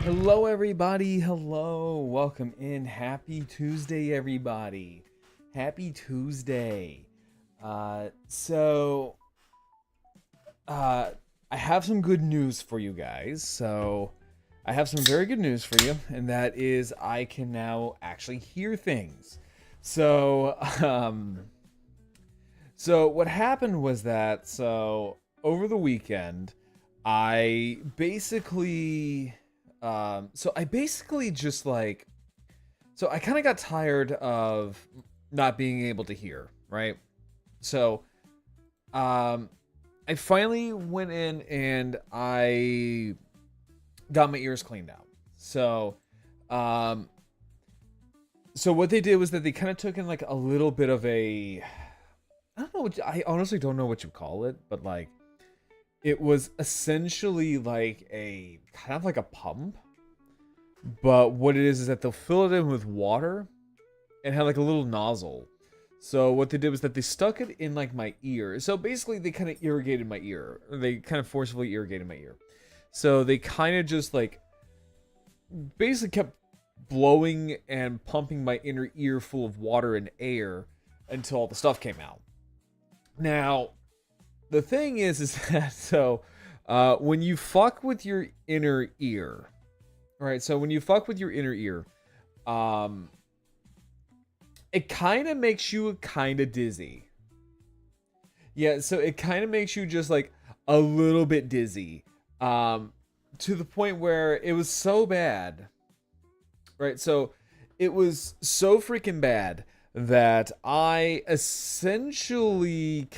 Hello, everybody. Hello. Welcome in. Happy Tuesday, everybody. Happy Tuesday. So, I have some good news for you guys. I have some very good news for you, and that is I can now actually hear things. So, so what happened was that, over the weekend, I basically I basically just like, I kind of got tired of not being able to hear, right? So, um, I finally went in and I got my ears cleaned out. Um, so what they did was that they kind of took in like a little bit of a, I don't know I honestly don't know what you call it, but like, it was essentially like a kind of like a pump. But what it is that they'll fill it in with water and have like a little nozzle. So what they did was that they stuck it in like my ear. So basically they kind of irrigated my ear. They kind of forcefully irrigated my ear. So they kind of just like basically kept blowing and pumping my inner ear full of water and air until all the stuff came out. Now, the thing is that when you fuck with your inner ear, right? So when you fuck with your inner ear, it kind of makes you kind of dizzy. Yeah, so it kind of makes you just like a little bit dizzy. To the point where it was so bad, right? So it was so freaking bad that I essentially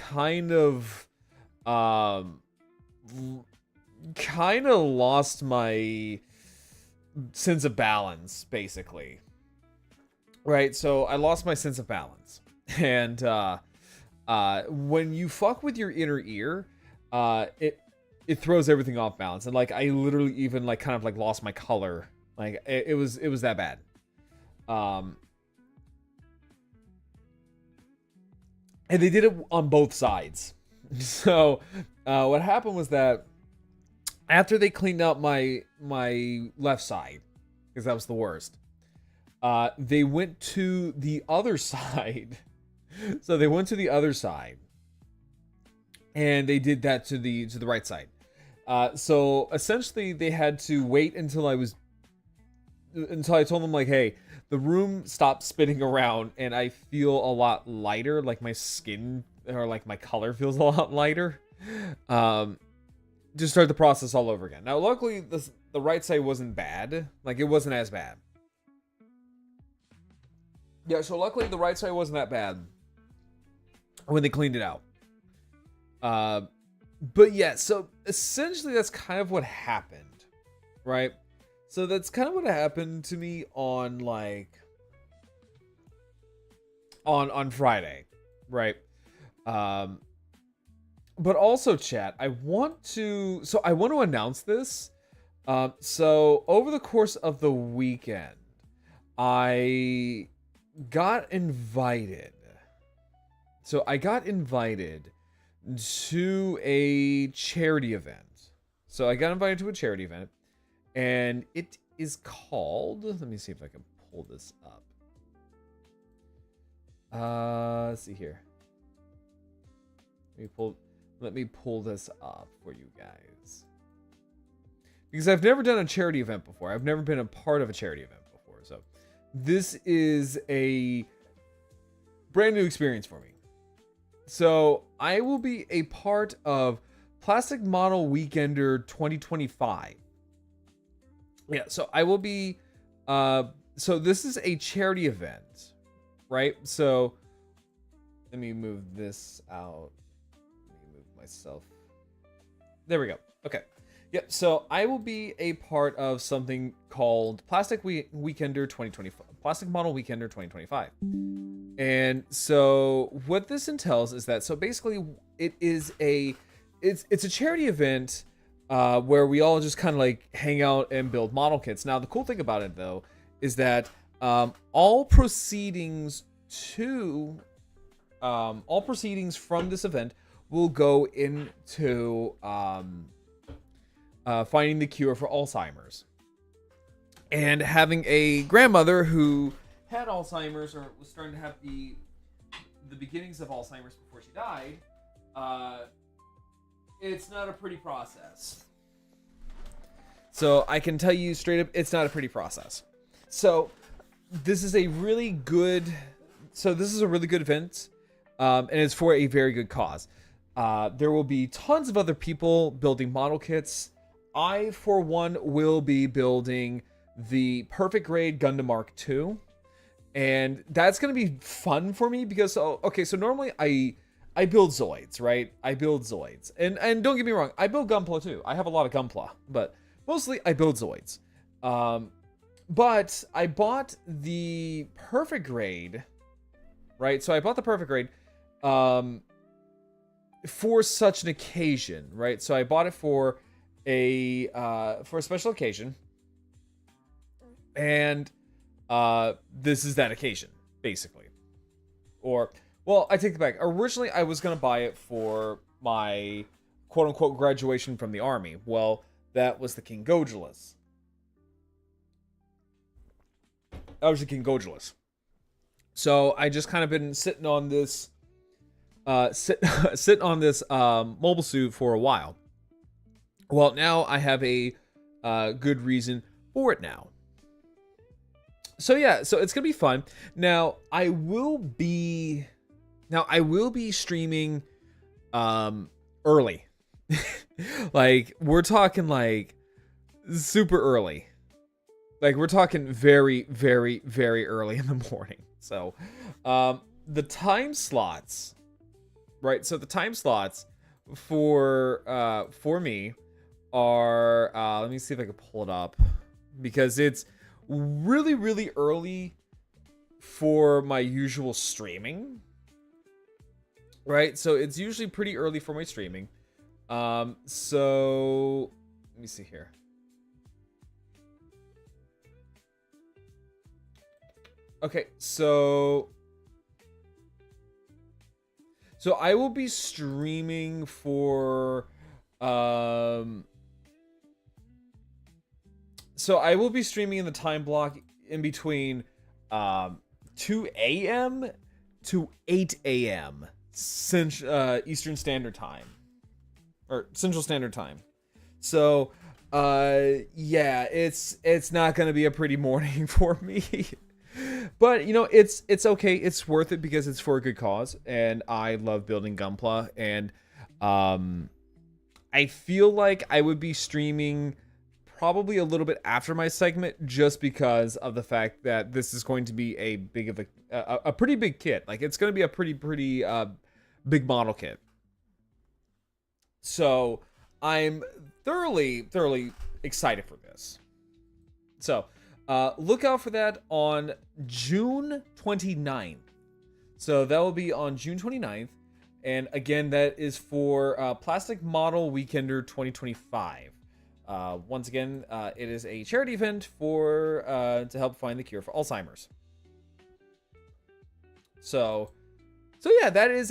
um, kind of lost my sense of balance, basically. Right, so I lost my sense of balance. And when you fuck with your inner ear, it throws everything off balance. And like I literally even like kind of like lost my color. Like it was that bad. And they did it on both sides. So what happened was that after they cleaned out my left side, because that was the worst, they went to the other side. So they went to the other side, and they did that to the right side. So essentially, they had to wait until I told them like, hey, the room stopped spinning around, and I feel a lot lighter. Like my skin or like my color feels a lot lighter. Just start the process all over again. Now, luckily, the right side wasn't bad. Like it wasn't as bad. Yeah, so luckily the right side wasn't that bad when they cleaned it out. But yeah, so essentially that's kind of what happened, right? So that's kind of what happened to me on like on Friday, right? But also, chat, I want to announce this. So over the course of the weekend, I got invited. So I got invited to a charity event. So I got invited to a charity event, and it is called. Let me see if I can pull this up. Let's see here. Let me pull this up for you guys. Because I've never done a charity event before. I've never been a part of a charity event before. So this is a brand new experience for me. So I will be a part of Plastic Model Weekender 2025. Yeah, so I will be so this is a charity event, right? So let me move this out. Let me move myself. There we go. Okay. Yeah, so I will be a part of something called Weekender 2025. Plastic Model Weekender 2025. And so what this entails is that, so basically it's a charity event where we all just kind of like hang out and build model kits. Now, the cool thing about it though is that all proceedings from this event will go into finding the cure for Alzheimer's. and having a grandmother who had Alzheimer's, or was starting to have the beginnings of Alzheimer's before she died, it's not a pretty process. So I can tell you straight up, it's not a pretty process. So this is a really good event, and it's for a very good cause. There will be tons of other people building model kits. I, for one, will be building the Perfect Grade Gundam Mark II. And that's going to be fun for me because, so normally I build Zoids, right? I build Zoids. And don't get me wrong, I build Gunpla too. I have a lot of Gunpla, but mostly I build Zoids. But I bought the Perfect Grade, right? So I bought the Perfect Grade for such an occasion, right? So I bought it for a special occasion. And this is that occasion, basically. Or, well, I take it back. Originally, I was going to buy it for my quote-unquote graduation from the army. Well, that was the King Gojulus. So I just kind of been sitting on this sitting on this mobile suit for a while. Well, now I have a good reason for it now. So yeah, so it's gonna be fun. Now I will be streaming early. Like we're talking like super early. Like we're talking very, very, very early in the morning. So the time slots, right? So the time slots for me are let me see if I can pull it up, because it's really, really early for my usual streaming, right? So it's usually pretty early for my streaming. So let me see here. Okay, so I will be streaming for so I will be streaming in the time block in between 2 a.m. to 8 a.m. Eastern Standard Time, or Central Standard Time. So yeah, it's not gonna be a pretty morning for me. But you know, it's okay. It's worth it because it's for a good cause, and I love building Gunpla. And I feel like I would be streaming probably a little bit after my segment, just because of the fact that this is going to be a pretty big kit. Like it's going to be a pretty big model kit. So I'm thoroughly excited for this. So look out for that on June 29th. So that will be on June 29th. And again, that is for Plastic Model Weekender 2025. Once again, it is a charity event for to help find the cure for Alzheimer's. So yeah, that is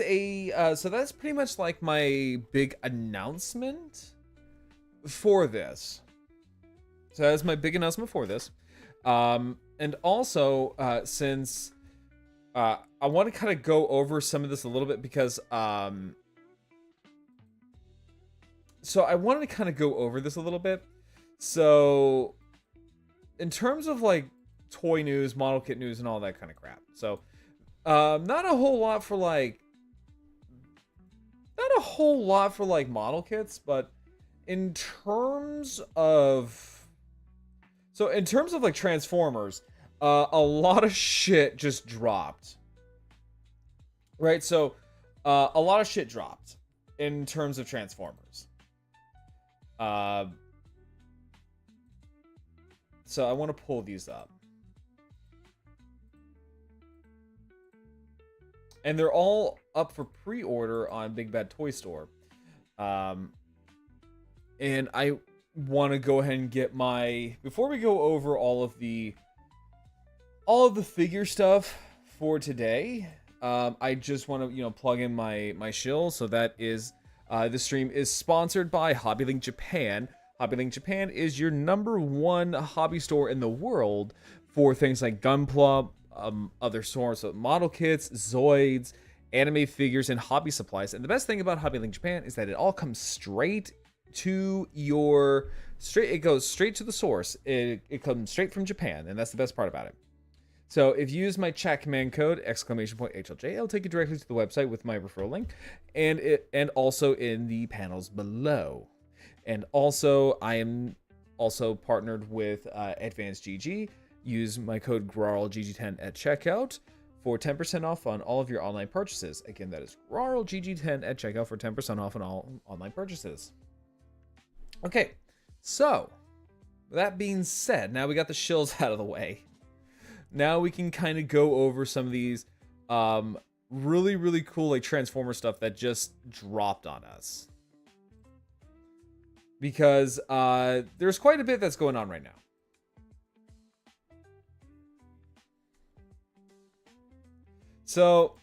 so that's pretty much like my big announcement for this. So that's my big announcement for this. And also, since I want to kind of go over some of this a little bit, because so I wanted to kind of go over this a little bit. So in terms of like toy news, model kit news, and all that kind of crap. So not a whole lot for like model kits, but in terms of like Transformers, a lot of shit just dropped. Right? So a lot of shit dropped in terms of Transformers. So I want to pull these up. And they're all up for pre-order on Big Bad Toy Store. And I want to go ahead and get before we go over all of the figure stuff for today, I just want to, plug in my shill. So that is, the stream is sponsored by HobbyLink Japan. HobbyLink Japan is your #1 hobby store in the world for things like Gunpla, other stores, so model kits, Zoids, anime figures, and hobby supplies. And the best thing about HobbyLink Japan is that it all comes straight to your it goes straight to the source. It comes straight from Japan, and that's the best part about it. So if you use my chat command code !HLJ, it'll take you directly to the website with my referral link, and also in the panels below. And also, I am also partnered with Advanced GG. Use my code GRARLGG10 at checkout for 10% off on all of your online purchases. Again, that is GRARLGG10 at checkout for 10% off on all online purchases. Okay, so that being said, now we got the shills out of the way. Now we can kind of go over some of these really, really cool like Transformer stuff that just dropped on us. Because there's quite a bit that's going on right now. So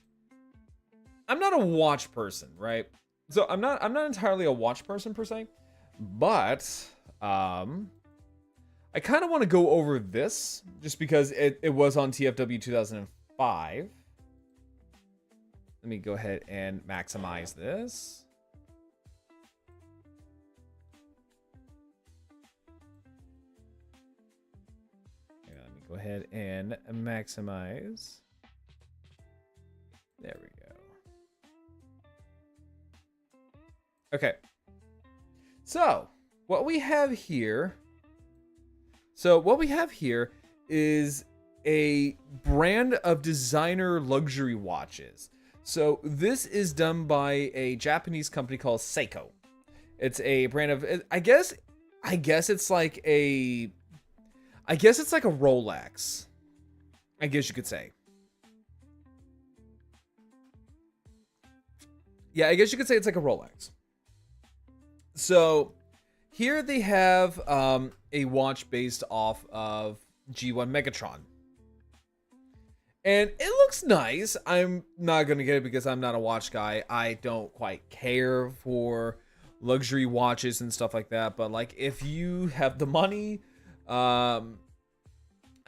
I'm not a watch person, right? So I'm not entirely a watch person per se, but I kind of want to go over this just because it was on TFW 2005. Let me go ahead and maximize this. Let me go ahead and maximize. There we go. Okay. So, what we have here is a brand of designer luxury watches. So, this is done by a Japanese company called Seiko. It's a brand of, I guess it's like a Rolex. I guess you could say. Yeah, I guess you could say it's like a Rolex. So here they have a watch based off of G1 Megatron. And it looks nice. I'm not going to get it because I'm not a watch guy. I don't quite care for luxury watches and stuff like that. But like if you have the money, I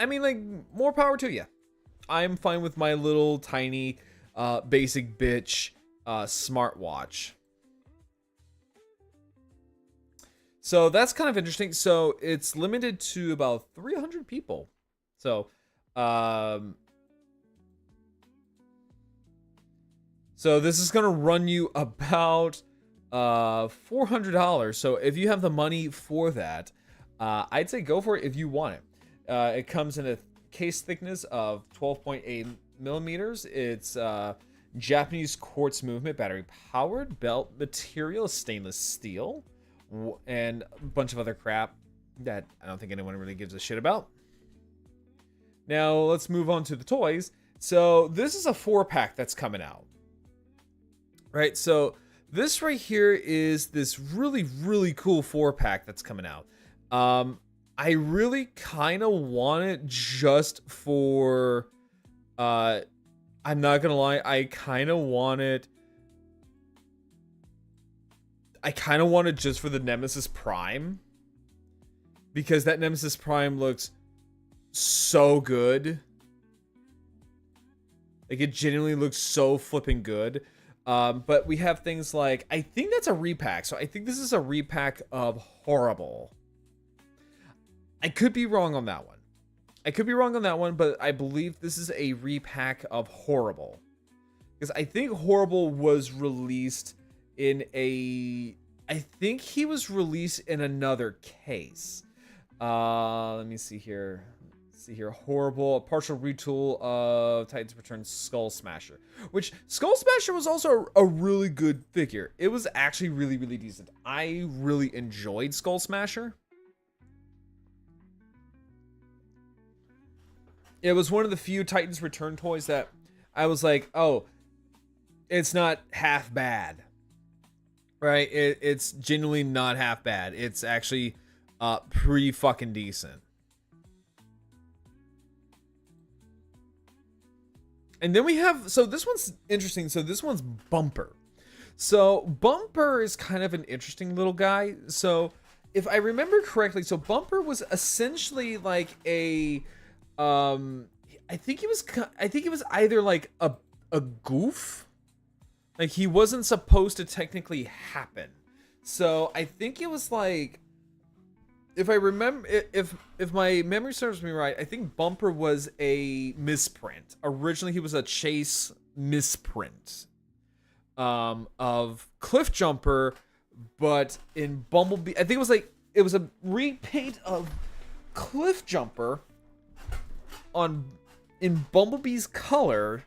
mean like more power to you. I'm fine with my little tiny basic bitch smartwatch. So that's kind of interesting. So it's limited to about 300 people. So so this is gonna run you about $400. So if you have the money for that, I'd say go for it if you want it. It comes in a case thickness of 12.8 millimeters. It's Japanese quartz movement, battery powered, belt material, stainless steel, and a bunch of other crap that I don't think anyone really gives a shit about. Now let's move on to the toys. So this is a 4-pack that's coming out. Right, so this right here is this really, really cool 4-pack that's coming out. I really kind of want it just for, I'm not gonna lie, I kind of want it just for the Nemesis Prime. Because that Nemesis Prime looks so good. Like, it genuinely looks so flipping good. But we have things like, I think that's a repack. So I think this is a repack of Horrible. I could be wrong on that one. But I believe this is a repack of Horrible. Because I think Horrible was released in a... I think he was released in another case. Let me see here. Horrible, a partial retool of Titans Return Skull Smasher. Which, Skull Smasher was also a really good figure. It was actually really, really decent. I really enjoyed Skull Smasher. It was one of the few Titans Return toys that I was like, oh, it's not half bad. Right? It's genuinely not half bad. It's actually pretty fucking decent. And then we have, so this one's interesting. So this one's Bumper. So Bumper is kind of an interesting little guy. So if I remember correctly, so Bumper was essentially like a, I think he was either like a goof, like he wasn't supposed to technically happen. So I think it was like, if I remember, if my memory serves me right, I think Bumper was a misprint. Originally, he was a chase misprint of Cliff Jumper, but in Bumblebee, I think it was a repaint of Cliff Jumper in Bumblebee's color,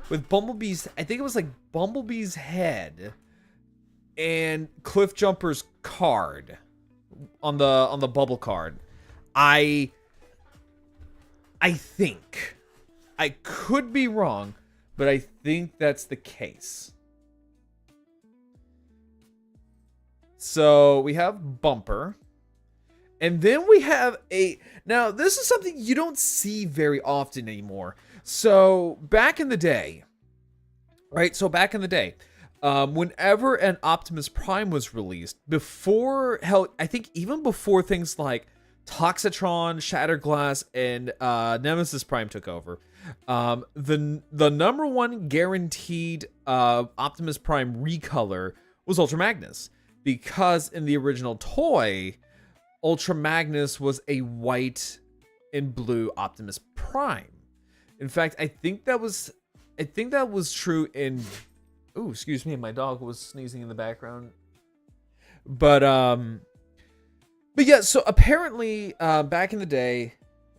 with Bumblebee's, I think it was like Bumblebee's head and Cliff Jumper's card on the bubble card. I think, I could be wrong, but I think that's the case. So we have Bumper, and then we have now this is something you don't see very often anymore. So back in the day, right? So back in the day, whenever an Optimus Prime was released, before, hell, I think even before things like Toxitron, Shatterglass, and Nemesis Prime took over, the number one guaranteed Optimus Prime recolor was Ultra Magnus, because in the original toy, Ultra Magnus was a white and blue Optimus Prime. In fact, I think that was true in. Ooh, excuse me, my dog was sneezing in the background. But yeah, so apparently, back in the day,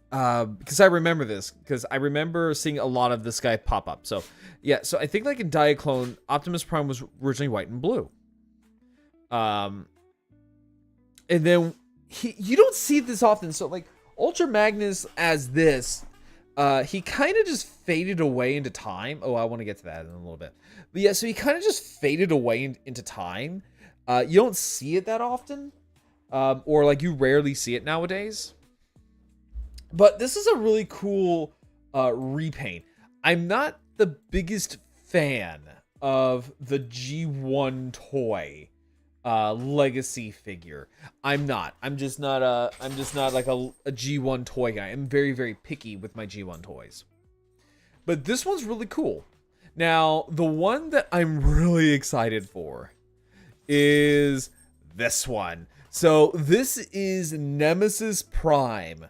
because I remember this, because I remember seeing a lot of this guy pop up. So yeah, so I think like in Diaclone, Optimus Prime was originally white and blue. And then you don't see this often. So like Ultra Magnus as this, he kind of just faded away into time. Oh, I want to get to that in a little bit. But yeah, so he kind of just faded away into time. You don't see it that often. Or like you rarely see it nowadays. But this is a really cool repaint. I'm not the biggest fan of the G1 toy legacy figure. I'm just not like a G1 toy guy. I'm very, very picky with my G1 toys. But this one's really cool. Now, the one that I'm really excited for is this one. So this is Nemesis Prime,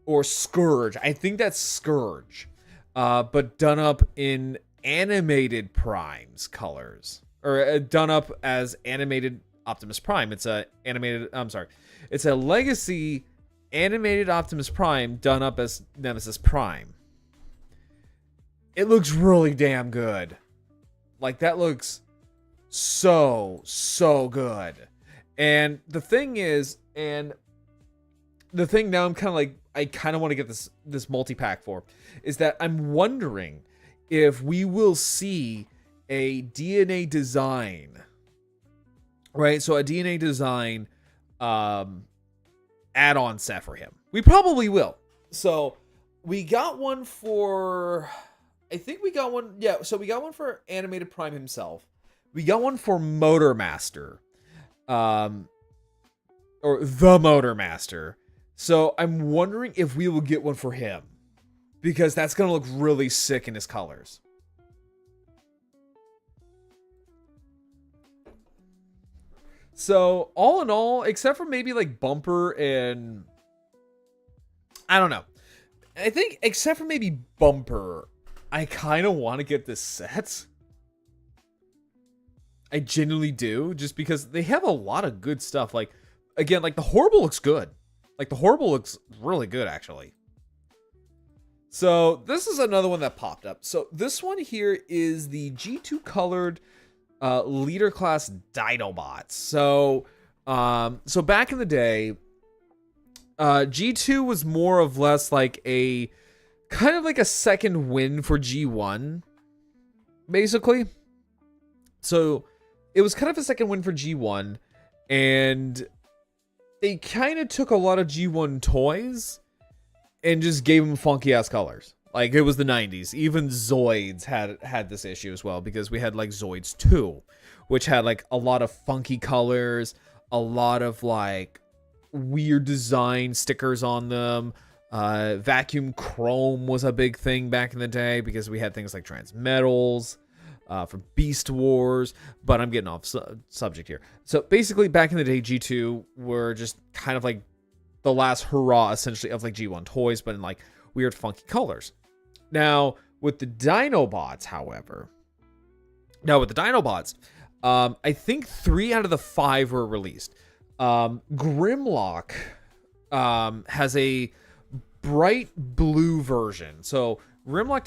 or Scourge. I think that's Scourge, but done up in animated Prime's colors, or done up as animated Optimus Prime. It's a legacy animated Optimus Prime done up as Nemesis Prime. It looks really damn good. Like, that looks so good. And the thing is, now I'm kind of like, I kind of want to get this multi-pack for, is that I'm wondering if we will see a DNA design, right? So a DNA design add-on set for him. We probably will. So we got one for, I think we got one, yeah, so we got one for Animated Prime himself. We got one for Motor Master. Or the Motor Master. So I'm wondering if we will get one for him, because that's going to look really sick in his colors. So all in all, except for maybe like Bumper and, I don't know, I think except for maybe Bumper, I kind of want to get this set. I genuinely do, just because they have a lot of good stuff. Like, again, like the Horrible looks good. Like the Horrible looks really good, actually. So this is another one that popped up. So this one here is the G2 colored leader class Dinobots. So so back in the day, G2 was more or less like a kind of like a second win for G1, basically. So it was kind of a second win for G1, and they kind of took a lot of G1 toys and just gave them funky ass colors. Like, it was the 90s. Even Zoids had this issue as well, because we had like Zoids 2, which had like a lot of funky colors, a lot of like weird design stickers on them. Vacuum chrome was a big thing back in the day because we had things like Transmetals from Beast Wars, but I'm getting off subject here. So basically back in the day, G2 were just kind of like the last hurrah essentially of like G1 toys, but in like weird funky colors. Now with the Dinobots, however, I think 3 out of the 5 were released. Grimlock has a bright blue version. So Grimlock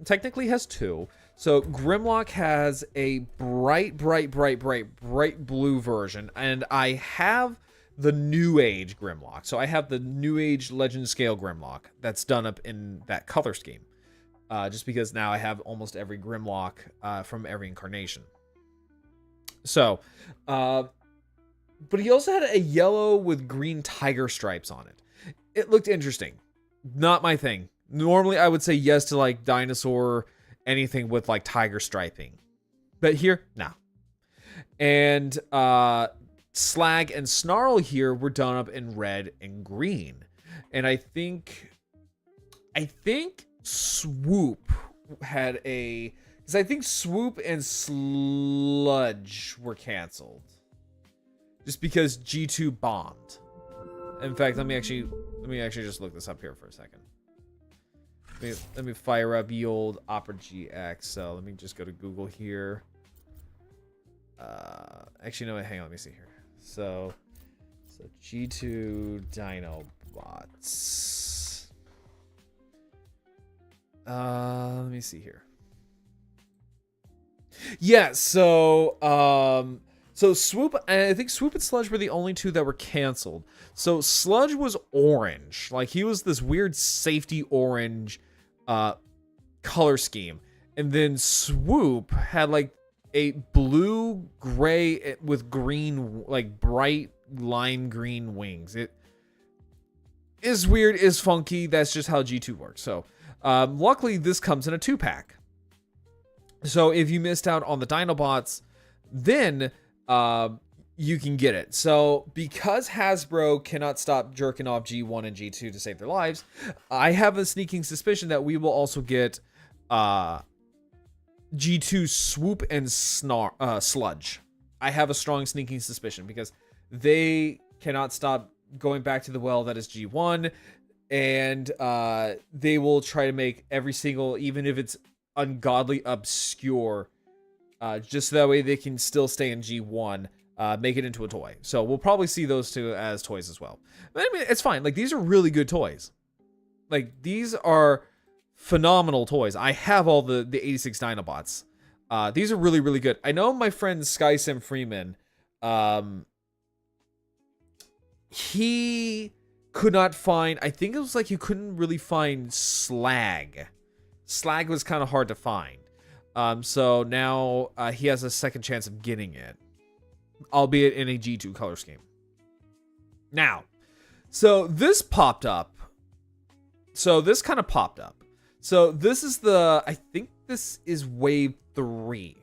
technically has 2. So Grimlock has a bright blue version, and I have the New Age Grimlock. So I have the New Age Legend Scale Grimlock that's done up in that color scheme. Just because now I have almost every Grimlock from every incarnation. So, but he also had a yellow with green tiger stripes on it. It looked interesting. Not my thing. Normally I would say yes to like dinosaur, anything with like tiger striping. But here, no. And Slag and Snarl here were done up in red and green. And I think Swoop had a... Because I think Swoop and Sludge were canceled. Just because G2 bombed. In fact, let me actually just look this up here for a second. Let me fire up ye old Opera GX. So let me just go to Google here. Actually, no, hang on, let me see here. So G2 Dinobots. Let me see here. Yeah, so Swoop, I think Swoop and Sludge were the only 2 that were canceled. So Sludge was orange. Like, he was this weird safety orange color scheme. And then Swoop had like a blue gray with green, like bright lime green wings. It is weird, is funky. That's just how G2 works. So luckily this comes in a 2-pack. So if you missed out on the Dinobots, then you can get it. So because Hasbro cannot stop jerking off G1 and G2 to save their lives, I have a sneaking suspicion that we will also get G2 Swoop and Sludge. I have a strong sneaking suspicion because they cannot stop going back to the well that is G1, and they will try to make every single, even if it's ungodly obscure, just so that way they can still stay in G1, make it into a toy. So we'll probably see those 2 as toys as well. But I mean, it's fine. Like, these are really good toys. Like, these are phenomenal toys. I have all the 86 Dinobots. These are really, really good. I know my friend SkySim Freeman, he could not find, I think it was like you couldn't really find Slag. Slag was kind of hard to find. So now he has a second chance of getting it, albeit in a G2 color scheme. Now, so this popped up. So this kind of popped up. So this is I think this is wave 3.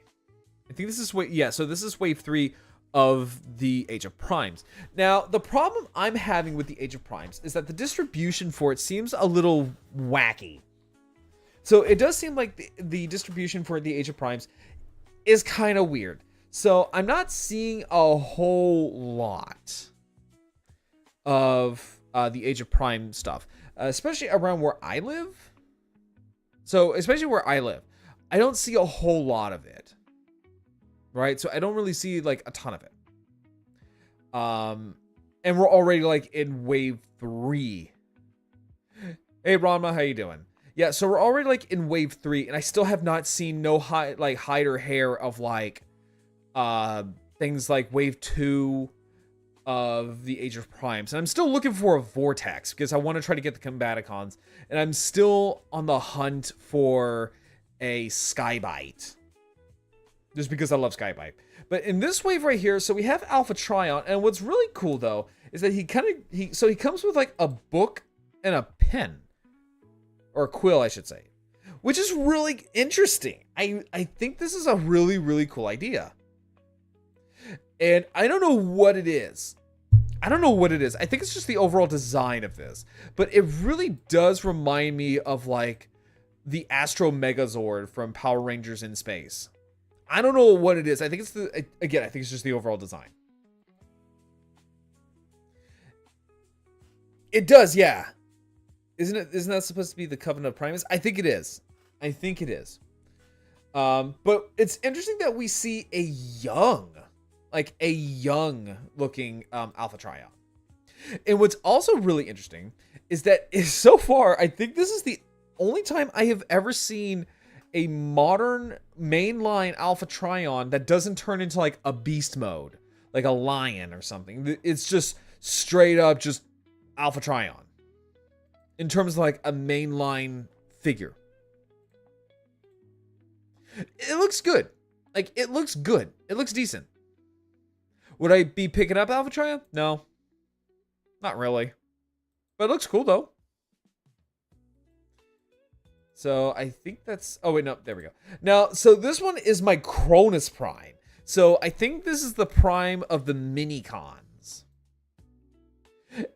I think this is so this is wave 3 of the Age of Primes. Now, the problem I'm having with the Age of Primes is that the distribution for it seems a little wacky. So it does seem like the distribution for the Age of Primes is kind of weird. So I'm not seeing a whole lot of the Age of Prime stuff, especially around where I live. So especially where I live, I don't see a whole lot of it. Right? So I don't really see like a ton of it. And we're already like in wave 3. Hey Ranma, how you doing? Yeah, so we're already like in wave 3, and I still have not seen no hide or hair of like things like wave 2 of the Age of Primes. And I'm still looking for a Vortex because I want to try to get the Combaticons, and I'm still on the hunt for a Skybite. Just because I love Skybite. But in this wave right here, so we have Alpha Trion, and what's really cool though is that he comes with like a book and a pen. Or a quill, I should say. Which is really interesting. I think this is a really, really cool idea. And I don't know what it is. I don't know what it is. I think it's just the overall design of this. But it really does remind me of like the Astro Megazord from Power Rangers in Space. I don't know what it is. I think it's again, I think it's just the overall design. It does, yeah. Isn't that supposed to be the Covenant of Primus? I think it is. I think it is. But it's interesting that we see a young looking Alpha Trion. And what's also really interesting is that so far, I think this is the only time I have ever seen a modern mainline Alpha Trion that doesn't turn into like a beast mode, like a lion or something. It's just straight up just Alpha Trion in terms of like a mainline figure. It looks good. Like, it looks good. It looks decent. Would I be picking up Alpha Trion? No. Not really. But it looks cool, though. So, I think that's... Oh, wait, no. There we go. Now, so this one is my Cronus Prime. So, I think this is the Prime of the Minicons.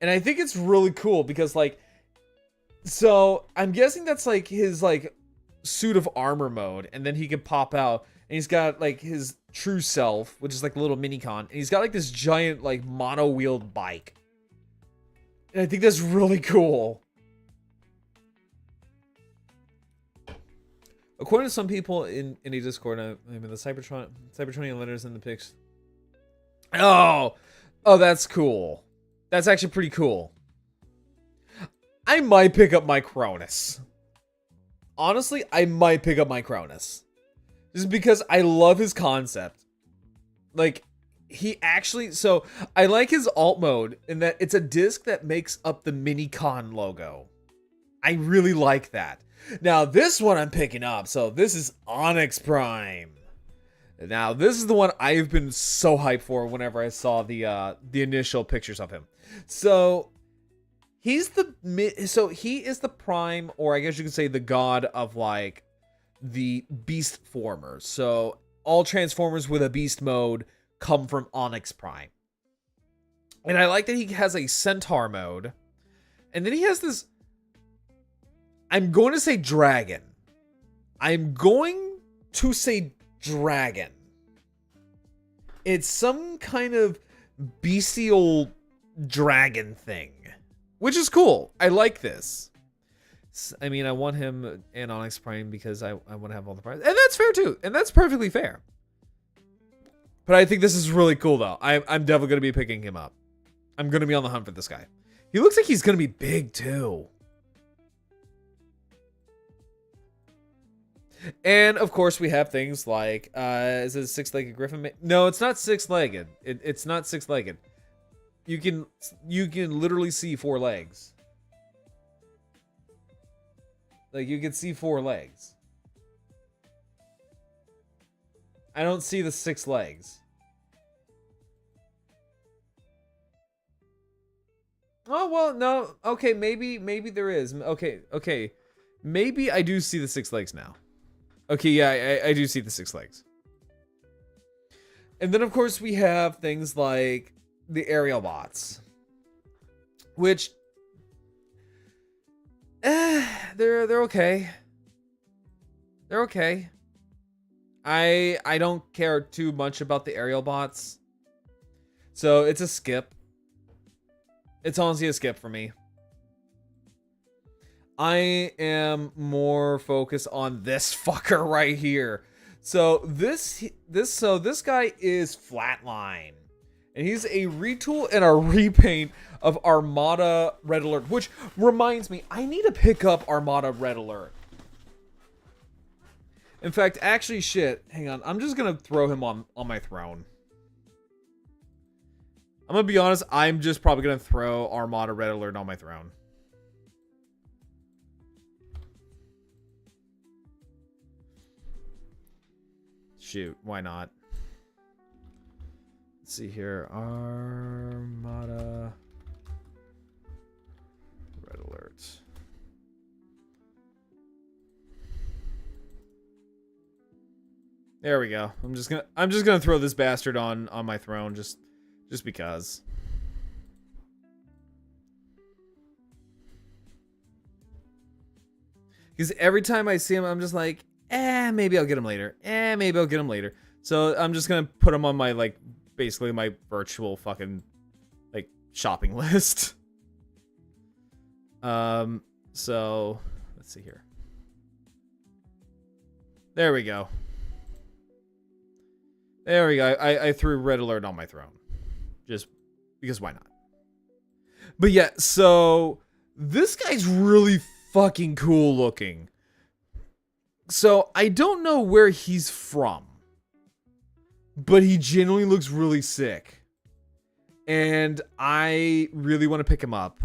And I think it's really cool because, like... So, I'm guessing that's, like, his, like... suit of armor mode, and then he can pop out, and he's got like his true self, which is like a little minicon, and he's got like this giant like mono-wheeled bike, and I think that's really cool. According to some people in a Discord, I mean the Cybertronian letters in the pics. Oh, that's cool. That's actually pretty cool. I might pick up my Cronus. Honestly, I might pick up my Cronus. Just because I love his concept. Like, he actually... So, I like his alt mode in that it's a disc that makes up the Minicon logo. I really like that. Now, this one I'm picking up. So, this is Onyx Prime. Now, this is the one I've been so hyped for whenever I saw the initial pictures of him. So... he is the prime, or I guess you could say the god of like the beast formers. So all Transformers with a beast mode come from Onyx Prime. And I like that he has a Centaur mode. And then he has this, I'm going to say dragon. I'm going to say dragon. It's some kind of bestial dragon thing. Which is cool. I like this. I mean, I want him in Onyx Prime because I want to have all the primes. And that's fair too. And that's perfectly fair. But I think this is really cool though. I'm definitely going to be picking him up. I'm going to be on the hunt for this guy. He looks like he's going to be big too. And of course we have things like, is it a six-legged griffin? No, it's not six-legged. It's not six-legged. You can literally see four legs. Like, you can see four legs. I don't see the 6 legs. Oh, well, no. Okay, maybe there is. Okay. Maybe I do see the 6 legs now. Okay, yeah, I do see the 6 legs. And then, of course, we have things like the aerial bots, which they're okay. They're okay. I don't care too much about the aerial bots, so it's a skip. It's honestly a skip for me. I am more focused on this fucker right here. So this guy is Flatline. And he's a retool and a repaint of Armada Red Alert. Which reminds me, I need to pick up Armada Red Alert. In fact, actually, shit. Hang on. I'm just going to throw him on my throne. I'm going to be honest. I'm just probably going to throw Armada Red Alert on my throne. Shoot. Why not? Let's see here. Armada Red Alert. There we go. I'm just gonna throw this bastard on my throne just because. Because every time I see him, I'm just like, maybe I'll get him later. Maybe I'll get him later. So I'm just gonna put him on my, like, basically my virtual fucking, like, shopping list. So let's see here. There we go. There we go. I threw Red Alert on my throne. Just because why not? But yeah, so this guy's really fucking cool looking. So I don't know where he's from, but he genuinely looks really sick. And I really want to pick him up.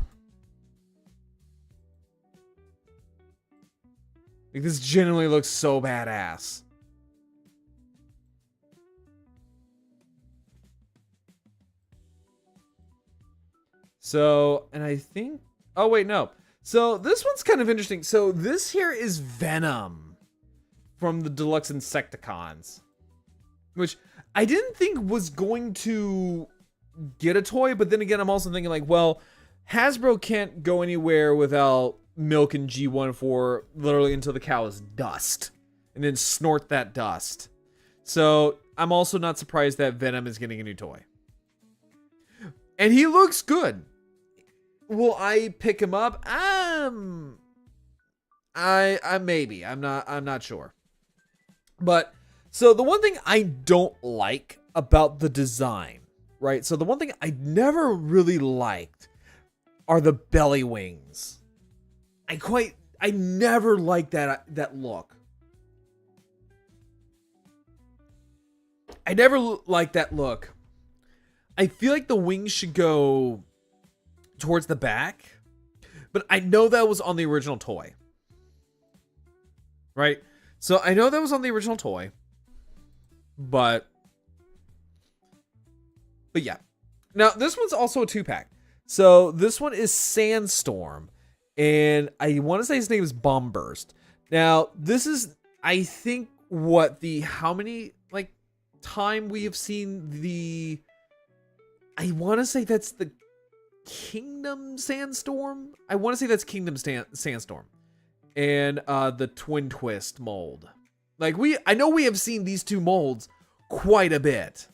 Like, this genuinely looks so badass. So, and I think, oh wait, no. So this one's kind of interesting. So this here is Venom from the Deluxe Insecticons, which I didn't think was going to get a toy, but then again, I'm also thinking like, well, Hasbro can't go anywhere without milking G1 for literally until the cow is dust, and then snort that dust. So I'm also not surprised that Venom is getting a new toy. And he looks good. Will I pick him up? I maybe. I'm not sure. But so the one thing I don't like about the design, right? So the one thing I never really liked are the belly wings. I never liked that look. I never liked that look. I feel like the wings should go towards the back, but I know that was on the original toy, right? So I know that was on the original toy, but yeah. Now this one's also a 2-pack. So this one is Sandstorm, and I want to say his name is Bombburst. Now this is, I think, how many like time we have seen the, I want to say that's the Kingdom Sandstorm. I want to say that's Kingdom Sandstorm, and the Twin Twist mold. Like I know we have seen these two molds quite a bit.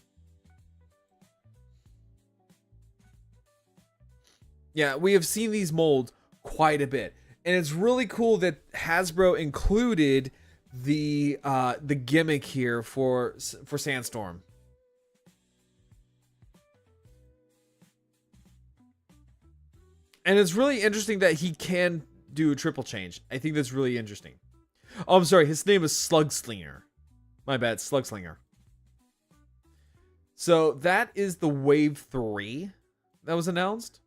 Yeah, we have seen these molds quite a bit, and it's really cool that Hasbro included the gimmick here for Sandstorm. And it's really interesting that he can do a triple change. I think that's really interesting. Oh, I'm sorry. His name is Slugslinger. My bad. Slugslinger. So that is the Wave 3 that was announced.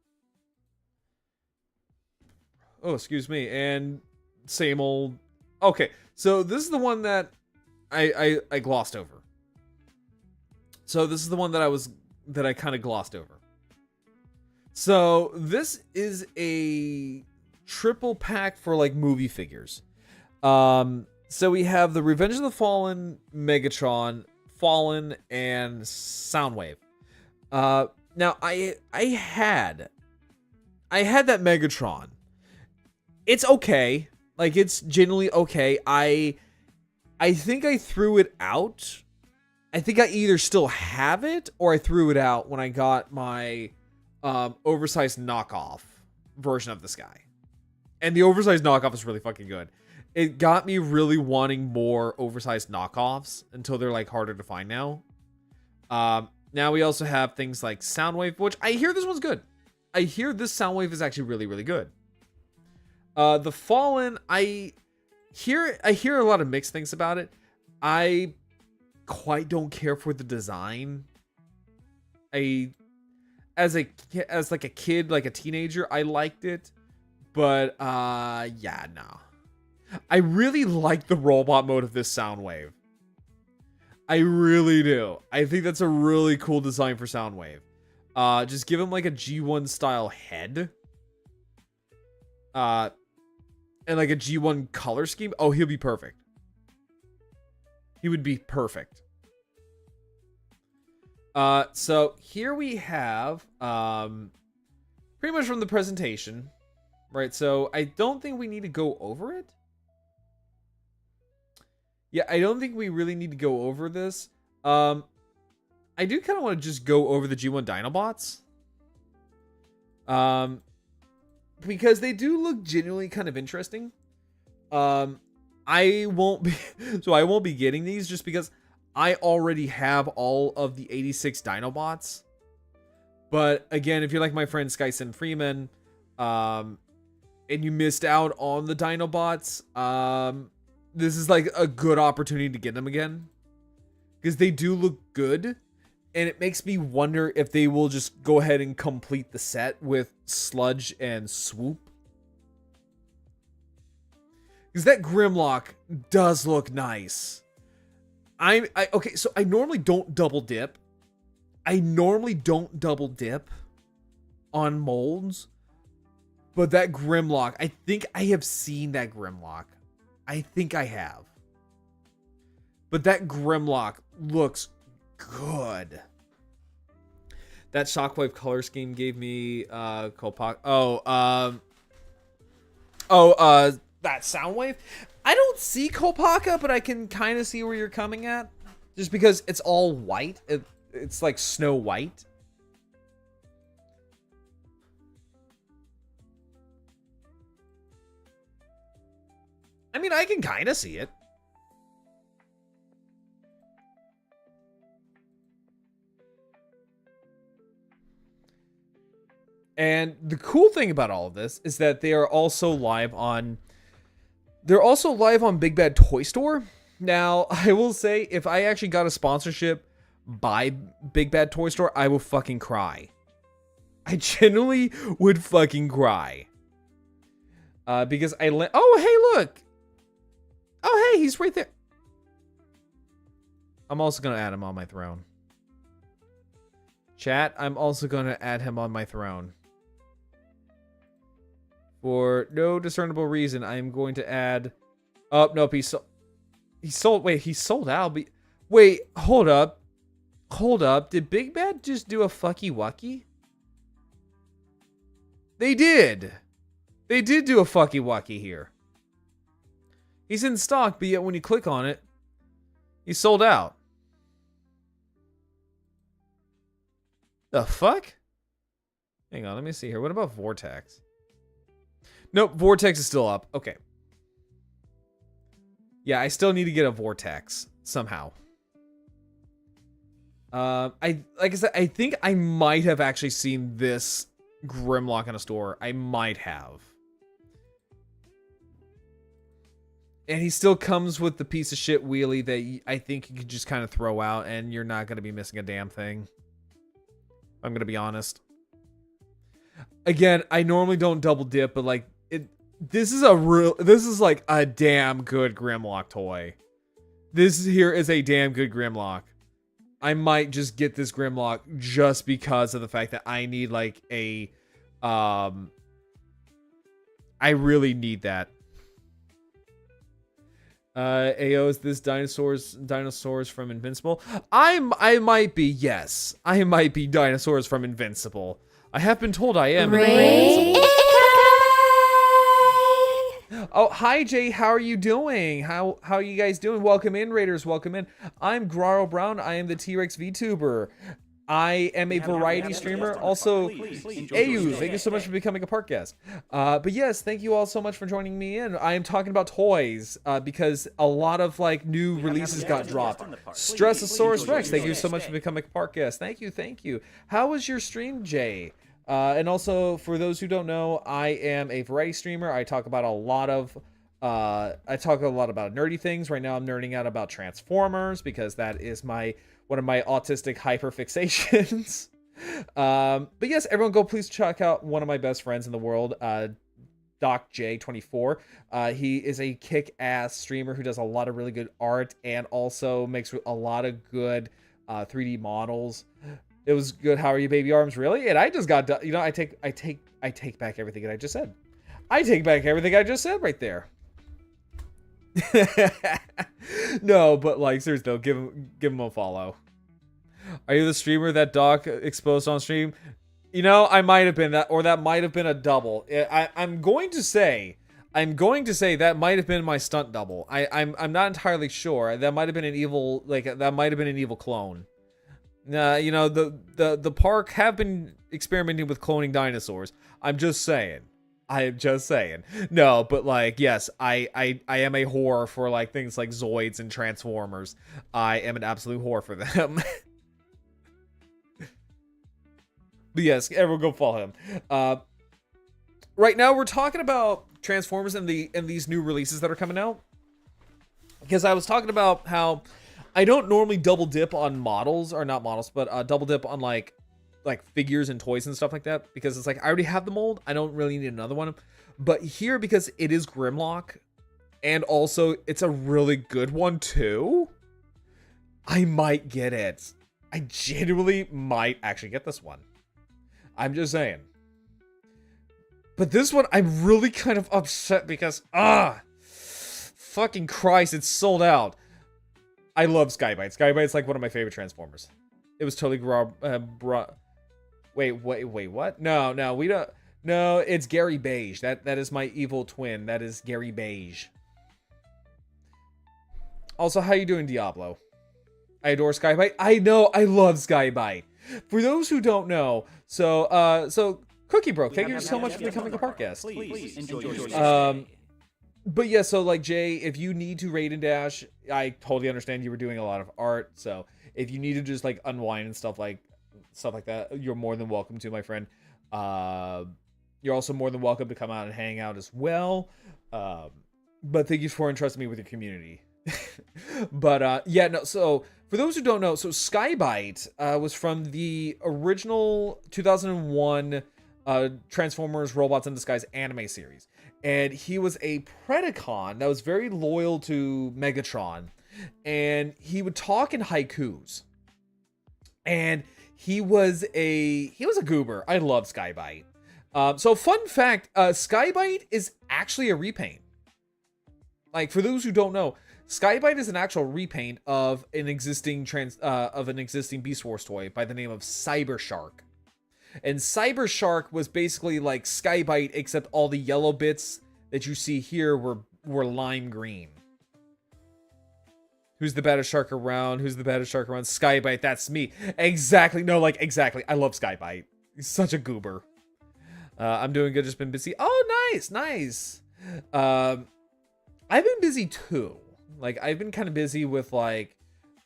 Oh, excuse me. And same old. Okay. So this is the one that I glossed over. So this is the one that I kind of glossed over. So this is a triple pack for like movie figures. So we have the Revenge of the Fallen, Megatron, Fallen, and Soundwave. Now I had that Megatron. It's okay. Like, it's genuinely okay. I think I threw it out. I think I either still have it or I threw it out when I got my oversized knockoff version of this guy. And the oversized knockoff is really fucking good. It got me really wanting more oversized knockoffs until they're like harder to find now. Now we also have things like Soundwave, which I hear this one's good. I hear this Soundwave is actually really, really good. The Fallen, I hear a lot of mixed things about it. I quite don't care for the design. As like a kid, like a teenager, I liked it, but yeah, no. I really like the robot mode of this Soundwave. I really do. I think that's a really cool design for Soundwave. Just give him like a G1 style head. And like a G1 color scheme. Oh, he'll be perfect. He would be perfect. So here we have pretty much from the presentation, right? So I don't think we need to go over it. Yeah, I don't think we really need to go over this. I do kind of want to just go over the G1 Dinobots. Because they do look genuinely kind of interesting. I won't be getting these just because I already have all of the 86 Dinobots. But again, if you're like my friend Skyson Freeman, and you missed out on the Dinobots, this is like a good opportunity to get them again. Because they do look good. And it makes me wonder if they will just go ahead and complete the set with Sludge and Swoop. Because that Grimlock does look nice. Okay, so I normally don't double dip. on molds. But that Grimlock, I think I have seen that Grimlock. I think I have. But that Grimlock looks good. That Shockwave color scheme gave me Kopaka. That Soundwave. I don't see Kopaka, but I can kind of see where you're coming at. Just because it's all white. It's like Snow White. I mean, I can kind of see it. And the cool thing about all of this is that they are also live on... They're also live on Big Bad Toy Store. Now, I will say, if I actually got a sponsorship by Big Bad Toy Store, I will fucking cry. I genuinely would fucking cry. Because oh, hey, look! Oh, hey, he's right there. I'm also going to add him on my throne. Chat, I'm also going to add him on my throne. For no discernible reason, I am going to add... Oh, nope, he sold... Wait, he sold out? Wait, hold up. Hold up. Did Big Bad just do a fucky wucky? They did. They did do a fucky wucky here. He's in stock, but yet when you click on it, he's sold out. The fuck? Hang on, let me see here. What about Vortex? Nope, Vortex is still up. Okay. Yeah, I still need to get a Vortex somehow. Like I said, I think I might have actually seen this Grimlock in a store. I might have. And he still comes with the piece of shit wheelie that I think you could just kind of throw out and you're not going to be missing a damn thing. I'm going to be honest. Again, I normally don't double dip, but like this is like a damn good Grimlock toy. This here is a damn good Grimlock. I might just get this Grimlock just because of the fact that I need like a I really need that. AO, is this dinosaurs from Invincible? I might be, yes. I might be dinosaurs from Invincible. I have been told I am Invincible. Oh, hi Jay, how are you doing? How are you guys doing? Welcome in, Raiders, welcome in. I'm Graro Brown, I am the T-Rex VTuber. I am a variety streamer. Also, Ayu, thank you so much for becoming a part guest. But yes, thank you all so much for joining me in. I am talking about toys because a lot of like new releases got dropped. Stressasaurus Rex, thank you so much for becoming a part guest. Thank you, thank you. How was your stream, Jay? And also, for those who don't know, I am a variety streamer. I talk about a lot of nerdy things. Right now, I'm nerding out about Transformers because that is one of my autistic hyperfixations. But yes, everyone go please check out one of my best friends in the world, DocJ24. He is a kick-ass streamer who does a lot of really good art and also makes a lot of good 3D models. It was good. How are you, baby arms? Really? And I just got done. You know, I take back everything that I just said. I take back everything I just said right there. No, but like seriously, though, give him a follow. Are you the streamer that Doc exposed on stream? You know, I might have been that, or that might have been a double. I'm going to say that might have been my stunt double. I'm not entirely sure. That might have been an evil, that might have been an evil clone. You know, the park have been experimenting with cloning dinosaurs. I'm just saying. No, but like, yes, I am a whore for like things like Zoids and Transformers. I am an absolute whore for them. But yes, everyone go follow him. Right now we're talking about Transformers and these new releases that are coming out. Because I was talking about how I don't normally double dip on models, or not models, but double dip on like figures and toys and stuff like that, because it's like I already have the mold. I don't really need another one. But here, because it is Grimlock, and also it's a really good one too, I might get it. I genuinely might actually get this one. I'm just saying. But this one, I'm really kind of upset because, fucking Christ, it's sold out. I love Skybite. Skybite's like one of my favorite Transformers. It was totally Wait, what? No, we don't. No, it's Gary Beige. That is my evil twin. That is Gary Beige. Also, how you doing, Diablo? I adore Skybite. I know, I love Skybite. For those who don't know, so Cookie Bro, thank you so much for becoming a park guest. Please enjoy your stay. But yeah, so like Jay, if you need to raid and dash, I totally understand you were doing a lot of art. So if you need to just like unwind and stuff like that, you're more than welcome to, my friend. You're also more than welcome to come out and hang out as well. But thank you for entrusting me with your community. But yeah, no, so for those who don't know, so Skybite was from the original 2001 Transformers Robots in Disguise anime series. And he was a Predacon that was very loyal to Megatron. And he would talk in haikus. And he was a goober. I love Skybite. So fun fact, Skybite is actually a repaint. Like, for those who don't know, Skybite is an actual repaint of an existing Beast Wars toy by the name of Cyber Shark. And Cyber Shark was basically like Skybite, except all the yellow bits that you see here were lime green. Who's the baddest shark around? Skybite, that's me. Exactly. No, like, exactly. I love Skybite. He's such a goober. I'm doing good, just been busy. Oh, nice. I've been busy too. Like, I've been kind of busy with like,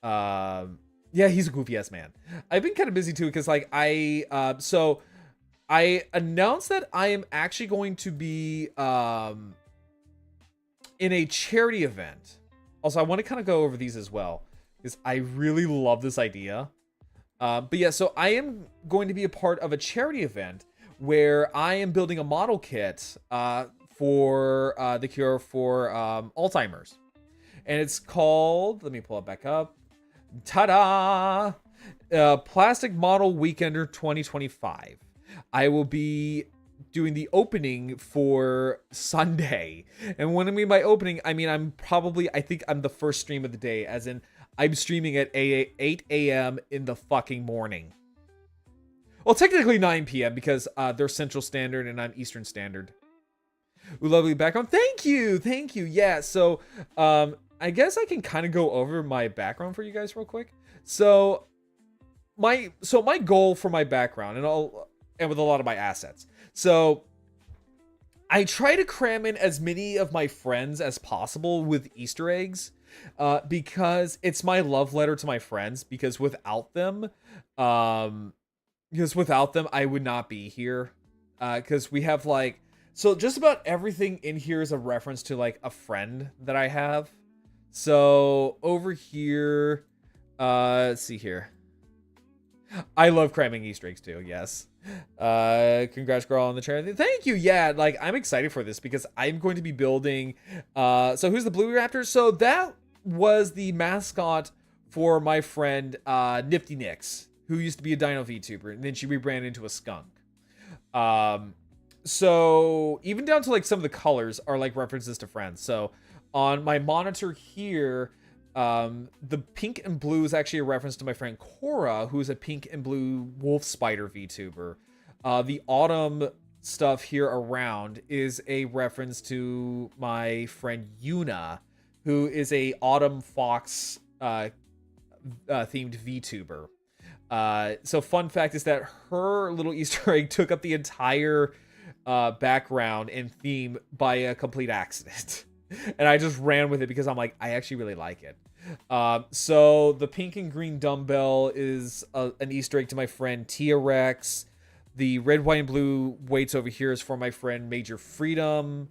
yeah, he's a goofy ass man. I've been kind of busy too because like so I announced that I am actually going to be in a charity event. Also, I want to kind of go over these as well because I really love this idea. But yeah, so I am going to be a part of a charity event where I am building a model kit for the cure for Alzheimer's. And it's called, let me pull it back up. Ta-da! Plastic Model Weekender 2025. I will be doing the opening for Sunday. And when I mean by opening, I mean I think I'm the first stream of the day, as in I'm streaming at 8 a.m. in the fucking morning. Well, technically 9 p.m. because they're Central Standard and I'm Eastern Standard. Ooh, lovely background. Thank you. Yeah, so I guess I can kind of go over my background for you guys real quick. So my goal for my background and with a lot of my assets. So I try to cram in as many of my friends as possible with Easter eggs, because it's my love letter to my friends, because without them I would not be here. Because we have like, so just about everything in here is a reference to like a friend that I have. So over here, let's see here. I love cramming Easter eggs too, yes. Congrats girl on the charity. Thank you. Yeah, like I'm excited for this because I'm going to be building, so who's the Blue Raptor? So that was the mascot for my friend, Nifty Nix, who used to be a Dino VTuber, and then she rebranded into a skunk. So even down to like some of the colors are like references to friends. So On my monitor here, the pink and blue is actually a reference to my friend Cora, who's a pink and blue wolf spider VTuber. The autumn stuff here around is a reference to my friend Yuna, who is a autumn fox themed VTuber. So fun fact is that her little Easter egg took up the entire background and theme by a complete accident. And I just ran with it because I'm like, I actually really like it. So the pink and green dumbbell is an Easter egg to my friend Tia Rex. The red, white, and blue weights over here is for my friend Major Freedom.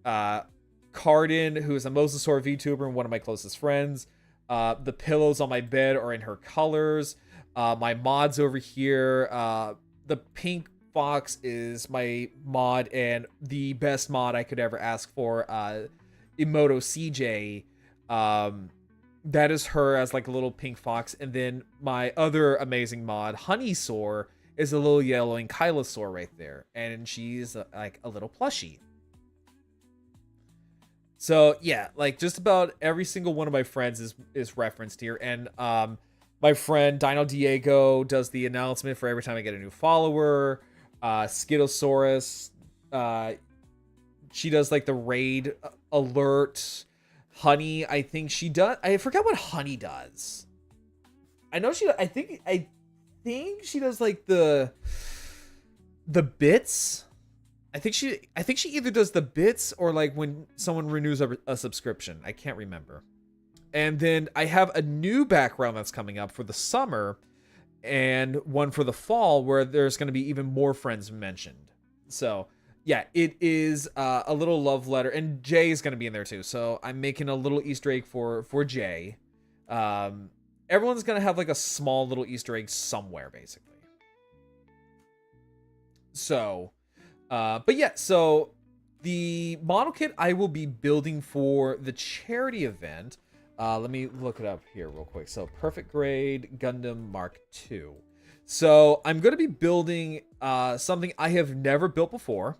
Cardin, who is a Mosasaur VTuber and one of my closest friends. The pillows on my bed are in her colors. My mods over here. The pink fox is my mod and the best mod I could ever ask for. Emoto CJ. That is her as like a little pink fox. And then my other amazing mod, Honeysaur, is a little yellow ankylosaur right there. And she's like a little plushie. So yeah, like just about every single one of my friends is referenced here. And my friend Dino Diego does the announcement for every time I get a new follower. Skidosaurus, she does like the raid alert. Honey, I think she does. I forgot what Honey does. I know I think she does like the bits. I think she either does the bits or like when someone renews a subscription. I can't remember. And then I have a new background that's coming up for the summer and one for the fall where there's going to be even more friends mentioned. So yeah, it is a little love letter, and Jay is going to be in there too. So I'm making a little Easter egg for Jay. Everyone's going to have like a small little Easter egg somewhere, basically. So, but yeah, so the model kit I will be building for the charity event. Let me look it up here real quick. So Perfect Grade Gundam Mark II. So I'm going to be building something I have never built before.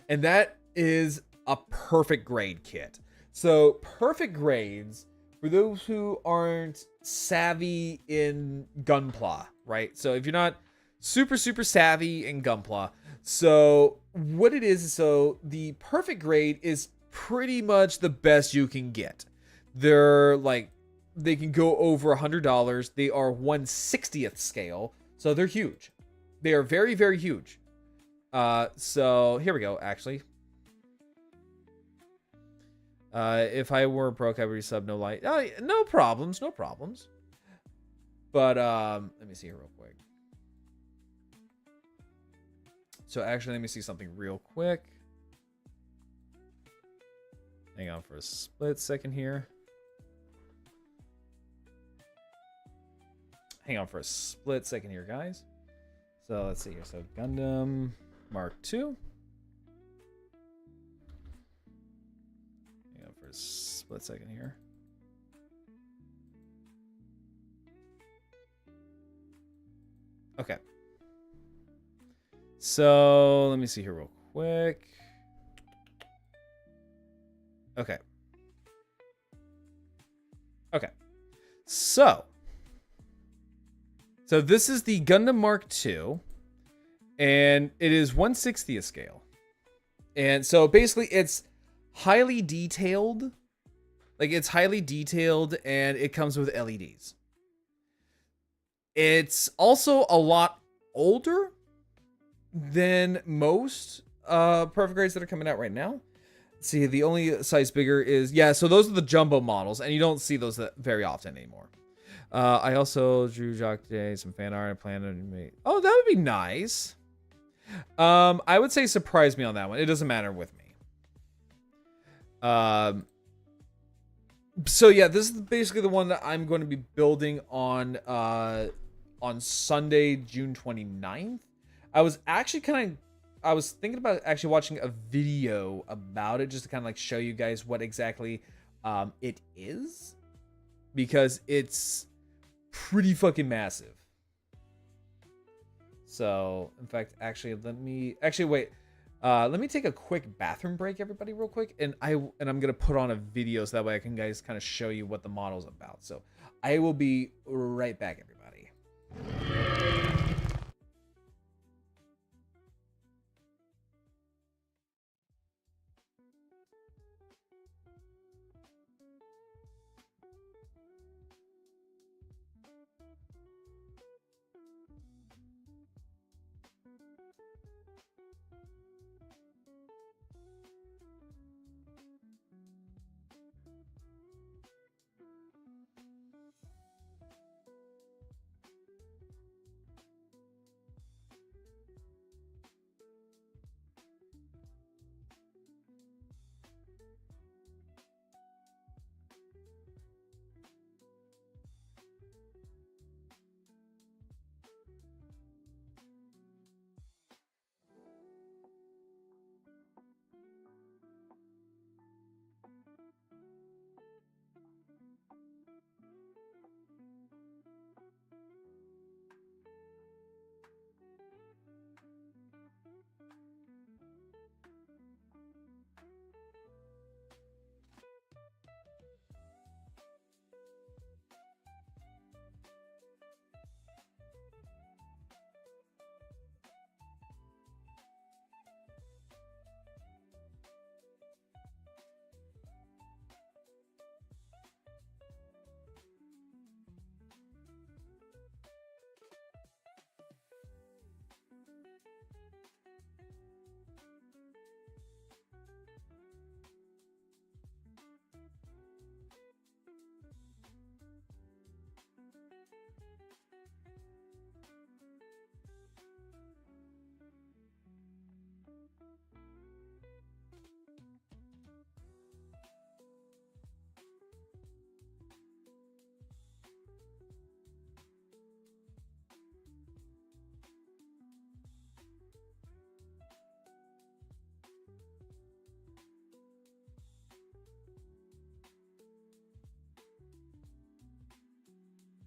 And that is a Perfect Grade kit. So Perfect Grades, for those who aren't savvy in Gunpla, right? So if you're not super savvy in Gunpla, so what it is, so the Perfect Grade is pretty much the best you can get. They're like, they can go over $100. They are 1/60th scale, so they're huge. They are very, very huge. So here we go, actually. If I were broke, I would resub no light. No problems, no problems. But, let me see here real quick. So actually, let me see something real quick. Hang on for a split second here. Hang on for a split second here, guys. So let's see here. So Gundam Mark II. Hang on for a split second here. Okay. So let me see here real quick. Okay. Okay. So this is the Gundam Mark II, and it is 1/60th scale. And so basically it's highly detailed. Like, it's highly detailed, and it comes with LEDs. It's also a lot older than most Perfect Grades that are coming out right now. Let's see, the only size bigger is, yeah, so those are the jumbo models, and you don't see those very often anymore. I also drew Jacques Day, some fan art. I plan to make. Oh, that would be nice. I would say surprise me on that one. It doesn't matter with me. So yeah, this is basically the one that I'm going to be building on Sunday, June 29th. I was thinking about actually watching a video about it just to kind of like show you guys what exactly it is, because it's pretty fucking massive. So, in fact, actually, wait. Let me take a quick bathroom break, everybody, real quick, and I'm gonna put on a video so that way I can guys kind of show you what the model's about. So I will be right back, everybody.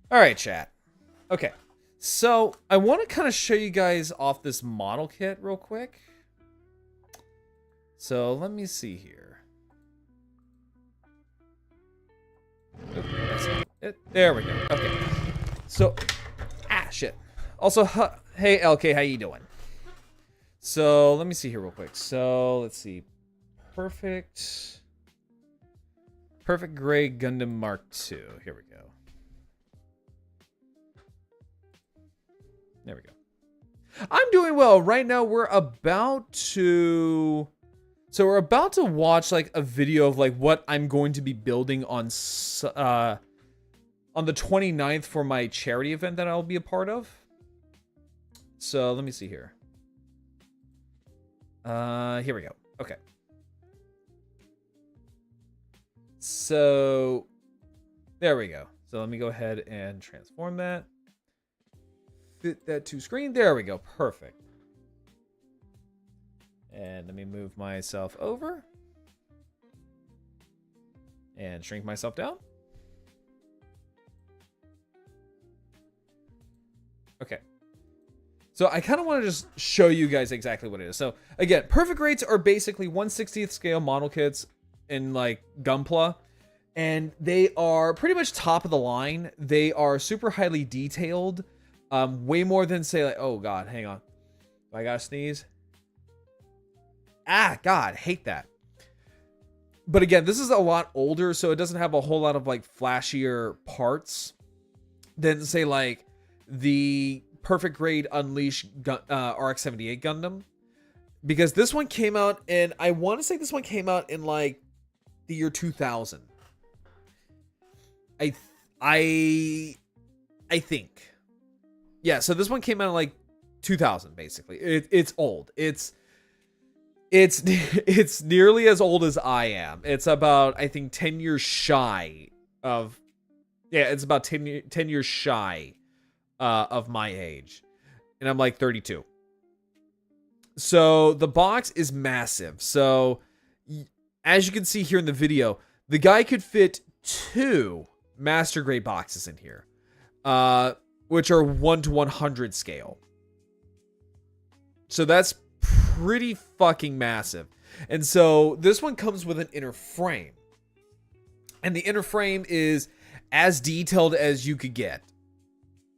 All right, chat. Okay, so I want to kind of show you guys off this model kit real quick. So let me see here. Oh, that's not it. There we go. Okay. So, shit. Also, hey LK, how you doing? So let me see here real quick. So let's see. Perfect Gray Gundam Mark II. Here we go. There we go. I'm doing well. Right now we're about to watch like a video of like what I'm going to be building on the 29th for my charity event that I'll be a part of. So let me see here. Here we go. Okay. So there we go. So let me go ahead and transform that. Fit that to screen. There we go. Perfect. And let me move myself over. And shrink myself down. Okay. So I kind of want to just show you guys exactly what it is. So again, perfect rates are basically 1/60th scale model kits in like Gunpla. And they are pretty much top of the line. They are super highly detailed. Way more than say like, oh God, hang on. I gotta sneeze. God, hate that. But again, this is a lot older, so it doesn't have a whole lot of like flashier parts than say like the Perfect Grade Unleashed RX-78 Gundam. Because this one came out, and I want to say this one came out in like the year 2000. I think. Yeah, so this one came out in like 2000, basically. It's old. It's nearly as old as I am. It's about, I think, 10 years shy of... Yeah, it's about 10 years shy of my age. And I'm like 32. So the box is massive. So as you can see here in the video, the guy could fit 2 master grade boxes in here. Which are 1/100 scale. So that's pretty fucking massive. And so this one comes with an inner frame. And the inner frame is as detailed as you could get.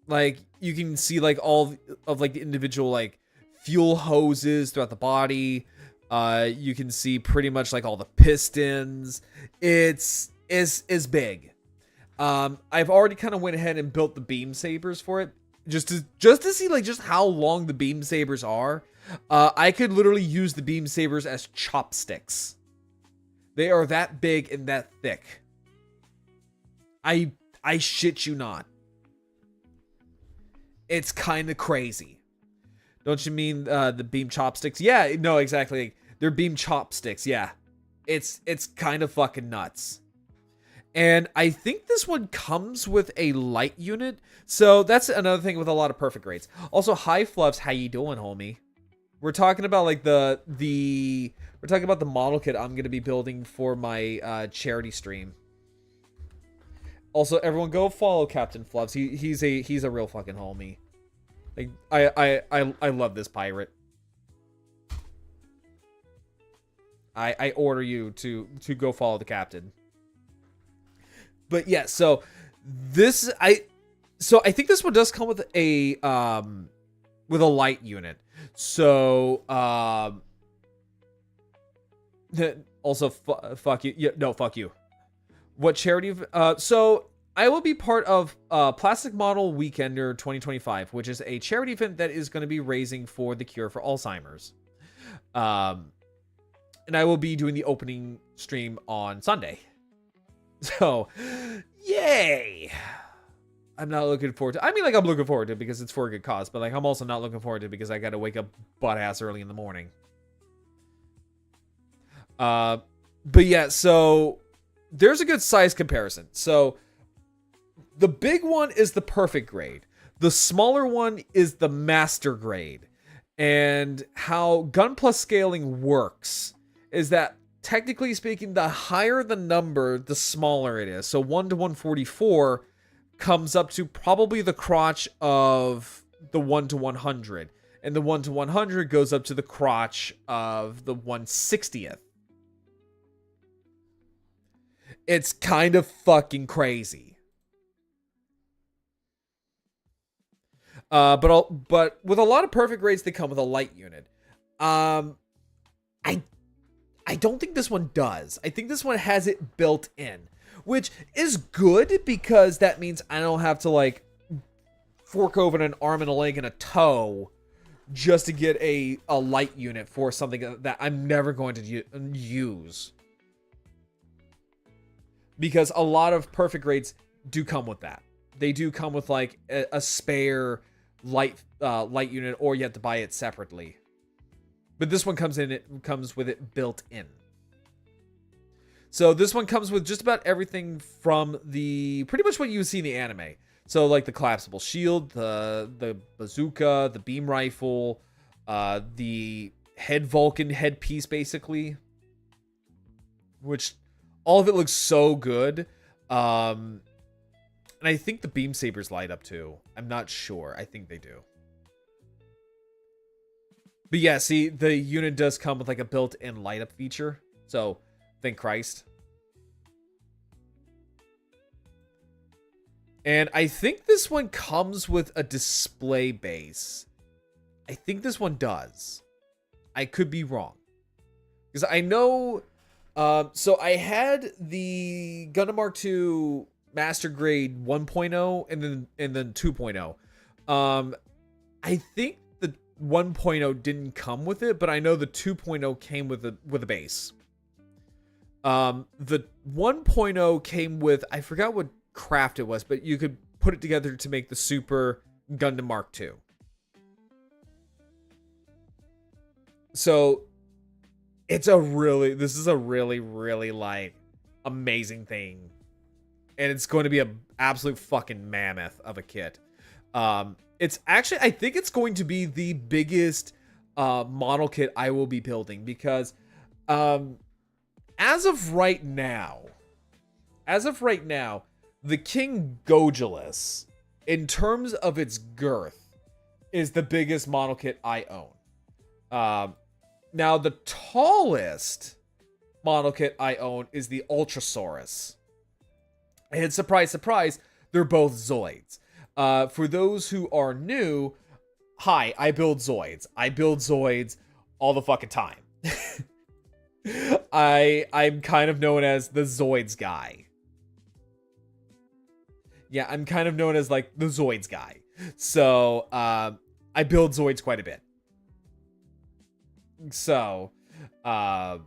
Like, you can see like all of like the individual like fuel hoses throughout the body. You can see pretty much like all the pistons. It's big. I've already kind of went ahead and built the beam sabers for it. Just to see like just how long the beam sabers are. I could literally use the beam sabers as chopsticks. They are that big and that thick. I shit you not. It's kind of crazy. Don't you mean the beam chopsticks? Yeah, no, exactly. They're beam chopsticks. Yeah, it's kind of fucking nuts. And I think this one comes with a light unit. So that's another thing with a lot of perfect grades. Also, hi Fluffs, how you doing, homie? We're talking about like we're talking about the model kit I'm gonna be building for my charity stream. Also, everyone go follow Captain Fluffs. He's a real fucking homie. Like I love this pirate. I order you to go follow the captain. But yeah, so I think this one does come with a light unit. So also fuck you. Yeah, no, fuck you. What charity? So I will be part of Plastic Model Weekender 2025, which is a charity event that is going to be raising for the cure for Alzheimer's. And I will be doing the opening stream on Sunday. So, yay! I'm not looking forward to. I mean, like I'm looking forward to it because it's for a good cause, but like I'm also not looking forward to it because I got to wake up butt ass early in the morning. But yeah, so there's a good size comparison. So the big one is the perfect grade. The smaller one is the master grade. And how Gun Plus scaling works is that technically speaking, the higher the number, the smaller it is. So 1 to 144 comes up to probably the crotch of the 1 to 100. And the 1 to 100 goes up to the crotch of the 160th. It's kind of fucking crazy. But with a lot of perfect grades, they come with a light unit. I don't think this one does. I think this one has it built in, which is good because that means I don't have to like fork over an arm and a leg and a toe just to get a light unit for something that I'm never going to use. Because a lot of perfect grades do come with that. They do come with like a spare light unit, or you have to buy it separately. But this one comes with it built in. So this one comes with just about everything from pretty much what you see in the anime. So like the collapsible shield, the bazooka, the beam rifle, the head Vulcan headpiece basically. Which all of it looks so good. And I think the beam sabers light up too. I'm not sure. I think they do. But yeah, see, the unit does come with like a built-in light up feature. So, thank Christ. And I think this one comes with a display base. I think this one does. I could be wrong. Because I know... so I had the Gundam Mark II Master Grade 1.0 and then 2.0. I think 1.0 didn't come with it, but I know the 2.0 came with a base. The 1.0 came with, I forgot what craft it was, but you could put it together to make the Super Gundam Mark II. So this is a really, really like amazing thing. And it's going to be an absolute fucking mammoth of a kit. It's actually, I think it's going to be the biggest model kit I will be building because as of right now, the King Gojulus, in terms of its girth, is the biggest model kit I own. Now, the tallest model kit I own is the Ultrasaurus. And surprise, surprise, they're both Zoids. For those who are new, hi, I build Zoids. I build Zoids all the fucking time. I'm kind of known as the Zoids guy. Yeah, I'm kind of known as like the Zoids guy. So, I build Zoids quite a bit. So, also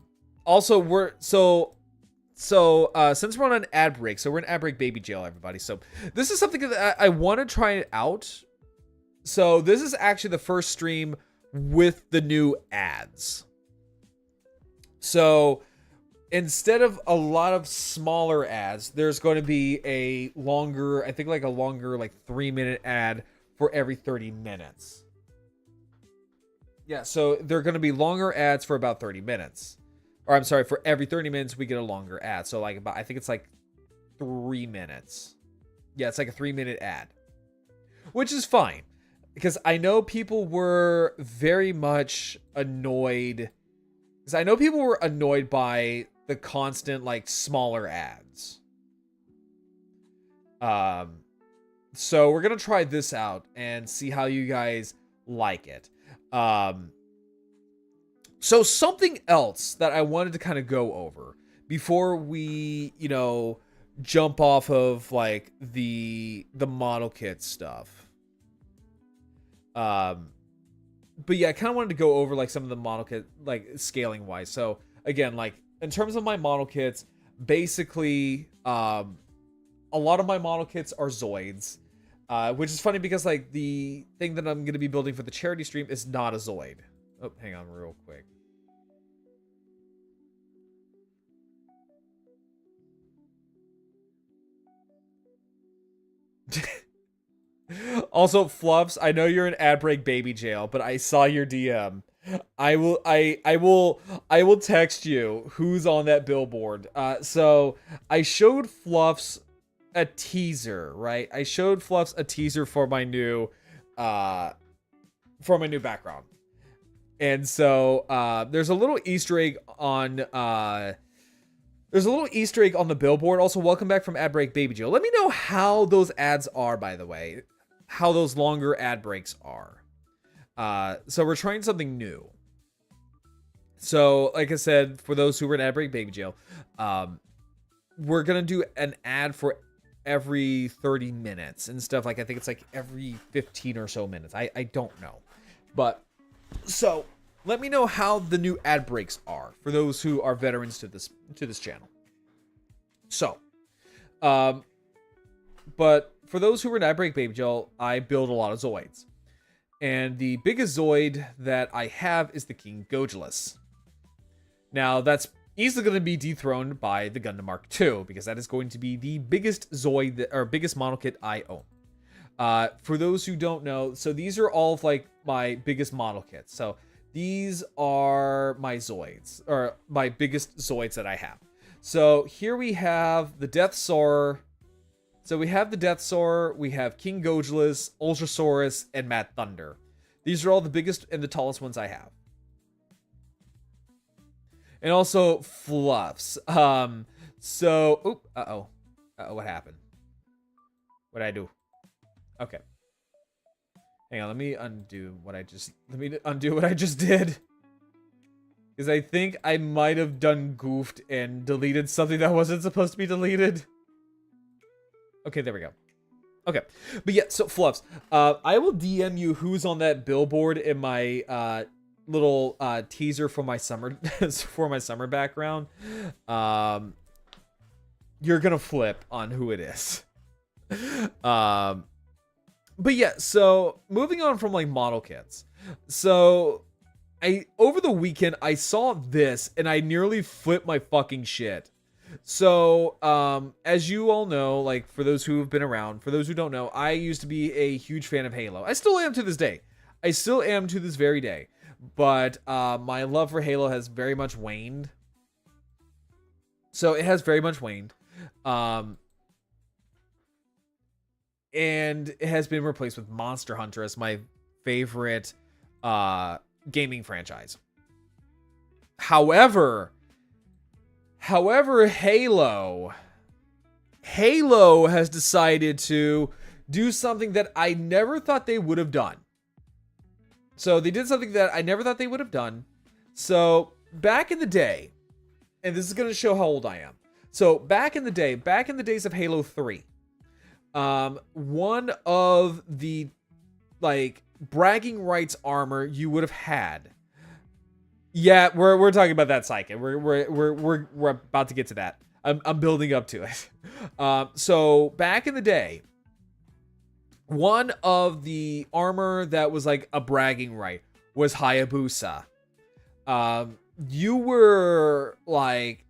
since we're on an ad break, so we're in ad break baby jail, everybody. So this is something that I want to try it out. So this is actually the first stream with the new ads. So instead of a lot of smaller ads, there's going to be a longer, I think like a longer, like 3-minute ad for every 30 minutes. Yeah, so they're going to be longer ads for about 30 minutes. Or I'm sorry, for every 30 minutes, we get a longer ad. So like about, I think it's like 3 minutes. Yeah, it's like a 3-minute ad. Which is fine. Because I know people were very much annoyed. Because I know people were annoyed by the constant, like, smaller ads. So we're going to try this out and see how you guys like it. So something else that I wanted to kind of go over before we, you know, jump off of like the model kit stuff. But yeah, I kind of wanted to go over like some of the model kit, like scaling wise. So again, like in terms of my model kits, basically, a lot of my model kits are Zoids, which is funny because like the thing that I'm going to be building for the charity stream is not a Zoid. Oh, hang on real quick. Also, Fluffs, I know you're in ad break baby jail, but I saw your DM. I will text you who's on that billboard. So I showed Fluffs a teaser, right? I showed Fluffs a teaser for my new background. And so there's a little Easter egg on the billboard. Also, welcome back from ad break baby jail. Let me know how those ads are, by the way. How those longer ad breaks are. So we're trying something new. So, like I said, for those who were in ad break baby jail, we're gonna do an ad for every 30 minutes and stuff. Like I think it's like every 15 or so minutes. I don't know, but so let me know how the new ad breaks are for those who are veterans to this channel. So, but for those who are in ad break baby jail, I build a lot of Zoids. And the biggest Zoid that I have is the King Gojulus. Now, that's easily going to be dethroned by the Gundam Mark II, because that is going to be the biggest Zoid, or biggest model kit I own. For those who don't know, so these are all of like my biggest model kits. So these are my Zoids, or my biggest Zoids that I have. So here we have the Death Soarer. So we have the Death Soarer, we have King Gojulus, Ultrasaurus, and Mad Thunder. These are all the biggest and the tallest ones I have. And also Fluffs. What happened? What'd I do? Okay. Hang on, let me undo what I just did. Because I think I might have done goofed and deleted something that wasn't supposed to be deleted. Okay, there we go. Okay. But yeah, so Fluffs, I will DM you who's on that billboard in my little teaser for my summer background. You're gonna flip on who it is. But yeah, so moving on from like model kits. So over the weekend I saw this and I nearly flipped my fucking shit. So, as you all know, like, for those who have been around, for those who don't know, I used to be a huge fan of Halo. I still am to this day. I still am to this very day. But, my love for Halo has very much waned. So, it has very much waned. And it has been replaced with Monster Hunter as my favorite, gaming franchise. However, Halo has decided to do something that I never thought they would have done. So they did something that I never thought they would have done. So back in the day, and this is going to show how old I am. So back in the days of Halo 3, one of the like bragging rights armor you would have had. Yeah, we're talking about that Psychic. We're about to get to that. I'm building up to it. So back in the day, one of the armor that was like a bragging right was Hayabusa. You were like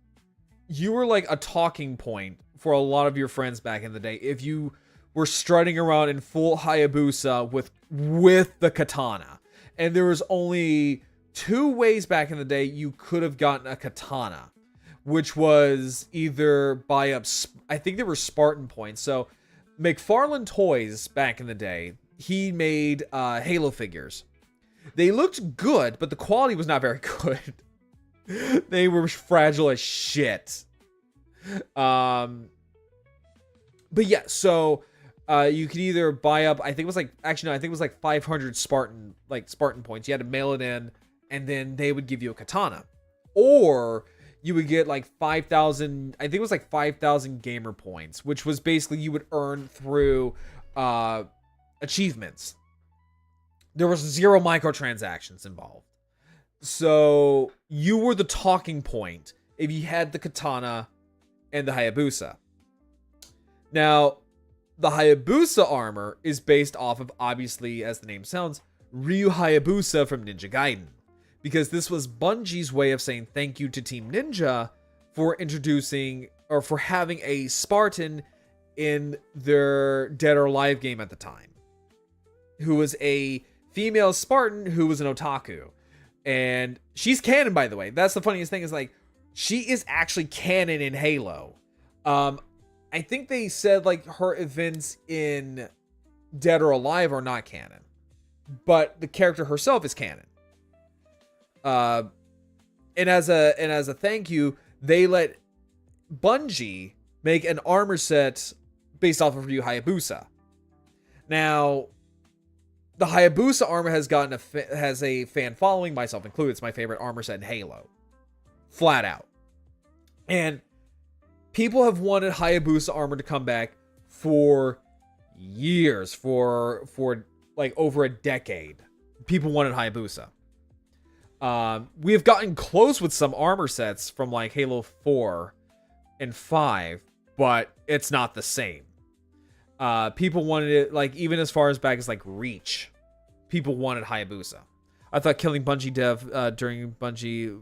a talking point for a lot of your friends back in the day if you were strutting around in full Hayabusa with the katana. And there was only 2 ways back in the day you could have gotten a katana, which was either buy up, I think there were Spartan points. So McFarlane Toys back in the day, he made Halo figures. They looked good, but the quality was not very good. They were fragile as shit. But yeah, so you could either buy up, I think it was like, actually no, I think it was like 500 Spartan points. You had to mail it in, and then they would give you a katana. Or you would get like 5,000, I think it was like 5,000 gamer points, which was basically you would earn through achievements. There was 0 microtransactions involved. So you were the talking point if you had the katana and the Hayabusa. Now, the Hayabusa armor is based off of, obviously, as the name sounds, Ryu Hayabusa from Ninja Gaiden. Because this was Bungie's way of saying thank you to Team Ninja for introducing, or for having a Spartan in their Dead or Alive game at the time, who was a female Spartan who was an otaku. And she's canon, by the way. That's the funniest thing, is like, she is actually canon in Halo. I think they said like her events in Dead or Alive are not canon, but the character herself is canon. And as a thank you, they let Bungie make an armor set based off of Ryu Hayabusa. Now, the Hayabusa armor has a fan following, myself included. It's my favorite armor set in Halo, flat out. And people have wanted Hayabusa armor to come back for years, for like over a decade. People wanted Hayabusa. We have gotten close with some armor sets from like Halo 4 and 5, but it's not the same. People wanted it, like, even as far as back as like Reach. People wanted Hayabusa. I thought killing Bungie dev during Bungie...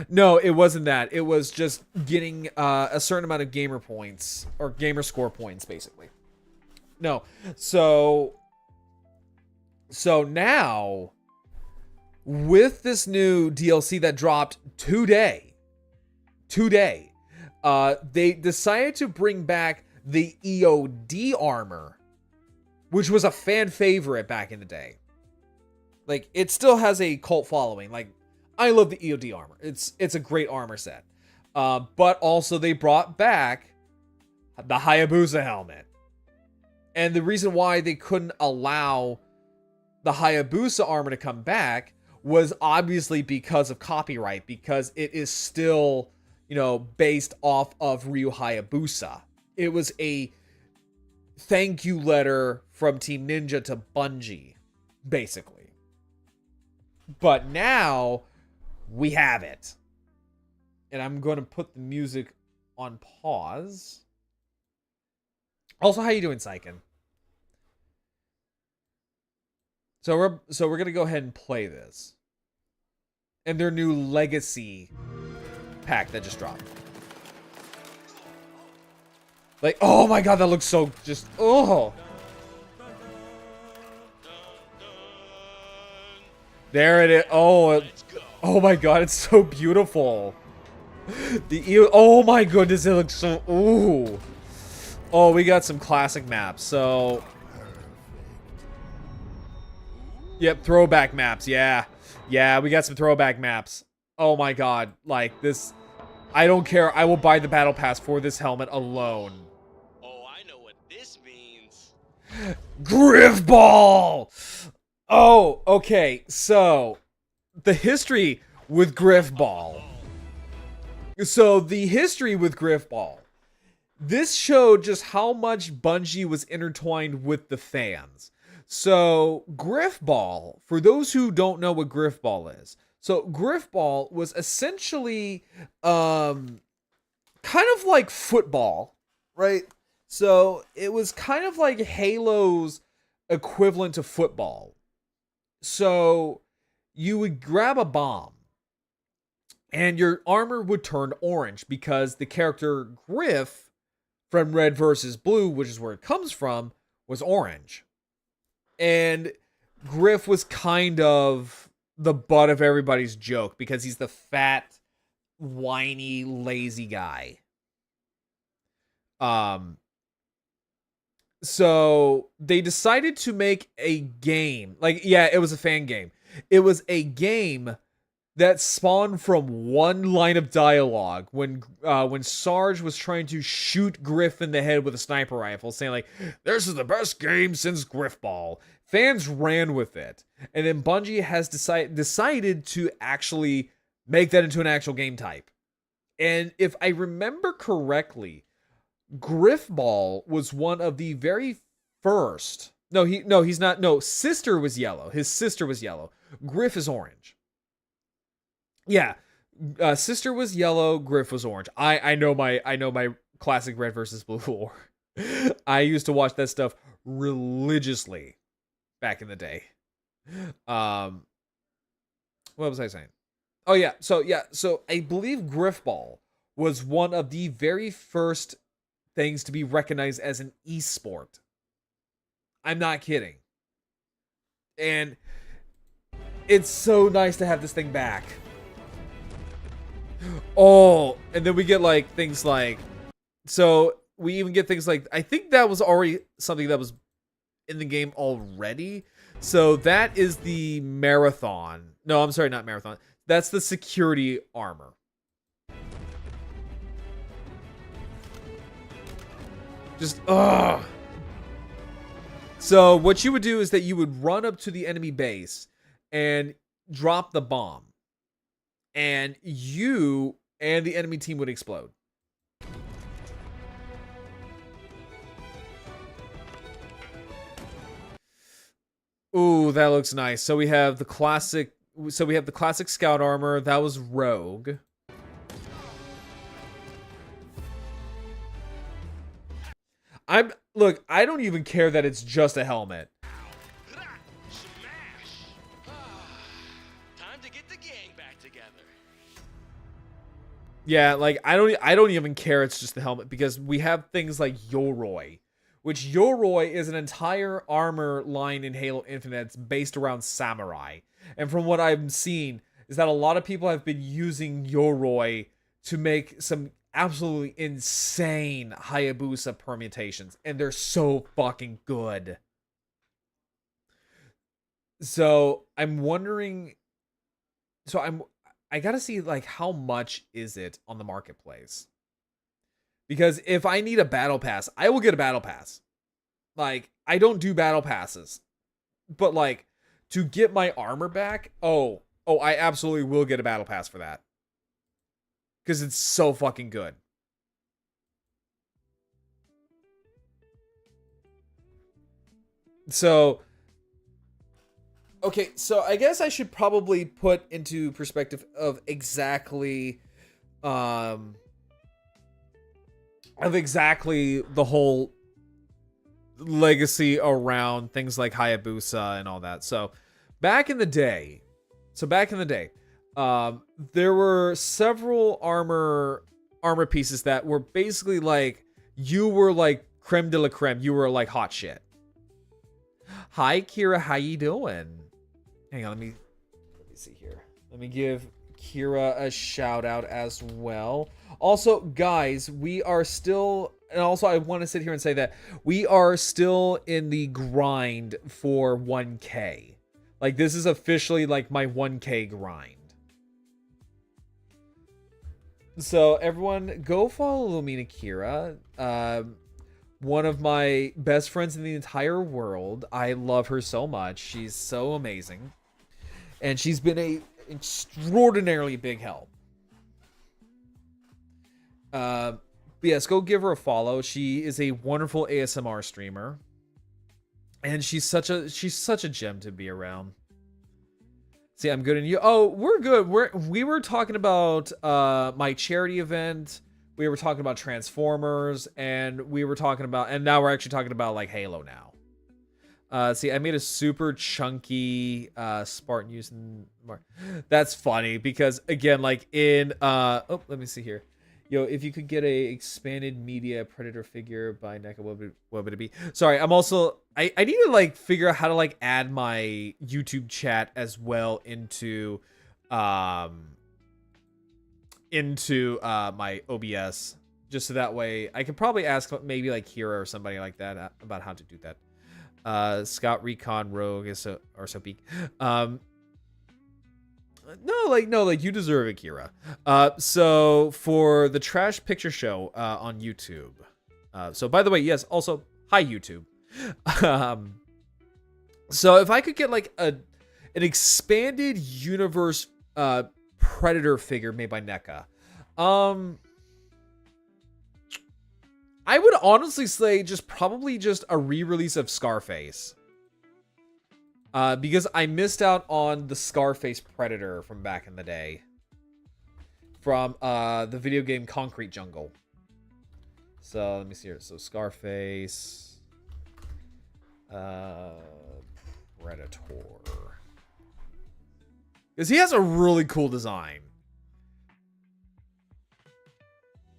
No, it wasn't that. It was just getting a certain amount of gamer points, or gamer score points, basically. No. So now, with this new DLC that dropped today, they decided to bring back the EOD armor, which was a fan favorite back in the day. Like, it still has a cult following. Like, I love the EOD armor. It's a great armor set. But also they brought back the Hayabusa helmet. And the reason why they couldn't allow the Hayabusa armor to come back was obviously because of copyright, because it is still, you know, based off of Ryu Hayabusa. It was a thank you letter from Team Ninja to Bungie, basically. But now we have it. And I'm going to put the music on pause. Also, how you doing, Syken? So we're going to go ahead and play this. And their new Legacy pack that just dropped. Like, oh my god, that looks so just, oh. There it is. Oh my god, it's so beautiful. Oh my goodness, it looks so, ooh. Oh, we got some classic maps. So, yep, throwback maps. Yeah, we got some throwback maps. Oh my god, like this, I don't care. I will buy the battle pass for this helmet alone. Oh, I know what this means. Griffball! Oh, okay. So, the history with Griffball. So, the history with Griffball. This showed just how much Bungie was intertwined with the fans. So, Griffball, for those who don't know what Griffball is. So, Griffball was essentially kind of like football, right? So, it was kind of like Halo's equivalent to football. So, you would grab a bomb and your armor would turn orange because the character Griff from Red versus Blue, which is where it comes from, was orange. And Griff was kind of the butt of everybody's joke because he's the fat, whiny, lazy guy. So they decided to make a game. Like, yeah, it was a fan game. It was a game that spawned from one line of dialogue when Sarge was trying to shoot Griff in the head with a sniper rifle, saying like, "This is the best game since Griffball." Fans ran with it, and then Bungie has decided to actually make that into an actual game type. And if I remember correctly, Griffball was one of the very first. He's not. No, Sister was yellow. His sister was yellow. Griff is orange. Yeah, Sister was yellow, Griff was orange. I know my classic Red versus Blue war. I used to watch that stuff religiously back in the day. What was I saying? Oh yeah, so I believe Griffball was one of the very first things to be recognized as an esport. I'm not kidding. And it's so nice to have this thing back. Oh, and then we get like things like, so we even get things like, I think that was already something that was in the game already. So that is the marathon. No, I'm sorry, not marathon. That's the security armor. Just, ugh. So what you would do is that you would run up to the enemy base and drop the bomb. And you and the enemy team would explode. Ooh, that looks nice. So we have the classic. So we have the classic scout armor. That was Rogue. Look. I don't even care that it's just a helmet. Yeah, like I don't even care it's just the helmet because we have things like Yoroi, which Yoroi is an entire armor line in Halo Infinite that's based around samurai. And from what I've seen is that a lot of people have been using Yoroi to make some absolutely insane Hayabusa permutations, and they're so fucking good. So, I'm wondering, I gotta see like how much is it on the marketplace, because if I need a battle pass, I will get a battle pass. Like, I don't do battle passes, but like to get my armor back, oh, I absolutely will get a battle pass for that because it's so fucking good. So okay, so I guess I should probably put into perspective of exactly the whole legacy around things like Hayabusa and all that. So back in the day, there were several armor pieces that were basically like, you were like creme de la creme. You were like hot shit. Hi Kira, how you doing? Hang on, let me see here. Let me give Kira a shout out as well. Also, guys, we are still, and also I want to sit here and say that we are still in the grind for 1K. Like, this is officially like my 1K grind. So everyone, go follow Lumina Kira. One of my best friends in the entire world. I love her so much. She's so amazing, and she's been a extraordinarily big help. But yes, go give her a follow. She is a wonderful ASMR streamer, and she's such a gem to be around. See, I'm good, and you. Oh, we're good. We were talking about my charity event. We were talking about Transformers, and we were talking about, and now we're actually talking about like Halo now. See, I made a super chunky Spartan using. That's funny because again, like in oh, let me see here. Yo, if you could get a expanded media Predator figure by NECA, what would it be? Sorry, I'm also I need to like figure out how to like add my YouTube chat as well into my OBS, just so that way I could probably ask maybe like Kira or somebody like that about how to do that. Scout Recon Rogue is or so peak. No, like you deserve it, Kira. So for the Trash Picture Show on YouTube. So by the way, yes, also hi YouTube. So if I could get like an expanded universe Predator figure made by NECA, I would honestly say probably just a re-release of Scarface. Because I missed out on the Scarface Predator from back in the day. From the video game Concrete Jungle. So, let me see here. So, Scarface. Predator. Because he has a really cool design.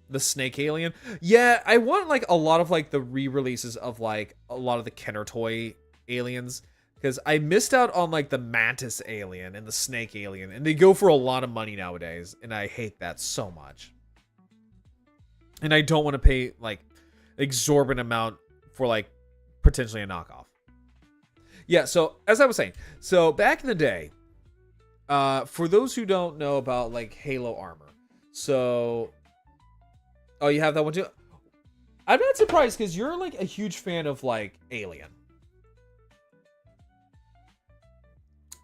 The Snake Alien. Yeah, I want like a lot of like the re-releases of like a lot of the Kenner toy aliens. Because I missed out on like the Mantis alien and the Snake alien. And they go for a lot of money nowadays. And I hate that so much. And I don't want to pay like exorbitant amount for like potentially a knockoff. Yeah, so as I was saying. So back in the day. For those who don't know about like Halo armor. So. Oh, you have that one too? I'm not surprised because you're like a huge fan of like Alien.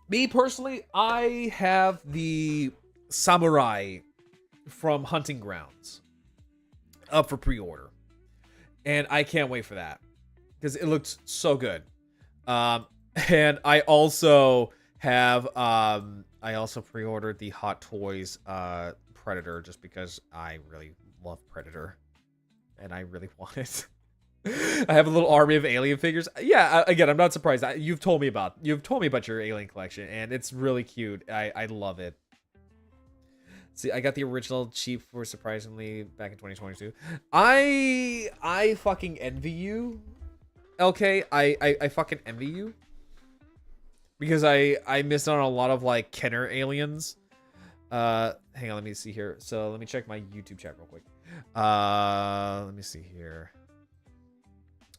Me personally, I have the Samurai from Hunting Grounds up for pre-order. And I can't wait for that. Because it looks so good. And I also have I also pre-ordered the Hot Toys Predator just because I really love Predator. And I really want it. I have a little army of alien figures. Yeah, again, I'm not surprised. You've told me about your alien collection, and it's really cute. I love it. See, I got the original cheap for surprisingly back in 2022. I fucking envy you, LK. I fucking envy you because I missed out on a lot of like Kenner aliens. Hang on, let me see here. So let me check my YouTube chat real quick. Let me see here.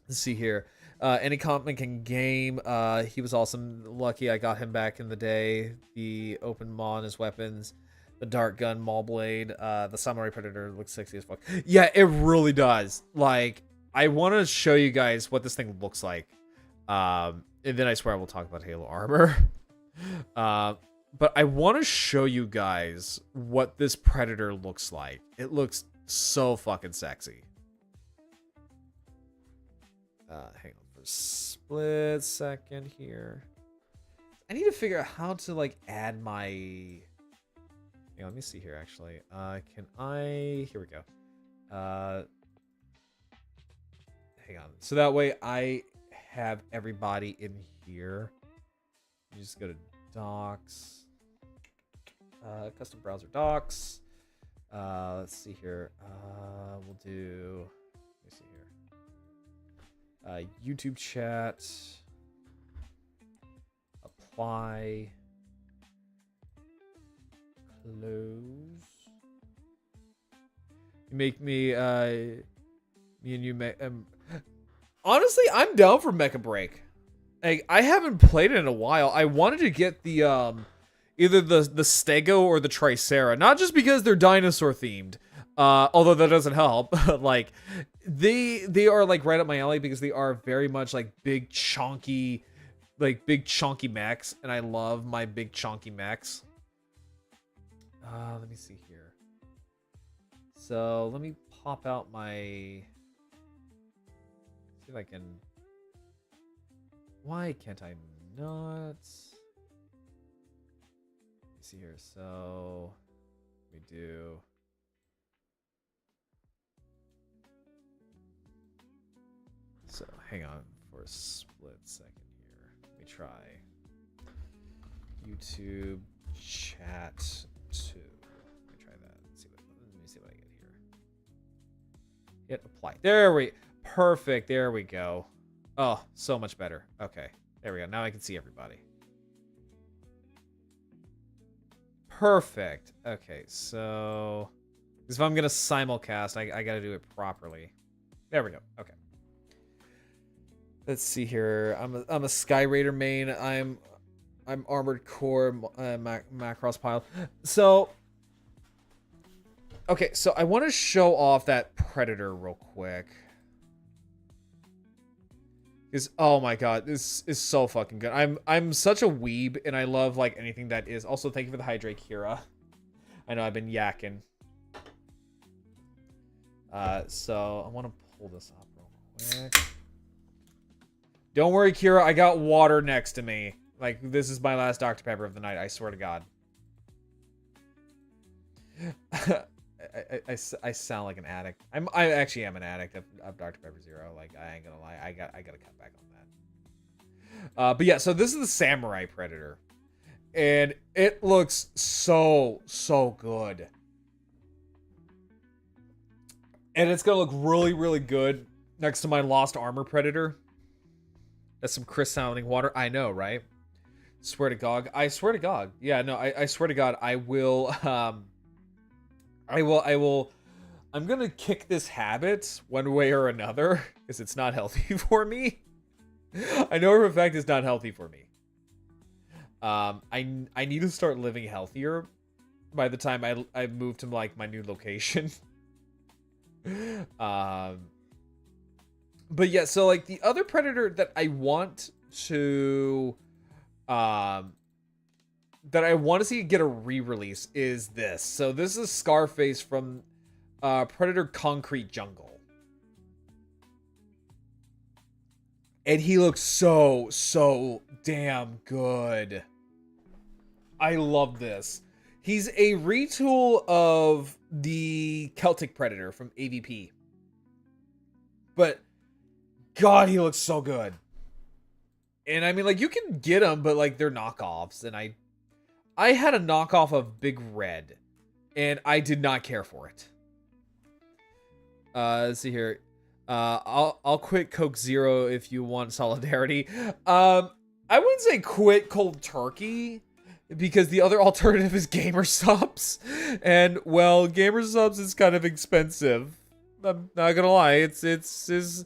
Let's see here. Any comic and game. He was awesome. Lucky I got him back in the day. The open maw and his weapons. The dart gun, maul blade. The samurai predator looks sexy as fuck. Yeah, it really does. Like, I want to show you guys what this thing looks like. And then I swear I will talk about Halo armor. But I want to show you guys what this predator looks like. It looks so fucking sexy. Hang on for a split second here. I need to figure out how to like add my. Hang on, let me see here. Actually, can I? Here we go. Hang on. So that way I have everybody in here. You just go to docs, custom browser docs. Let's see here. We'll do. Let me see here. YouTube chat. Apply. Close. You make me. Me and you make. Honestly, I'm down for Mecha Break. Like, I haven't played it in a while. I wanted to get the either the Stego or the Tricera. Not just because they're dinosaur themed, although that doesn't help. Like they are like right up my alley because they are very much like big chonky mechs, and I love my big chonky mechs. Let me see here. So let me pop out my. See if I can. Why can't I not? Let me see here. So we do. So hang on for a split second here. Let me try YouTube chat 2. Let me try that. Let me see what I get here. Hit apply. There we. Perfect. There we go. Oh, so much better. Okay. There we go. Now I can see everybody. Perfect. Okay, so if I'm gonna simulcast, I gotta do it properly. There we go. Okay. Let's see here. I'm a Sky Raider main. I'm Armored Core Macross pile. So okay, so I want to show off that Predator real quick. Oh my god, this is so fucking good. I'm such a weeb, and I love like anything that is. Also, thank you for the hydrate, Kira. I know I've been yakking. So I want to pull this up real quick. Don't worry, Kira. I got water next to me. Like, this is my last Dr. Pepper of the night. I swear to God. I sound like an addict. I actually am an addict of Dr. Pepper Zero. Like, I ain't gonna lie. I gotta cut back on that. But yeah, so this is the Samurai Predator. And it looks so good. And it's gonna look really, really good next to my Lost Armor Predator. That's some crisp sounding water. I know, right? Swear to God. I swear to God. Yeah, no, I swear to God, I will, I'm gonna kick this habit one way or another, because it's not healthy for me. I know for a fact it's not healthy for me. I need to start living healthier by the time I move to like my new location. But yeah, so like the other Predator that I want to see get a re-release is this. So this is Scarface from Predator Concrete Jungle. And he looks so damn good. I love this. He's a retool of the Celtic Predator from AVP. But God, he looks so good. And I mean, like, you can get them, but like they're knockoffs. And I had a knockoff of Big Red, and I did not care for it. Let's see here. I'll quit Coke Zero if you want solidarity. I wouldn't say quit cold turkey, because the other alternative is Gamer Subs, and well, Gamer Subs is kind of expensive. I'm not gonna lie, it's expensive.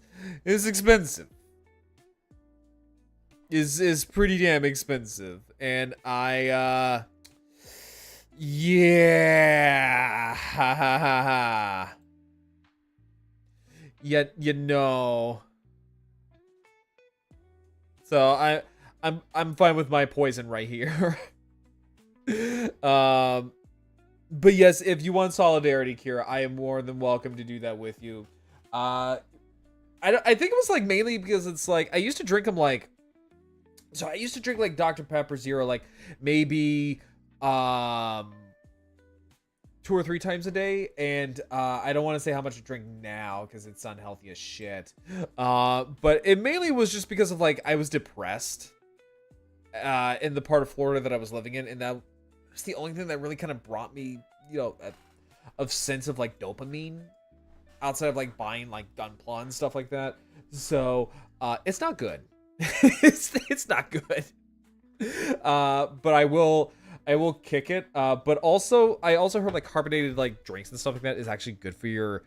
Is pretty damn expensive, and yeah, ha ha ha ha. Yet you know. So I'm fine with my poison right here. But yes, if you want solidarity, Kira, I am more than welcome to do that with you. I think it was like mainly because it's like I used to drink them like. So I used to drink like Dr. Pepper Zero like maybe 2 or 3 times a day, and I don't want to say how much I drink now because it's unhealthy as shit. But it mainly was just because of like I was depressed in the part of Florida that I was living in, and that was the only thing that really kind of brought me, you know, a sense of like dopamine outside of like buying like Gunpla and stuff like that. So it's not good. it's not good. But I will kick it. But also I also heard like carbonated like drinks and stuff like that is actually good for your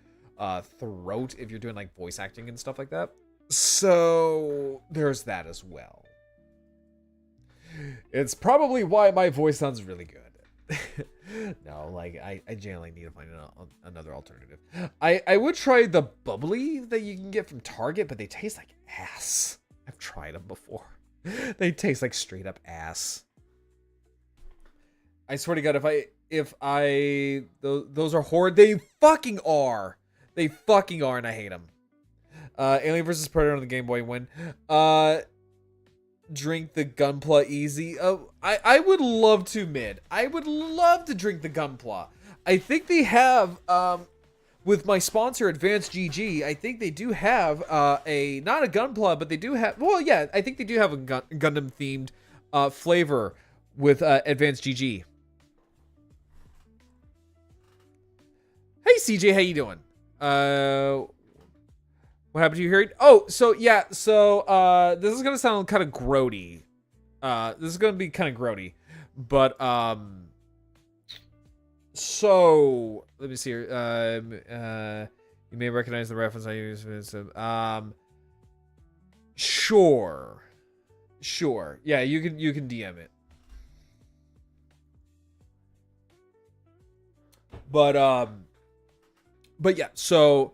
throat if you're doing like voice acting and stuff like that. So there's that as well. It's probably why my voice sounds really good. No, like I genuinely need to find another alternative. I would try the bubbly that you can get from Target, but they taste like ass. I've tried them before. They taste like straight up ass. I swear to God, those are horrid. They fucking are. They fucking are, and I hate them. Alien vs Predator on the Game Boy win. Drink the Gunpla easy. I would love to mid. I would love to drink the Gunpla. I think they have with my sponsor Advanced GG. I think they do have not a Gunpla, but they do have. Well, yeah, I think they do have a Gundam themed flavor with Advanced GG. Hey CJ, how you doing? What happened to your hearing? Oh, so yeah, so this is gonna sound kind of grody. This is gonna be kind of grody, but so let me see here. You may recognize the reference I use. Sure, yeah, you can DM it, but yeah, so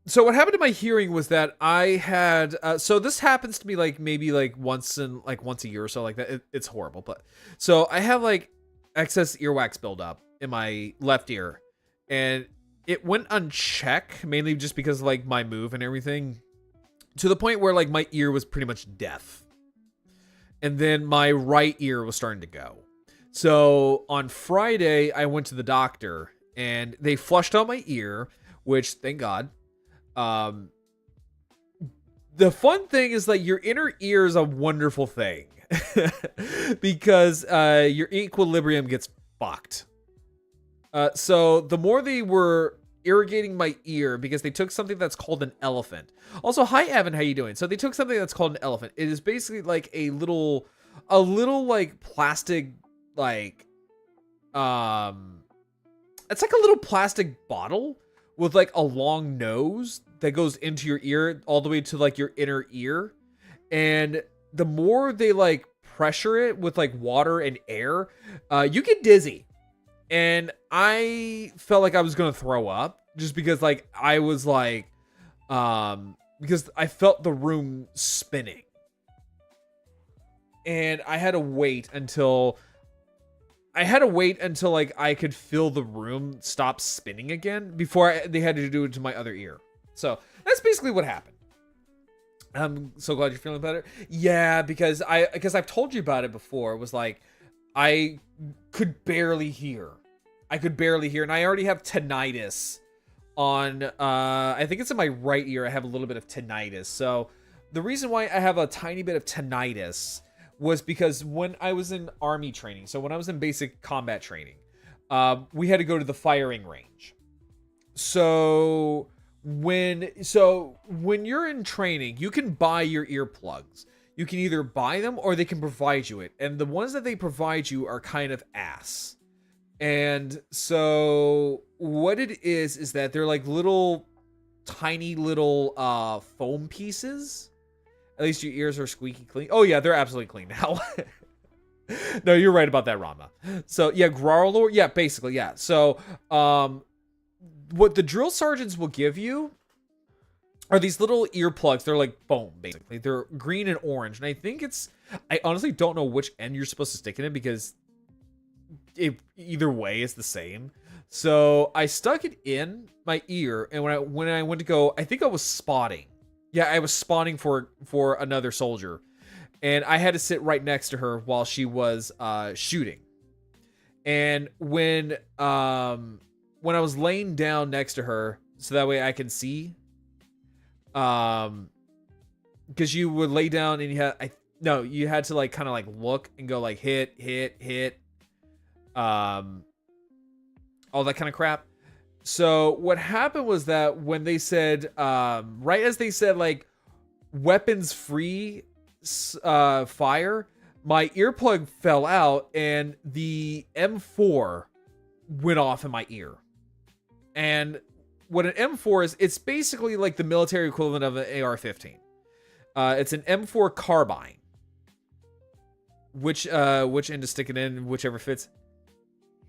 so what happened to my hearing was that I had so this happens to me like maybe like once a year or so, like that. It's horrible, but so I have like excess earwax buildup in my left ear, and it went unchecked mainly just because of, like, my move and everything, to the point where like my ear was pretty much deaf, and then my right ear was starting to go. So on Friday I went to the doctor and they flushed out my ear, which thank God. The fun thing is that your inner ear is a wonderful thing because your equilibrium gets fucked. So the more they were irrigating my ear, because they took something that's called an elephant. Also, hi Evan, how you doing? So they took something that's called an elephant. It is basically like a little like plastic, like it's like a little plastic bottle with like a long nose that goes into your ear all the way to like your inner ear. And the more they like pressure it with like water and air, you get dizzy. And I felt like I was going to throw up just because like I was like, because I felt the room spinning. And I had to wait until like I could feel the room stop spinning again before they had to do it to my other ear. So that's basically what happened. I'm so glad you're feeling better. Yeah, because I've told you about it before. It was like I could barely hear. And I already have tinnitus on I think it's in my right ear. I have a little bit of tinnitus. So the reason why I have a tiny bit of tinnitus was because when I was in army training, so when I was in basic combat training, we had to go to the firing range. So when you're in training, you can buy your earplugs. You can either buy them or they can provide you it. And the ones that they provide you are kind of ass. And so what it is that they're like tiny little foam pieces. At least your ears are squeaky clean. Oh yeah, they're absolutely clean now. No, you're right about that, Rama. So yeah, Growler, yeah, basically, yeah. So what the drill sergeants will give you are these little earplugs. They're like foam, basically. They're green and orange. And I honestly don't know which end you're supposed to stick in it, because either way is the same. So I stuck it in my ear, and when I went to go, I think I was spotting. Yeah, I was spotting for another soldier, and I had to sit right next to her while she was shooting. And when I was laying down next to her, so that way I can see, because you would lay down and you had to like kind of like look and go like hit, all that kind of crap. So what happened was that when they said, right as they said like weapons free fire, my earplug fell out and the M4 went off in my ear. And what an M4 is, it's basically like the military equivalent of an AR-15. It's an M4 carbine. which end to stick it in, whichever fits.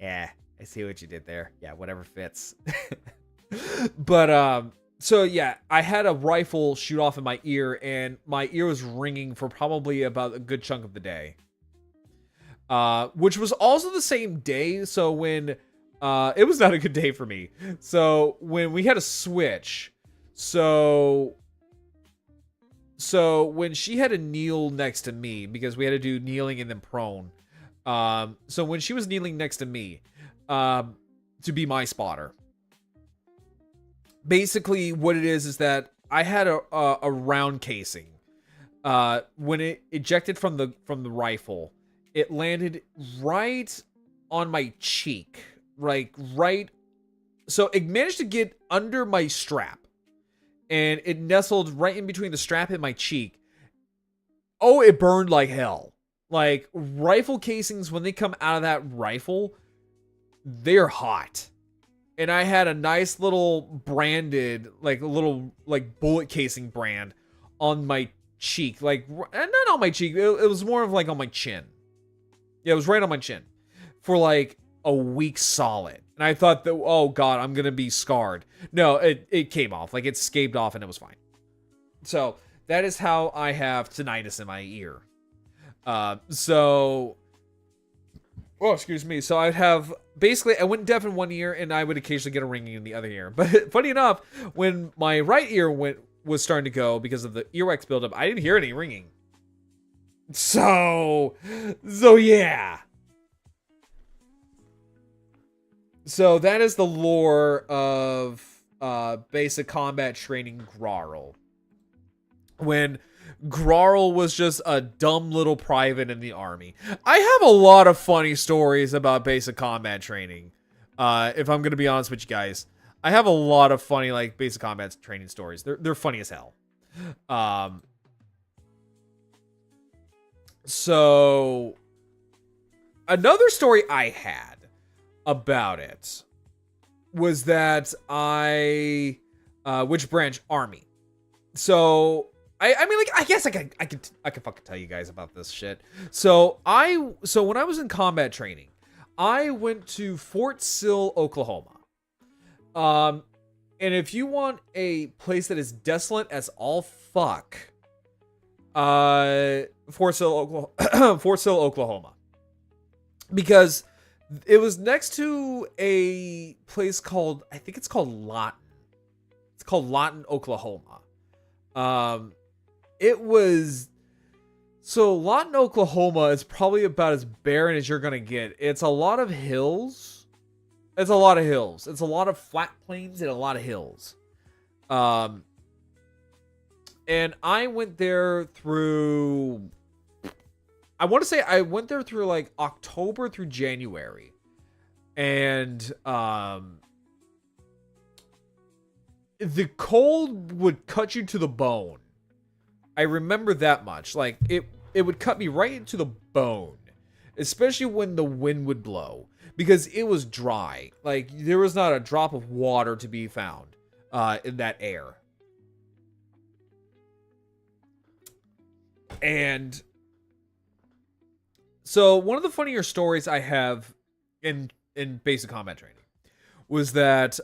Yeah, I see what you did there. Yeah, whatever fits. But so yeah, I had a rifle shoot off in my ear, and my ear was ringing for probably about a good chunk of the day. Which was also the same day. So when it was not a good day for me. So when we had a switch, so when she had to kneel next to me, because we had to do kneeling and then prone. So when she was kneeling next to me, to be my spotter, basically what it is that I had a round casing. When it ejected from the rifle, it landed right on my cheek, right. So it managed to get under my strap, and it nestled right in between the strap and my cheek. Oh, it burned like hell. Like, rifle casings, when they come out of that rifle, they're hot. And I had a nice little branded, like a little like bullet casing brand on my cheek. Like, not on my cheek. It was more of like on my chin. Yeah, it was right on my chin for like a week solid. And I thought that, oh God, I'm going to be scarred. No, it came off. Like, it scabed off and it was fine. So that is how I have tinnitus in my ear. So excuse me. So I'd have, basically, I went deaf in one ear, and I would occasionally get a ringing in the other ear. But funny enough, when my right ear was starting to go because of the earwax buildup, I didn't hear any ringing. So yeah. So that is the lore of basic combat training Grarl. When Grarl was just a dumb little private in the army. I have a lot of funny stories about basic combat training. If I'm gonna be honest with you guys, I have a lot of funny like basic combat training stories. They're funny as hell. So another story I had about it was that which branch? Army. So I mean, like, I guess I could fucking tell you guys about this shit. So when I was in combat training, I went to Fort Sill, Oklahoma. And if you want a place that is desolate as all fuck, Fort Sill, Oklahoma. Because it was next to a place called, I think it's called Lawton. It's called Lawton, Oklahoma. So Lawton, Oklahoma is probably about as barren as you're gonna get. It's a lot of hills. It's a lot of flat plains and a lot of hills. And I went there through, I want to say I went there through like October through January. And the cold would cut you to the bone. I remember that much. Like, it would cut me right into the bone, especially when the wind would blow, because it was dry. Like, there was not a drop of water to be found in that air. And so one of the funnier stories I have in basic combat training was that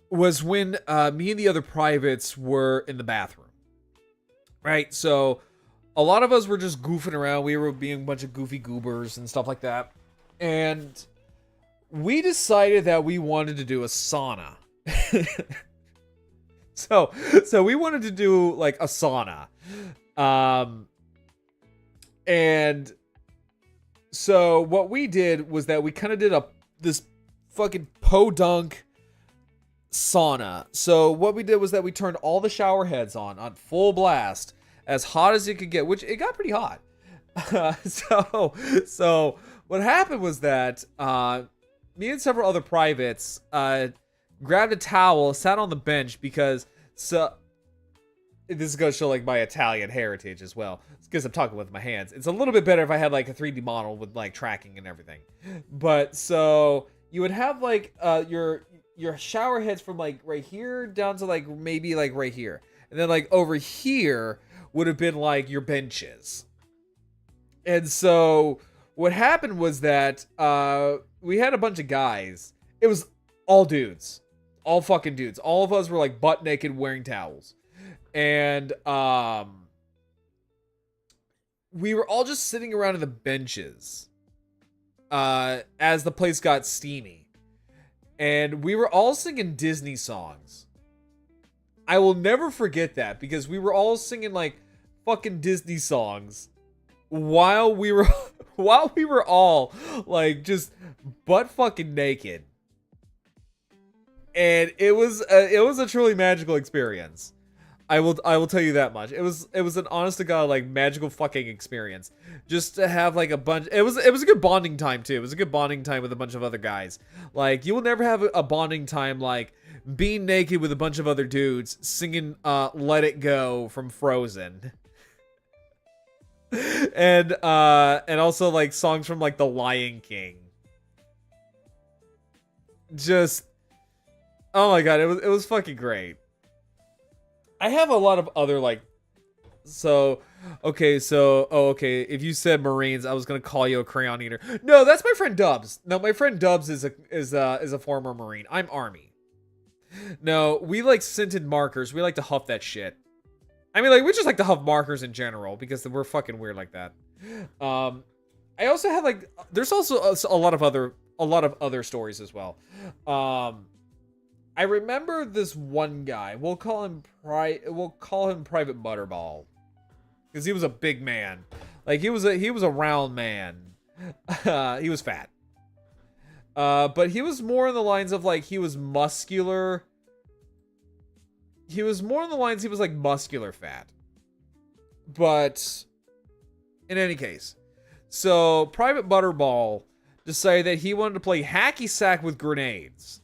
was when me and the other privates were in the bathroom. Right? So a lot of us were just goofing around. We were being a bunch of goofy goobers and stuff like that. And we decided that we wanted to do a sauna. So we wanted to do like a sauna. And so what we did was that we kind of did this fucking podunk sauna. So what we did was that we turned all the shower heads on full blast, as hot as it could get, which it got pretty hot. So what happened was that me and several other privates grabbed a towel, sat on the bench, because this is going to show like my Italian heritage as well. It's because I'm talking with my hands. It's a little bit better if I had like a 3D model with like tracking and everything. But so you would have like your shower heads from like right here down to like maybe like right here. And then like over here would have been like your benches. And so what happened was that we had a bunch of guys. It was all dudes. All fucking dudes. All of us were like butt naked wearing towels. And we were all just sitting around in the benches as the place got steamy. And we were all singing Disney songs. I will never forget that because we were all singing like fucking Disney songs while we were all like just butt fucking naked. And it was a truly magical experience. I will tell you that much. It was an honest to God like magical fucking experience. Just to have like a bunch. It was a good bonding time too. It was a good bonding time with a bunch of other guys. Like you will never have a bonding time like being naked with a bunch of other dudes singing "Let It Go" from Frozen. and also like songs from like The Lion King. Just oh my God, it was fucking great. I have a lot of other like okay, if you said Marines, I was gonna call you a crayon eater. No, that's my friend Dubs. No, my friend Dubs is a former Marine. I'm Army. No, we like scented markers. We like to huff that shit. I mean, like we just like to huff markers in general because we're fucking weird like that. I also have like there's also a lot of other stories as well. I remember this one guy. We'll call him Private Butterball, because he was a big man. Like he was a round man. He was fat. But he was more in the lines of like he was muscular. He was more in the lines he was like muscular fat. But in any case, so Private Butterball decided that he wanted to play hacky sack with grenades.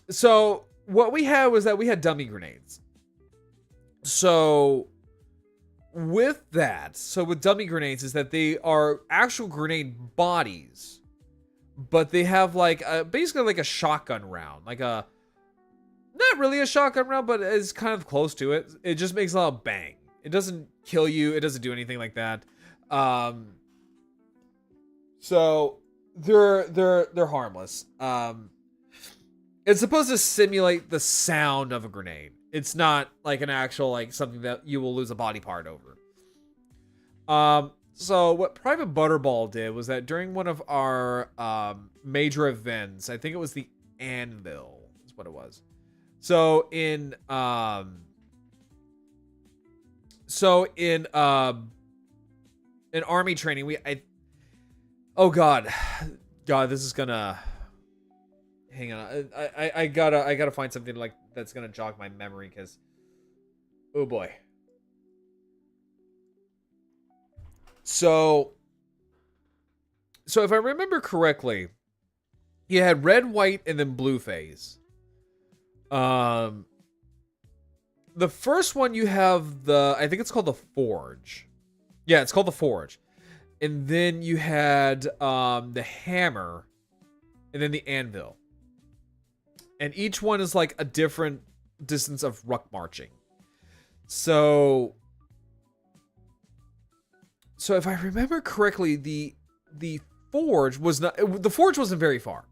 So what we had was that we had dummy grenades. So with dummy grenades is that they are actual grenade bodies, but they have like basically like a shotgun round, like a not really a shotgun round, but it's kind of close to it. It just makes a lot of bang. It doesn't kill you. It doesn't do anything like that. So they're harmless. It's supposed to simulate the sound of a grenade. It's not like an actual like something that you will lose a body part over. So what Private Butterball did was that during one of our major events, I think it was the Anvil, is what it was. So in army training, oh God, this is gonna. Hang on, I gotta find something like that's gonna jog my memory because, oh boy. So if I remember correctly, you had red, white, and then blue phase. The first one you have I think it's called the Forge. Yeah, it's called the Forge. And then you had the Hammer, and then the Anvil. And each one is like a different distance of ruck marching. So if I remember correctly, the Forge wasn't very far.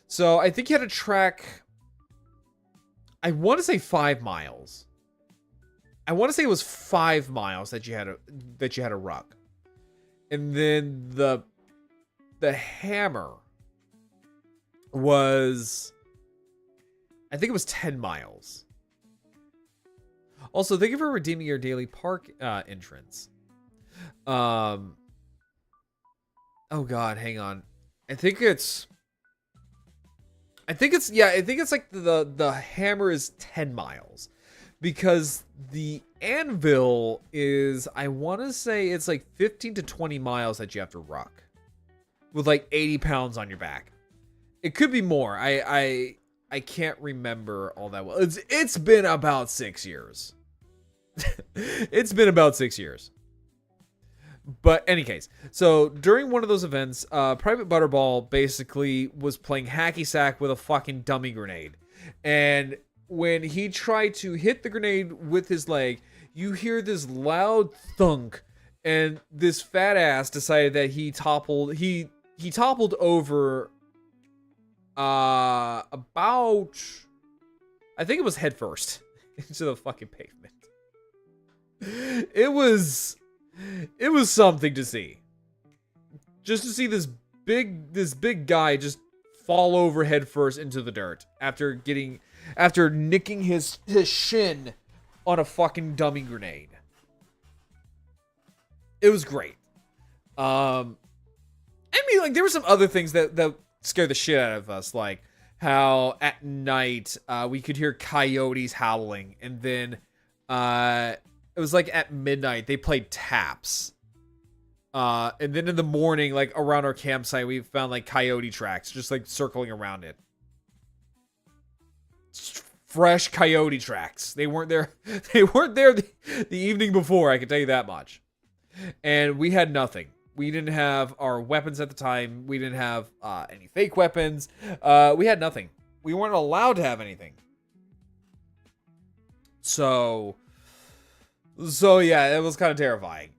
So I think you had to track, I want to say 5 miles. I want to say it was 5 miles that you had to ruck. And then the Hammer was, I think it was 10 miles. Also, thank you for redeeming your daily park entrance. Oh God, hang on. I think it's like the Hammer is 10 miles. Because the Anvil is, I want to say it's like 15 to 20 miles that you have to ruck. With like 80 pounds on your back. It could be more. I can't remember all that well. It's been about 6 years. It's been about 6 years. But any case, so during one of those events, Private Butterball basically was playing hacky sack with a fucking dummy grenade. And when he tried to hit the grenade with his leg, you hear this loud thunk, and this fat ass decided that he toppled over about, I think it was head first into the fucking pavement. It was something to see. Just to see this big guy just fall over head first into the dirt after nicking his shin on a fucking dummy grenade. It was great. I mean, like, there were some other things that scared the shit out of us, like how at night we could hear coyotes howling, and then it was like at midnight they played taps. And then in the morning, like around our campsite, we found like coyote tracks just like circling around it. Fresh coyote tracks. They weren't there. They weren't there the evening before. I can tell you that much. And we had nothing. We didn't have our weapons at the time. We didn't have any fake weapons. We had nothing. We weren't allowed to have anything. So yeah, it was kind of terrifying.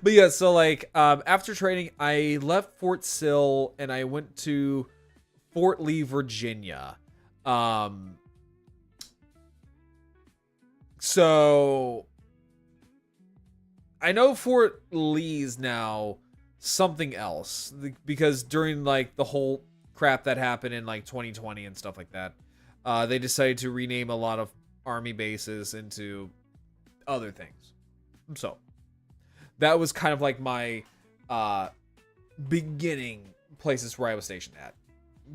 But yeah, so like after training, I left Fort Sill and I went to Fort Lee, Virginia. So I know Fort Lee's now something else because during like the whole crap that happened in like 2020 and stuff like that, they decided to rename a lot of army bases into other things. So that was kind of like my beginning places where I was stationed at.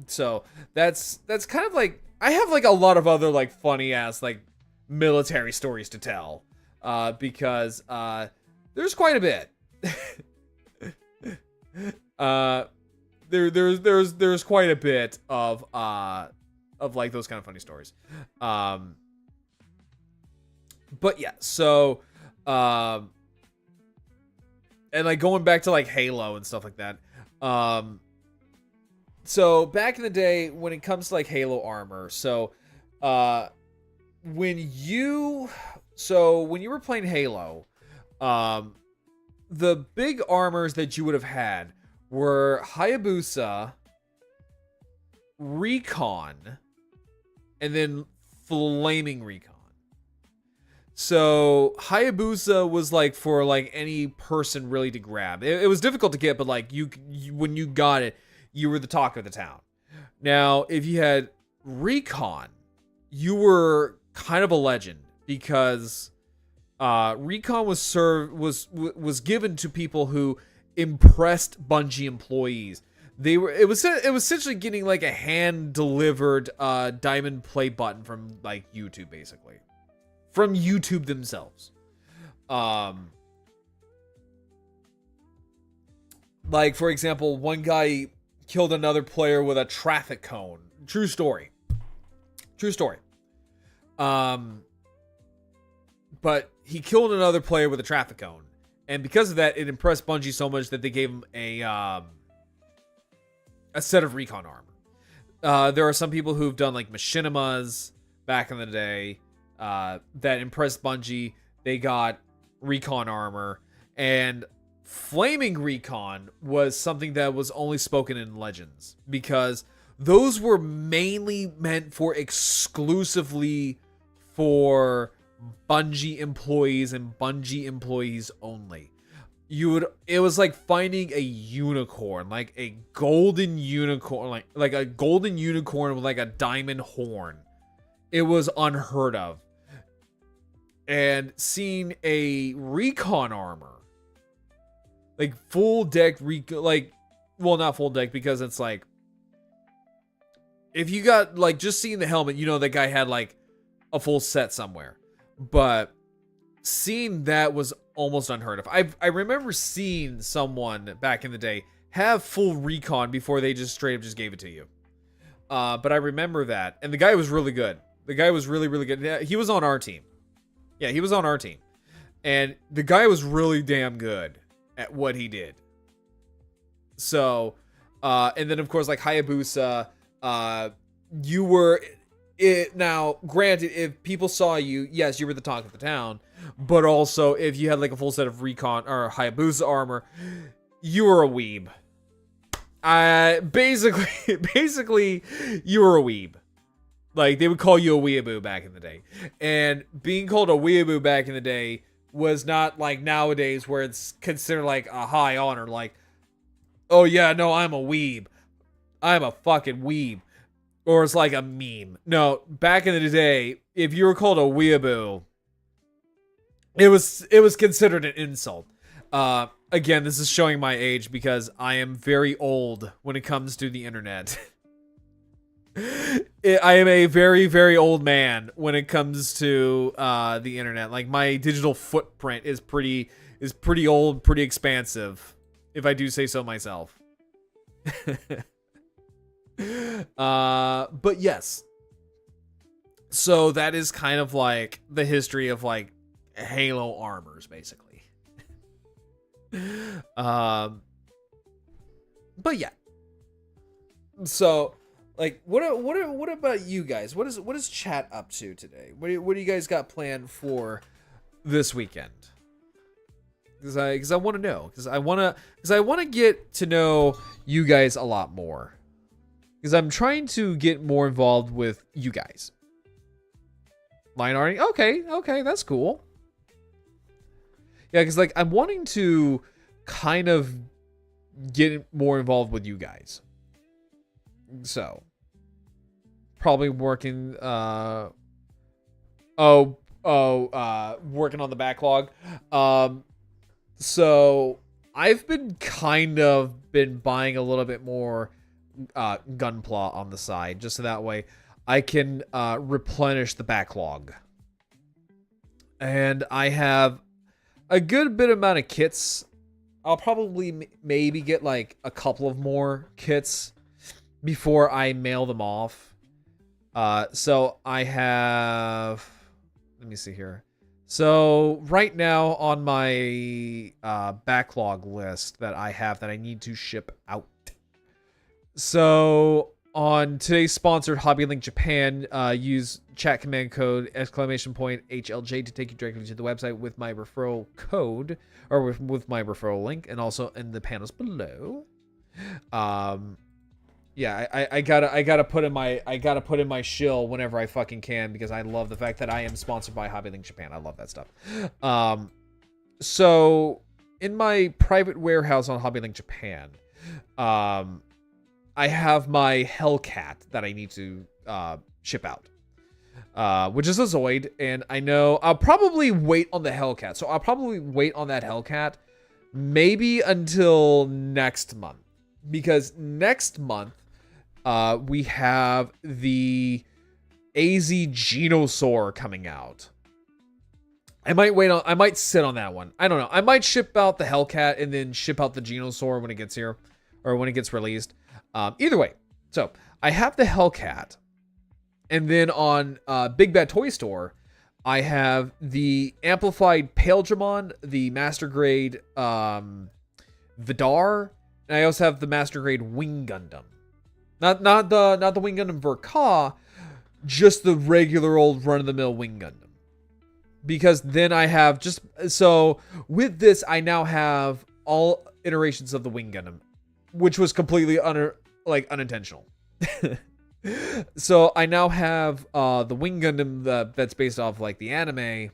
So that's kind of like, I have like a lot of other like funny ass like military stories to tell because there's quite a bit. There's quite a bit of like those kind of funny stories. But yeah, so and like going back to like Halo and stuff like that. So back in the day when it comes to like Halo armor, so when you were playing Halo, the big armors that you would have had were Hayabusa, Recon, and then Flaming Recon. So Hayabusa was like for like any person really to grab. It was difficult to get, but like you when you got it, you were the talk of the town. Now, if you had Recon, you were kind of a legend because Recon was given to people who impressed Bungie employees. It was essentially getting like a hand delivered diamond play button from like YouTube, basically. From YouTube themselves. Like, for example, one guy killed another player with a traffic cone. True story. But he killed another player with a traffic cone. And because of that, it impressed Bungie so much that they gave him a set of Recon armor. There are some people who've done like machinimas back in the day. That impressed Bungie. They got Recon armor, and Flaming Recon was something that was only spoken in Legends because those were mainly meant for exclusively for Bungie employees and Bungie employees only. It was like finding a unicorn, like a golden unicorn, like a golden unicorn with like a diamond horn. It was unheard of. And seeing a Recon armor, like full decked well, not full decked because it's like, if you got like just seeing the helmet, you know that guy had like a full set somewhere. But seeing that was almost unheard of. I remember seeing someone back in the day have full Recon before they just straight up just gave it to you. But I remember that, and the guy was really good. The guy was really, really good. Yeah, he was on our team. Yeah, he was on our team. And the guy was really damn good at what he did. And then of course, like Hayabusa, now, granted, if people saw you, yes, you were the talk of the town, but also if you had like a full set of recon or Hayabusa armor, you were a weeb. Basically, you were a weeb. Like, they would call you a weeaboo back in the day. And being called a weeaboo back in the day was not like nowadays where it's considered like a high honor. Like, oh yeah, no, I'm a weeb. I'm a fucking weeb. Or it's like a meme. No, back in the day, if you were called a weeaboo, it was considered an insult. Again, this is showing my age because I am very old when it comes to the internet. I am a very, very old man when it comes to the internet. Like, my digital footprint is pretty old, pretty expansive, if I do say so myself. But yes. So that is kind of like the history of like Halo armors, basically. But yeah. So, like, what about you guys? What is chat up to today? What do you guys got planned for this weekend? Because I want to know. Because I want to get to know you guys a lot more. Because I'm trying to get more involved with you guys. Line arting? Okay, that's cool. Yeah, because like I'm wanting to kind of get more involved with you guys. So probably working working on the backlog. So I've been buying a little bit more Gunpla on the side, just so that way I can replenish the backlog. And I have a good bit amount of kits. I'll probably maybe get like a couple of more kits before I mail them off. So I have, let me see here. So right now on my backlog list that I have that I need to ship out. So on today's sponsored Hobby Link Japan, use chat command code !HLJ to take you directly to the website with my referral code, or with my referral link, and also in the panels below. Yeah, I gotta put in my shill whenever I fucking can, because I love the fact that I am sponsored by Hobby Link Japan. I love that stuff. So in my private warehouse on Hobby Link Japan, I have my Hellcat that I need to ship out, which is a Zoid, and I know I'll probably wait on the Hellcat. So I'll probably wait on that Hellcat maybe until next month, because next month we have the AZ Genosaur coming out. I might sit on that one. I don't know. I might ship out the Hellcat and then ship out the Genosaur when it gets here, or when it gets released. Either way, so I have the Hellcat, and then on Big Bad Toy Store, I have the amplified Paildramon, the Master Grade Vidar, and I also have the Master Grade Wing Gundam. Not the Wing Gundam Verka, just the regular old run-of-the-mill Wing Gundam. Because then I have so with this, I now have all iterations of the Wing Gundam, which was completely unintentional. So I now have the Wing Gundam that's based off like the anime.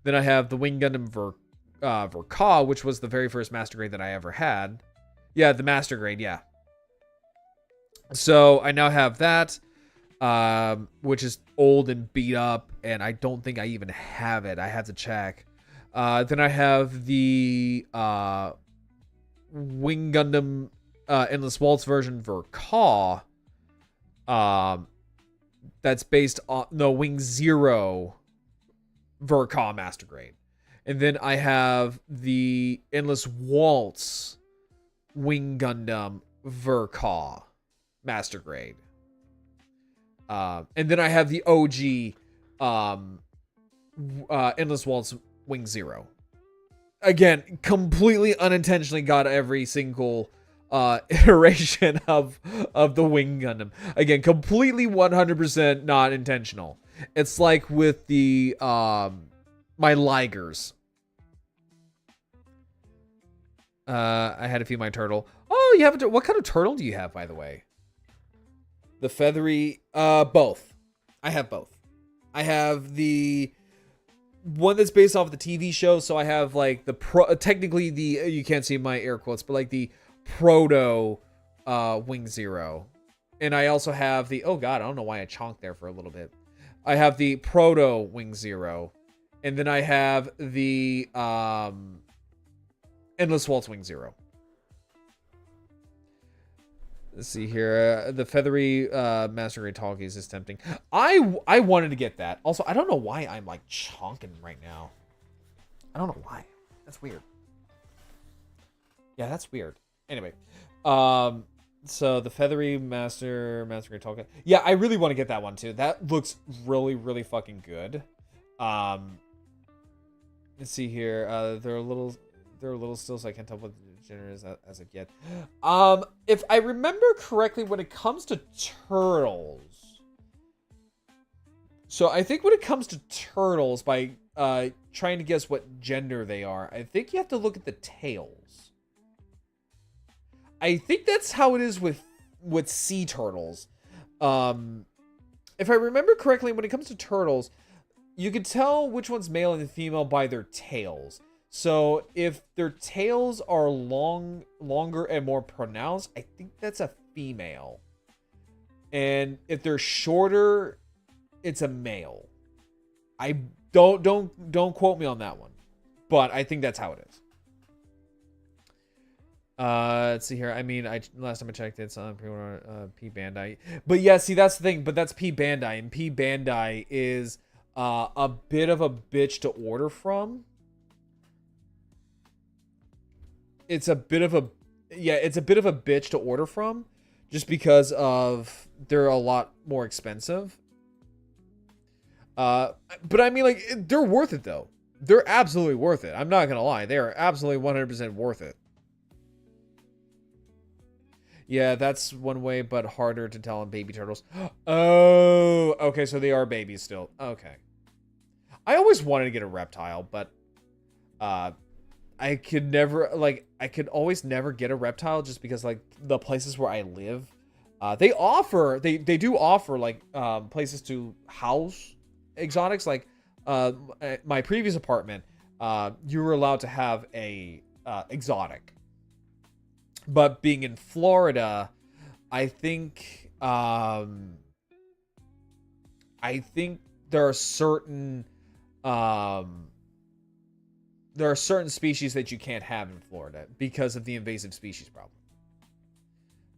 Then I have the Wing Gundam Verka, which was the very first Master Grade that I ever had. Yeah, the Master Grade, yeah. So I now have that, which is old and beat up, and I don't think I even have it. I have to check. Then I have the Wing Gundam Endless Waltz version Verka, that's based on Wing Zero Verka Master Grade. And then I have the Endless Waltz Wing Gundam Verka Master Grade. And then I have the OG Endless Waltz Wing Zero. Again, completely unintentionally got every single iteration of the Wing Gundam. Again, completely 100% not intentional. It's like with the my Ligers. I had to feed my turtle. Oh, you have what kind of turtle do you have, by the way? The feathery, both. I have both. I have the one that's based off the TV show, so I have like the technically the, you can't see my air quotes, but like the proto Wing Zero. And I also have the, oh god, I don't know why I chonked there for a little bit. I have the proto Wing Zero. And then I have the Endless Waltz Wing Zero. Let's see here. The feathery Master Grade Talkies is tempting. I wanted to get that. Also, I don't know why I'm like chonking right now. I don't know why. That's weird. Yeah, that's weird. Anyway, so the feathery Master Grade Talkie. Yeah, I really want to get that one too. That looks really, really fucking good. Let's see here. They're a little still, so I can't tell what the gender is as of yet. If I remember correctly, when it comes to turtles, so I think when it comes to turtles, by trying to guess what gender they are, I think you have to look at the tails. I think that's how it is with sea turtles. If I remember correctly, when it comes to turtles, you can tell which one's male and female by their tails. So if their tails are longer and more pronounced, I think that's a female. And if they're shorter, it's a male. I don't quote me on that one, but I think that's how it is. Let's see here. I mean, last time I checked, it's on P Bandai. But yeah, see, that's the thing. But that's P Bandai, and P Bandai is a bit of a bitch to order from. It's a bit of a bitch to order from, just because of they're a lot more expensive. But I mean, like, they're worth it though. They're absolutely worth it. I'm not gonna lie, they are absolutely 100% worth it. Yeah, that's one way, but harder to tell on baby turtles. Oh, okay, so they are babies still. Okay. I always wanted to get a reptile, but I could always never get a reptile just because, like, the places where I live, they do offer like places to house exotics. Like my previous apartment, you were allowed to have a exotic. But being in Florida, I think there are certain species that you can't have in Florida because of the invasive species problem.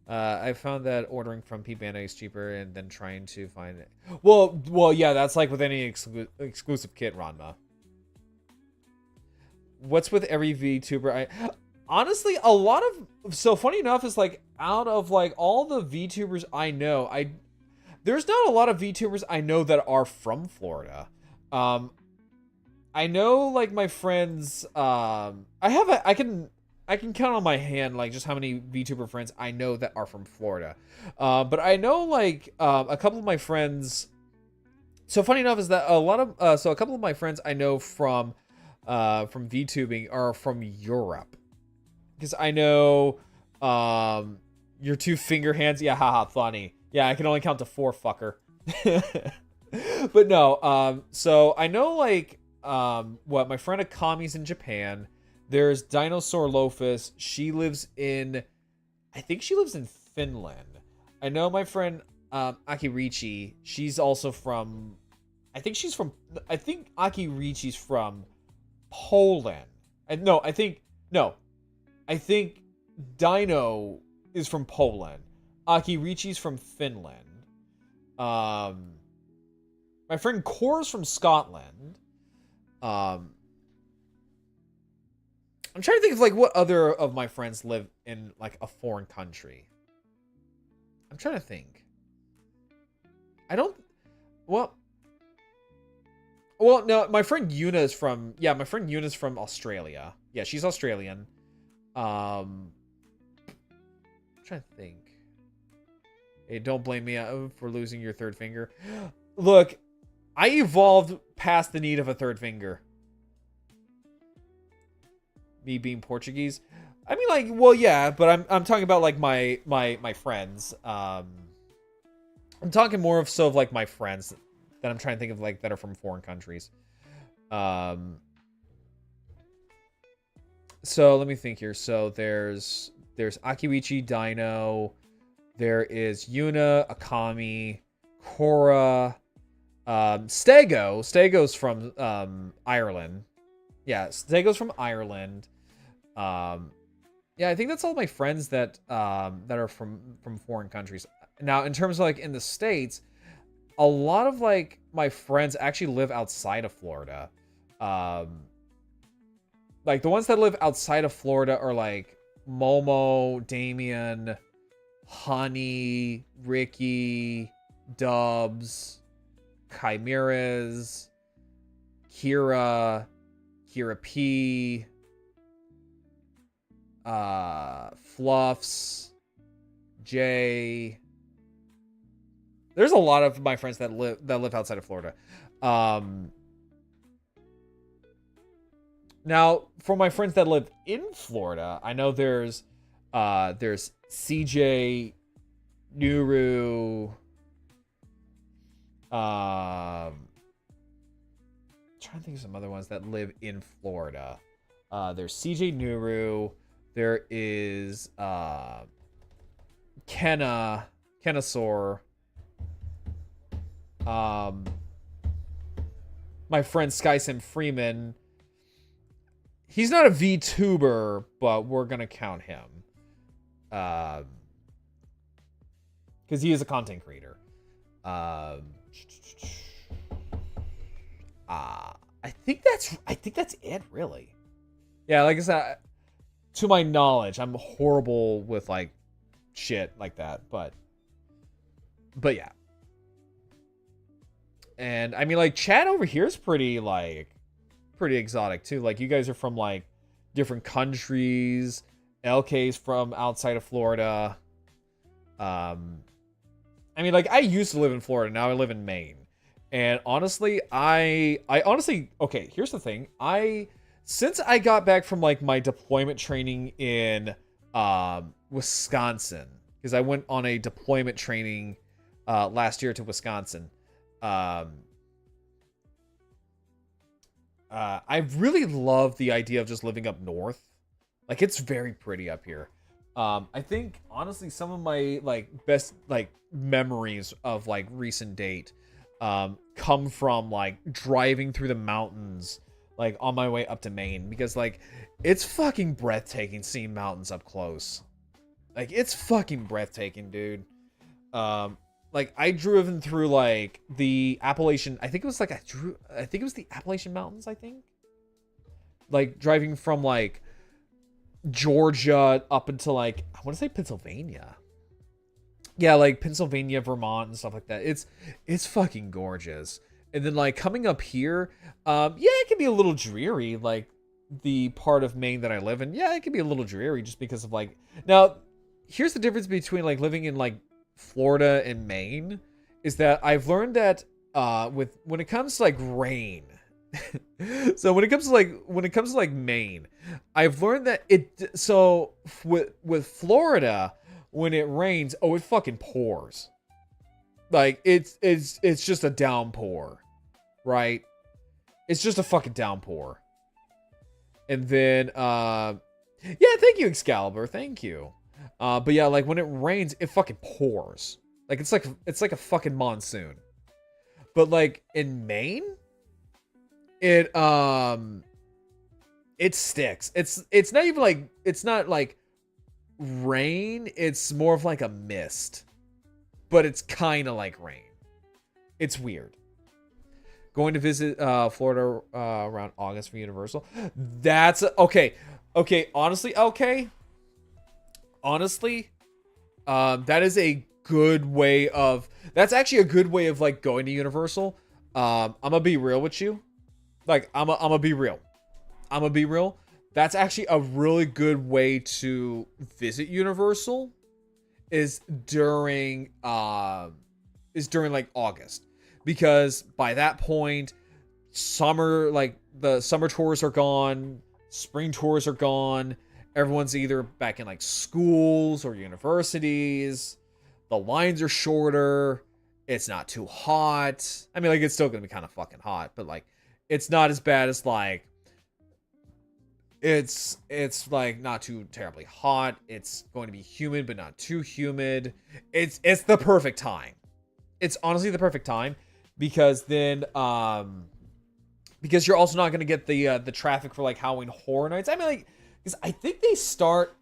I found that ordering from P Bandai is cheaper and then trying to find it. Well, yeah, that's like with any exclusive kit, Ranma. What's with every VTuber? Honestly, a lot of, so funny enough is, like, out of like all the VTubers I know, there's not a lot of VTubers I know that are from Florida. I know, like, my friends, I can count on my hand, like, just how many VTuber friends I know that are from Florida. But I know, like, a couple of my friends, so funny enough is that a couple of my friends I know from VTubing are from Europe. Because I know, your two finger hands, yeah, haha, funny. Yeah, I can only count to 4, fucker. But no, so I know, like, my friend Akami's in Japan. There's Dinosaur Lofus. She lives in, I think she lives in Finland. I know my friend Akirichi. She's also from, I think Akirichi's from Poland. I think Dino is from Poland. Akirichi's from Finland. My friend Core's from Scotland. I'm trying to think of, like, what other of my friends live in, like, a foreign country. I'm trying to think. Well, no, my friend Yuna is from Australia. Yeah, she's Australian. trying to think. Hey, don't blame me for losing your third finger. Look, I evolved past the need of a third finger. Me being Portuguese. I mean, like, well, yeah, but I'm talking about like my friends. I'm talking more of like my friends that I'm trying to think of like that are from foreign countries. So let me think here. So there's Akiwichi, Dino. There is Yuna, Akami, Korra, Stego. Stego's from Ireland. Yeah, Stego's from Ireland. Yeah, I think that's all my friends that that are from foreign countries. Now, in terms of like in the States, a lot of like my friends actually live outside of Florida. Like the ones that live outside of Florida are like Momo, Damien, Honey, Ricky, Dubs, Chimeras, Kira P, Fluffs, Jay. There's a lot of my friends that live outside of Florida. Now, for my friends that live in Florida, I know there's CJ, Nuru, trying to think of some other ones that live in Florida. There's CJ Nuru. There is Kennasaur. My friend SkySim Freeman. He's not a VTuber, but we're gonna count him. Because he is a content creator. I think that's it, really. Yeah, like I said, to my knowledge, I'm horrible with like shit like that, but yeah. And I mean, like, chat over here is pretty exotic too. Like, you guys are from like different countries. LK's from outside of Florida. I mean, like, I used to live in Florida. Now I live in Maine. And honestly, I honestly, okay, here's the thing. Since I got back from like my deployment training in Wisconsin, because I went on a deployment training last year to Wisconsin. I really love the idea of just living up north. Like, it's very pretty up here. I think honestly some of my like best like memories of like recent date come from like driving through the mountains like on my way up to Maine, because like it's fucking breathtaking seeing mountains up close. Like, it's fucking breathtaking, dude. Like, I driven through like the Appalachian, I think it was the Appalachian Mountains, I think. Like, driving from like Georgia up until like, I want to say Pennsylvania. Yeah, like Pennsylvania, Vermont, and stuff like that. It's fucking gorgeous. And then like coming up here, yeah, it can be a little dreary. Like the part of Maine that I live in, yeah, it can be a little dreary just because of like. Now, here's the difference between like living in like Florida and Maine, is that I've learned that when it comes to like rain. So when it comes to like Maine, I've learned that with Florida, when it rains, oh, it fucking pours. Like, it's just a downpour, right? It's just a fucking downpour. And then yeah, thank you, Excalibur, thank you. But yeah, like when it rains, it fucking pours. Like, it's like a fucking monsoon. But like in Maine, it sticks. It's not even like, it's not like rain, it's more of like a mist. But it's kind of like rain. It's weird. Going to visit Florida around August for Universal. That's okay. Okay, honestly, that is a good way of. That's actually a good way of like going to Universal. I'm gonna be real with you. Like, I'm gonna be real. That's actually a really good way to visit Universal. is during like August, because by that point summer, like the summer tours are gone, spring tours are gone, everyone's either back in like schools or universities, the lines are shorter, it's not too hot. I mean, like, it's still gonna be kind of fucking hot, but like it's not as bad as like it's like not too terribly hot. It's going to be humid but not too humid. It's the perfect time. It's honestly the perfect time, because then because you're also not going to get the traffic for like Halloween Horror Nights. I mean, like, because I think they start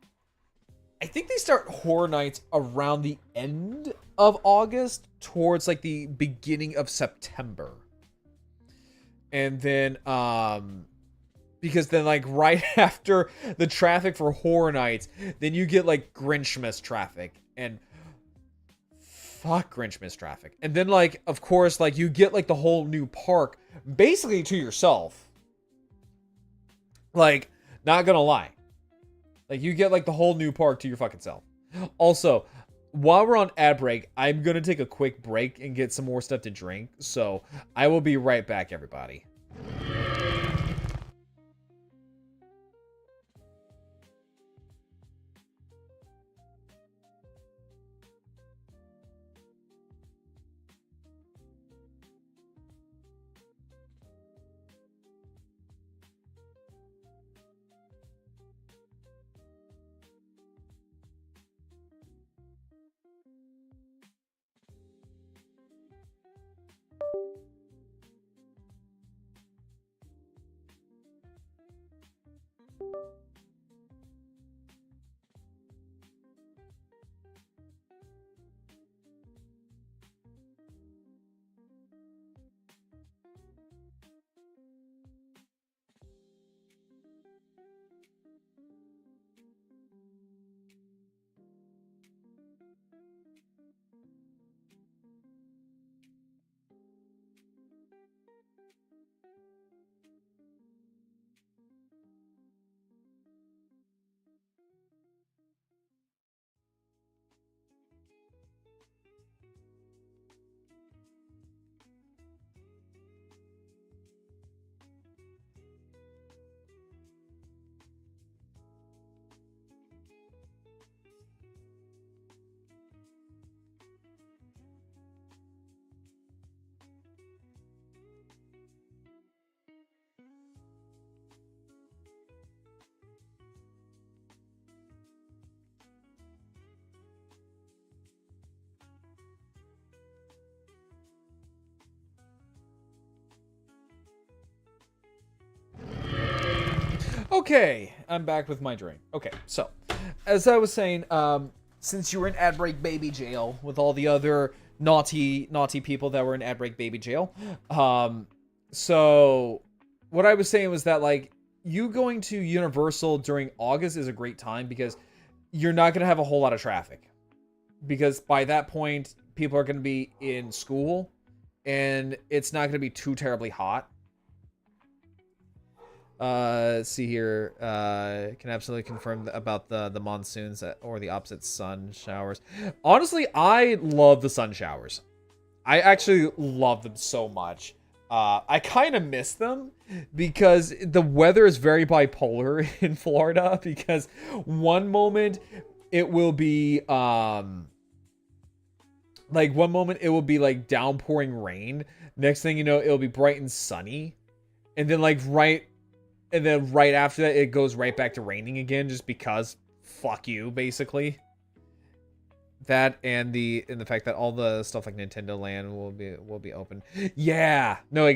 Horror Nights around the end of August towards like the beginning of September. And then because then like right after the traffic for Horror Nights, then you get like Grinchmas traffic, and fuck Grinchmas traffic. And then like, of course, like you get like the whole new park basically to yourself. Like, not gonna lie, like you get like the whole new park to your fucking self. Also, while we're on ad break, I'm gonna take a quick break and get some more stuff to drink, so I will be right back, everybody. Okay, I'm back with my drink. Okay, so as I was saying, since you were in ad break baby jail with all the other naughty people that were in ad break baby jail, so what I was saying was that like you going to Universal during August is a great time, because you're not gonna have a whole lot of traffic, because by that point people are gonna be in school and it's not gonna be too terribly hot. Let's see here. Can absolutely confirm about the monsoons or the opposite sun showers. Honestly, I love the sun showers. I actually love them so much. I kind of miss them because the weather is very bipolar in Florida, because one moment it will be like one moment it will be like downpouring rain. Next thing you know, it'll be bright and sunny. And then right after that, it goes right back to raining again, just because fuck you, basically. That and the fact that all the stuff like Nintendo Land will be open. Yeah, no,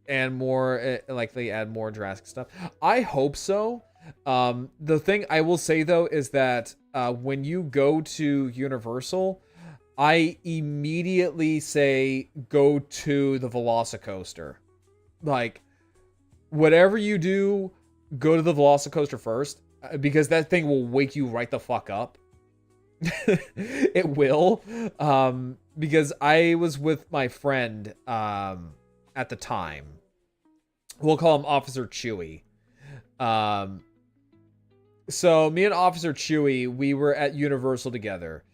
and more likely add more Jurassic stuff. I hope so. The thing I will say though is that when you go to Universal, I immediately say go to the Velocicoaster. Like, whatever you do, go to the Velocicoaster first, because that thing will wake you right the fuck up. It will. Because I was with my friend at the time. We'll call him Officer Chewy. So me and Officer Chewie, we were at Universal together,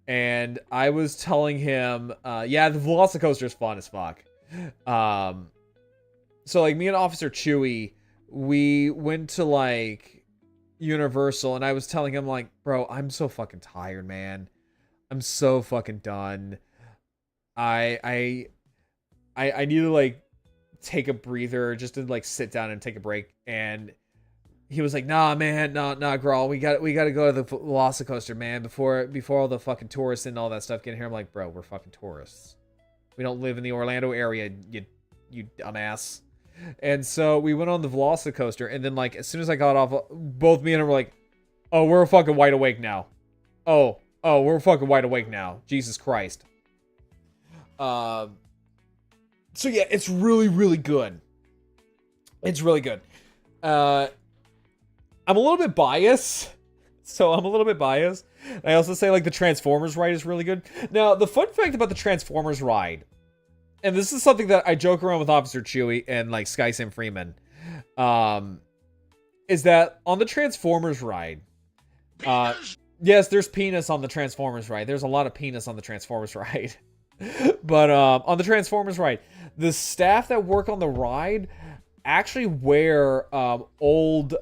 and I was telling him, yeah, the Velocicoaster is fun as fuck. Um, so like me and Officer Chewie, we went to like Universal, and I was telling him like, bro, I'm so fucking tired, man. I'm so fucking done. I I I need to like take a breather, just to like sit down and take a break. And he was like, nah, man, nah, Grawl, we got to go to the Velocicoaster, man, before all the fucking tourists and all that stuff get here. I'm like, bro, we're fucking tourists. We don't live in the Orlando area, you dumbass. And so we went on the Velocicoaster, and then like as soon as I got off, both me and him were like, oh, we're fucking wide awake now. Oh, we're fucking wide awake now. Jesus Christ. So yeah, it's really, really good. It's really good. I'm a little bit biased. I also say like the Transformers ride is really good. Now, the fun fact about the Transformers ride, and this is something that I joke around with Officer Chewie and like Sky Sim Freeman, is that on the Transformers ride, yes, there's penis on the Transformers ride. There's a lot of penis on the Transformers ride. But on the Transformers ride, the staff that work on the ride actually wear old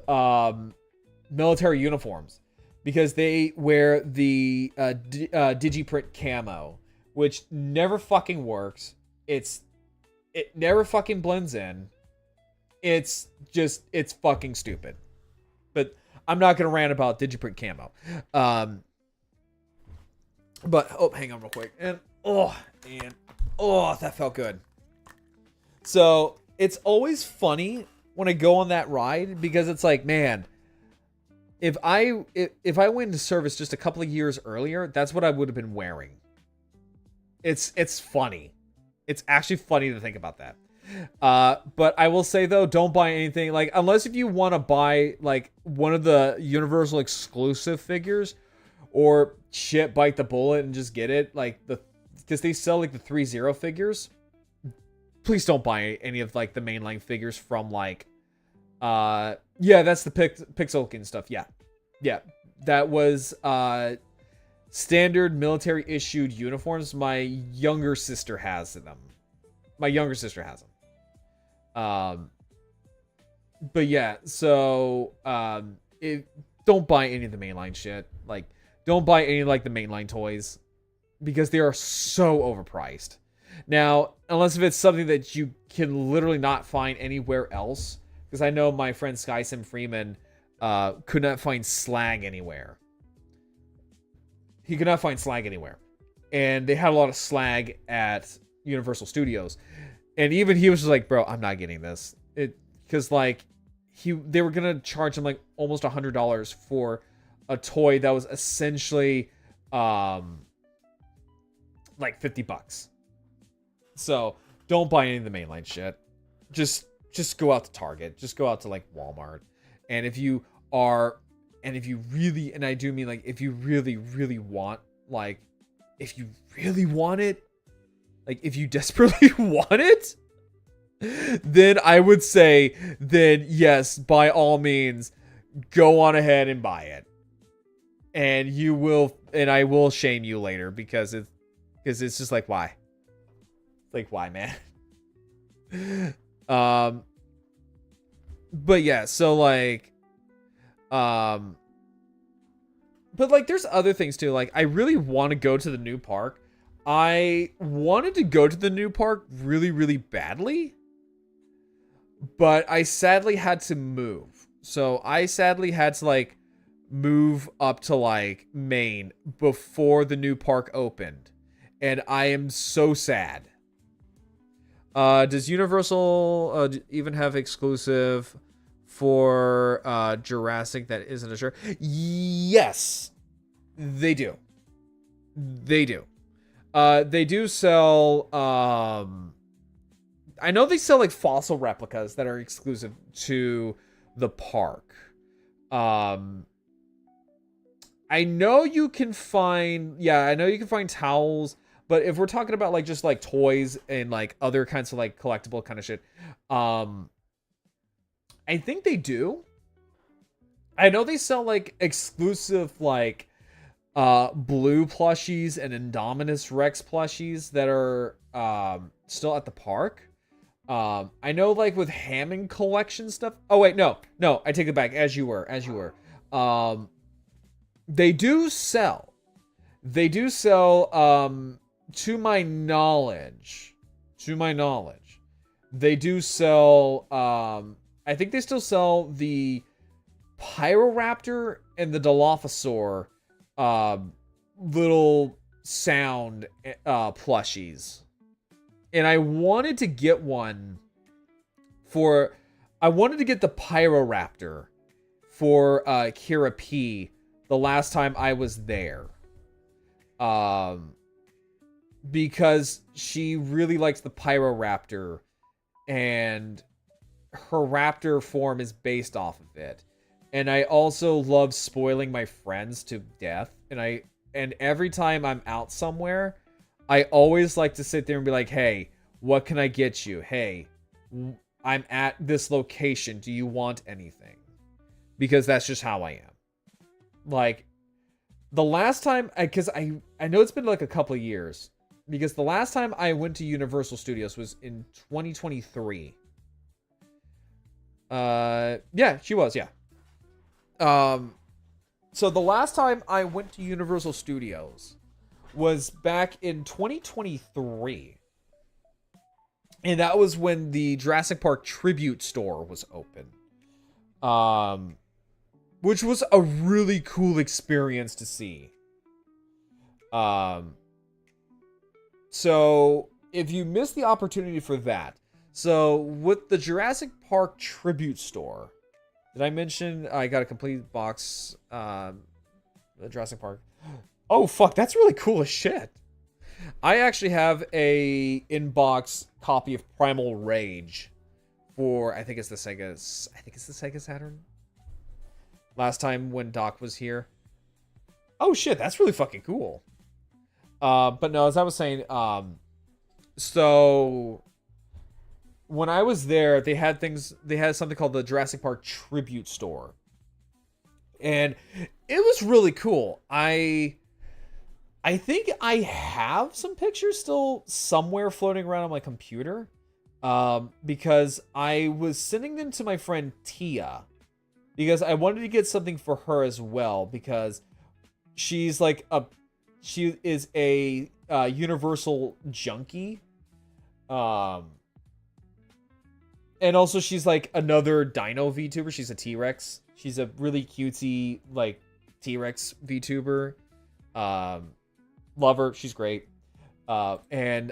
military uniforms, because they wear the Digiprint camo, which never fucking works. It never fucking blends in. It's fucking stupid. But I'm not gonna rant about Digiprint camo. But hang on real quick. And that felt good. So it's always funny when I go on that ride, because it's like, man, if I went into service just a couple of years earlier, that's what I would have been wearing. It's funny. It's actually funny to think about that. But I will say though, don't buy anything, like, unless if you want to buy like one of the Universal exclusive figures, or shit, bite the bullet and just get it, like because they sell like the 3-0 figures. Please don't buy any of like the mainline figures from like, yeah, that's the Pixelkin stuff. Yeah, that was standard military issued uniforms. My younger sister has them. But yeah, so don't buy any of the mainline shit. Like, don't buy any like the mainline toys, because they are so overpriced. Now, unless if it's something that you can literally not find anywhere else, because I know my friend Sky Sim Freeman could not find slag anywhere. He could not find slag anywhere. And they had a lot of slag at Universal Studios. And even he was just like, bro, I'm not getting this. Because like they were gonna charge him like almost $100 for a toy that was essentially like $50. So don't buy any of the mainline shit. Just go out to Target. Just go out to like Walmart. And if you really, and I do mean like, if you really, really want, like, if you really want it, like if you desperately want it, then I would say, then yes, by all means, go on ahead and buy it. And you will, and I will shame you later, because it's just like, why? Like, why, man? But yeah, so like, but like, there's other things too. Like, I really want to go to the new park. I wanted to go to the new park really, really badly, but I sadly had to move. So I sadly had to like move up to like Maine before the new park opened. And I am so sad. Does Universal even have exclusive for Jurassic that isn't a shirt? Yes, they do. They do. They do sell. I know they sell like fossil replicas that are exclusive to the park. I know you can find. Yeah, I know you can find towels. But if we're talking about like just like toys and like other kinds of like collectible kind of shit, I think they do. I know they sell like exclusive like blue plushies and Indominus Rex plushies that are still at the park. I know like with Hammond collection stuff. Oh wait, no, I take it back. As you were. They do sell. To my knowledge, they do sell. I think they still sell the Pyroraptor and the Dilophosaur little sound plushies. And I wanted to get one I wanted to get the Pyroraptor for Kira P the last time I was there. Because she really likes the Pyroraptor and her raptor form is based off of it. And I also love spoiling my friends to death. And every time I'm out somewhere, I always like to sit there and be like, hey, what can I get you? Hey, I'm at this location. Do you want anything? Because that's just how I am. Like, the last time, because I know it's been like a couple of years. Because the last time I went to Universal Studios was in 2023. Yeah, she was, yeah. So the last time I went to Universal Studios was back in 2023. And that was when the Jurassic Park Tribute Store was open. Which was a really cool experience to see. So if you missed the opportunity for that, so with the Jurassic Park Tribute Store, did I mention I got a complete box, the Jurassic Park? Oh, fuck, that's really cool as shit. I actually have a in-box copy of Primal Rage for, I think it's the Sega Saturn. Last time when Doc was here. Oh shit, that's really fucking cool. But no, as I was saying, so when I was there, they had something called the Jurassic Park Tribute Store. And it was really cool. I think I have some pictures still somewhere floating around on my computer. Because I was sending them to my friend Tia. Because I wanted to get something for her as well. Because she is a Universal junkie. And also she's like another dino VTuber. She's a T-Rex. She's a really cutesy like T-Rex VTuber. Love her. She's great. And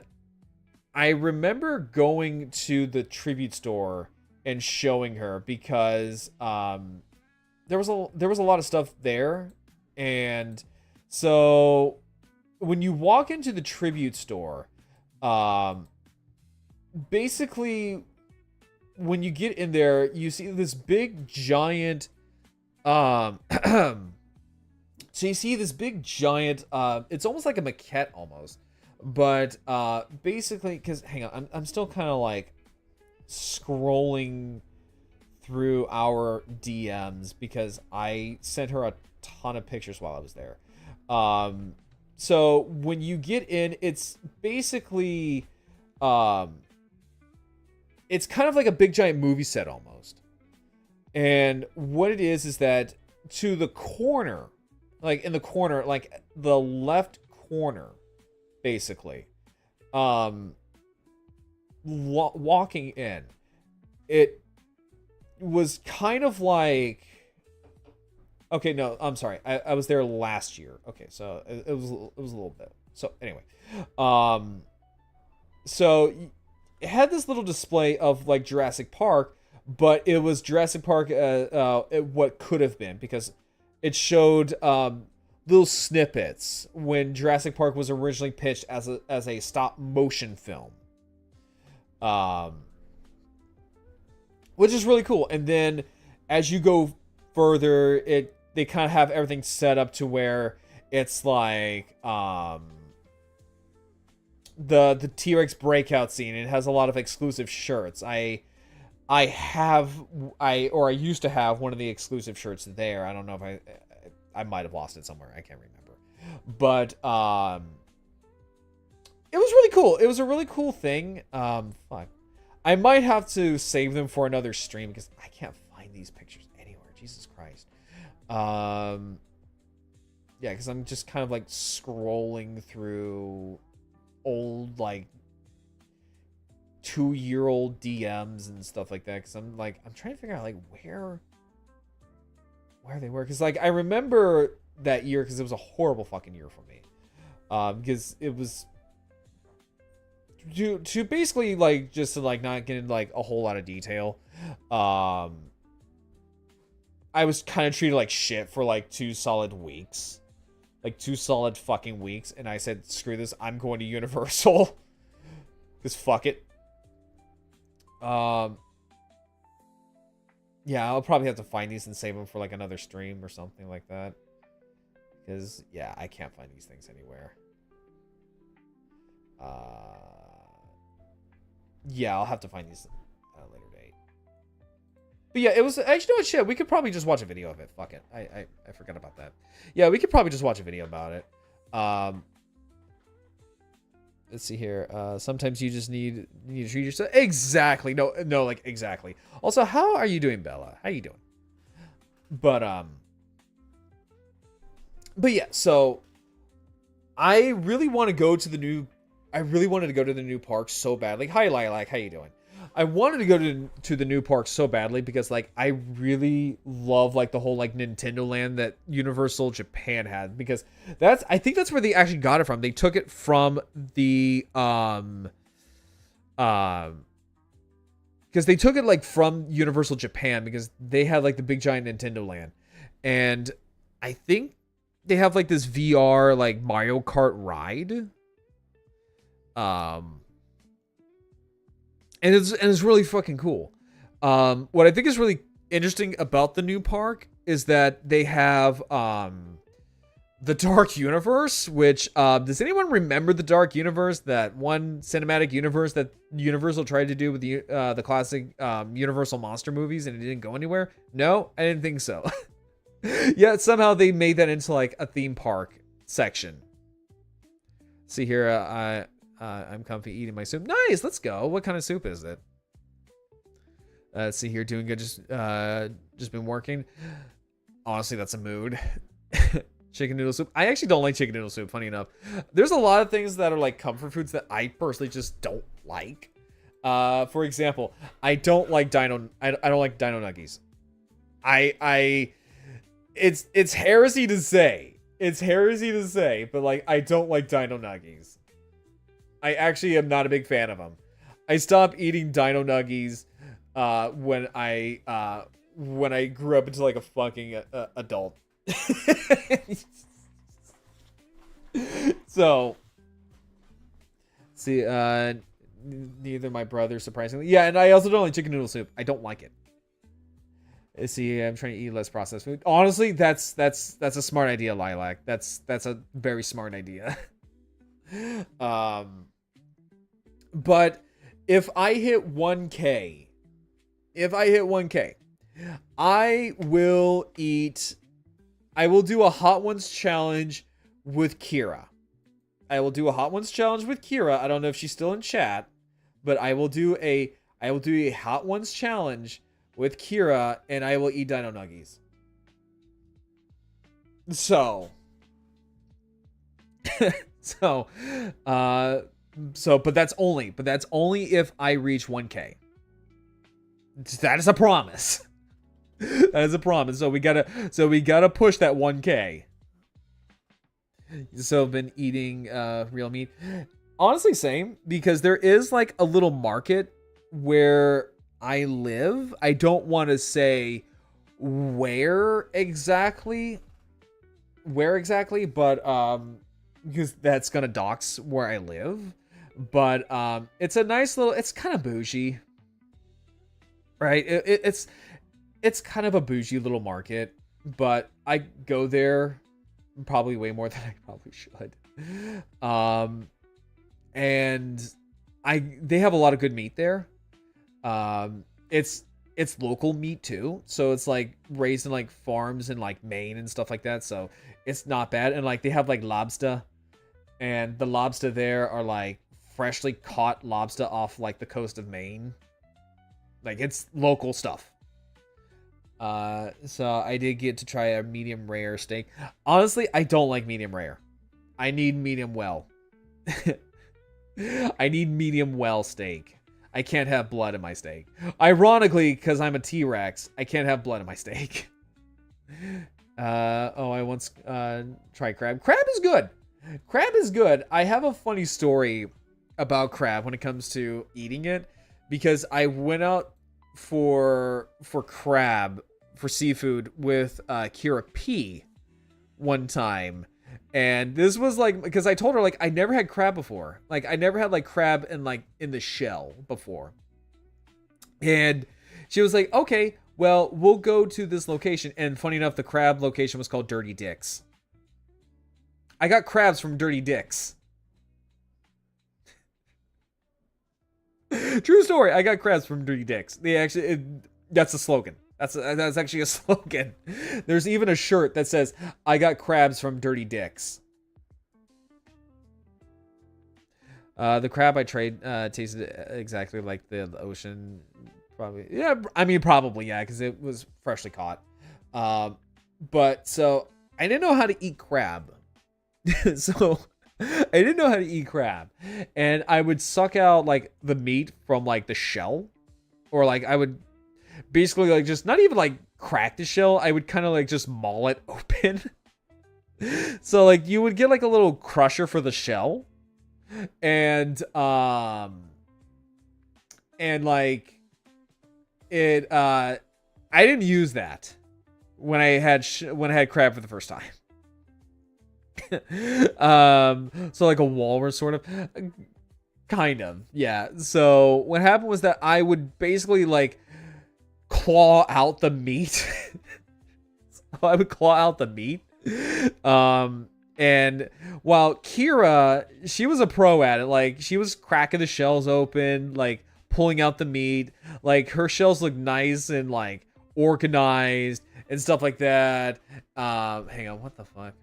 I remember going to the tribute store and showing her because there was a lot of stuff there. And so when you walk into the tribute store, basically when you get in there, you see this big giant so you see this big giant it's almost like a maquette almost. But basically, because hang on, I'm still kind of like scrolling through our DMs because I sent her a ton of pictures while I was there. So when you get in, it's basically it's kind of like a big giant movie set almost. And what it is that to the corner, like in the corner, like the left corner, basically, walking in, it was kind of like, okay, no, I'm sorry, I was there last year. Okay, so it was a little bit. So anyway, so it had this little display of like Jurassic Park, but it was Jurassic Park what could have been, because it showed little snippets when Jurassic Park was originally pitched as a stop motion film, which is really cool. And then as you go further, they kind of have everything set up to where it's like the T-Rex breakout scene. It has a lot of exclusive shirts. I I used to have one of the exclusive shirts there. I don't know if I might have lost it somewhere. I can't remember. But it was really cool. It was a really cool thing. Fuck. I might have to save them for another stream because I can't find these pictures anywhere. Jesus Christ. Yeah, because I'm just kind of like scrolling through old like 2-year-old DMs and stuff like that. Because I'm trying to figure out like where they were. Because like I remember that year because it was a horrible fucking year for me. Because it was to basically like just to like not get into like a whole lot of detail. I was kind of treated like shit for like 2 solid weeks. Like 2 solid fucking weeks. And I said, screw this. I'm going to Universal. Because fuck it. Yeah, I'll probably have to find these and save them for like another stream or something like that. Because, yeah, I can't find these things anywhere. Yeah, I'll have to find these at a later date. But yeah, it was actually, you know what, shit, we could probably just watch a video of it. Fuck it. I forgot about that. Yeah, we could probably just watch a video about it. Let's see here. Sometimes you just need to treat yourself. Exactly. No, like exactly. Also, how are you doing, Bella? How you doing? But yeah, so I really want to go to the new park so badly. Hi, Lilac. How you doing? I wanted to go to the new park so badly because like I really love like the whole like Nintendo Land that Universal Japan had, because I think that's where they actually got it from. They took it from the because they took it like from Universal Japan because they had like the big giant Nintendo Land, and I think they have like this VR like Mario Kart ride. And it's really fucking cool. What I think is really interesting about the new park is that they have the Dark Universe, which does anyone remember the Dark Universe? That one cinematic universe that Universal tried to do with the classic Universal monster movies and it didn't go anywhere? No, I didn't think so. Yeah, somehow they made that into like a theme park section. See here, I'm comfy eating my soup. Nice, let's go. What kind of soup is it? Let's see here, doing good. Just been working. Honestly, that's a mood. Chicken noodle soup. I actually don't like chicken noodle soup, funny enough. There's a lot of things that are like comfort foods that I personally just don't like. For example, I don't like I don't like Dino Nuggies. It's heresy to say. It's heresy to say, but like I don't like Dino Nuggies. I actually am not a big fan of them. I stopped eating Dino Nuggies when I grew up into like a fucking adult. So, see, neither my brother, surprisingly. Yeah, and I also don't like chicken noodle soup. I don't like it. See, I'm trying to eat less processed food. Honestly, that's a smart idea, Lilac. That's a very smart idea. But if I hit 1K, I will do a Hot Ones challenge with Kira. I don't know if she's still in chat, but I will do a Hot Ones challenge with Kira, and I will eat Dino Nuggies. So, but that's only if I reach 1K. That is a promise. That is a promise. So we gotta push that 1K. So I've been eating real meat. Honestly, same, because there is like a little market where I live. I don't want to say where exactly, but because that's gonna dox where I live. But it's a nice little, it's kind of bougie, right? It's kind of a bougie little market, but I go there probably way more than I probably should. And they have a lot of good meat there. it's local meat too, so it's like raised in like farms in like Maine and stuff like that, so it's not bad. And like they have like lobster, and the lobster there are like freshly caught lobster off like the coast of Maine. Like it's local stuff. So I did get to try a medium rare steak. Honestly, I don't like medium rare. I need medium well. I need medium well steak. I can't have blood in my steak. Ironically, because I'm a T-Rex, I can't have blood in my steak. I once tried crab. Crab is good. Crab is good. I have a funny story about crab when it comes to eating it, because I went out for crab, for seafood with Kira P one time. And this was like, because I told her like I never had crab before. Like I never had like crab in the shell before. And she was like, okay, well, we'll go to this location. And funny enough, the crab location was called Dirty Dicks. I got crabs from Dirty Dicks. True story. I got crabs from Dirty Dicks. That's a slogan. That's actually a slogan. There's even a shirt that says, I got crabs from Dirty Dicks. The crab I trade tasted exactly like the ocean. Probably. Yeah, I mean, probably, yeah, because it was freshly caught. But so I didn't know how to eat crab. So I didn't know how to eat crab. And I would suck out like the meat from like the shell. Or like I would basically like just not even like crack the shell. I would kind of like just maul it open. So like you would get like a little crusher for the shell. And like it I didn't use that when I had crab for the first time. So like a walrus sort of, kind of, yeah. So what happened was that I would basically like claw out the meat. I would claw out the meat. And while Kira, she was a pro at it. Like she was cracking the shells open, like pulling out the meat. Like her shells look nice and like organized and stuff like that. Hang on, what the fuck?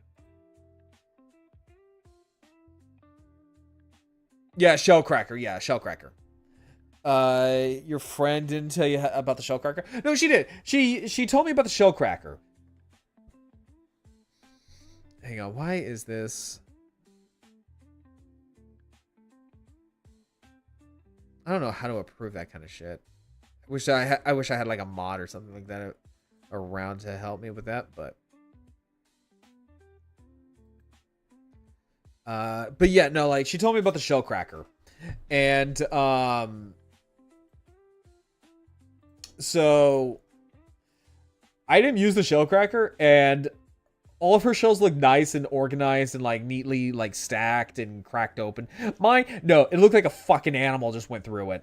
Yeah, shell cracker. Yeah, shell cracker. Your friend didn't tell you about the shell cracker? No, she did. She told me about the shell cracker. Hang on, why is this? I don't know how to approve that kind of shit. I wish I had like a mod or something like that around to help me with that, but yeah, no, like she told me about the shell cracker. And so I didn't use the shell cracker, and all of her shells look nice and organized and like neatly like stacked and cracked open. Mine, no, it looked like a fucking animal just went through it.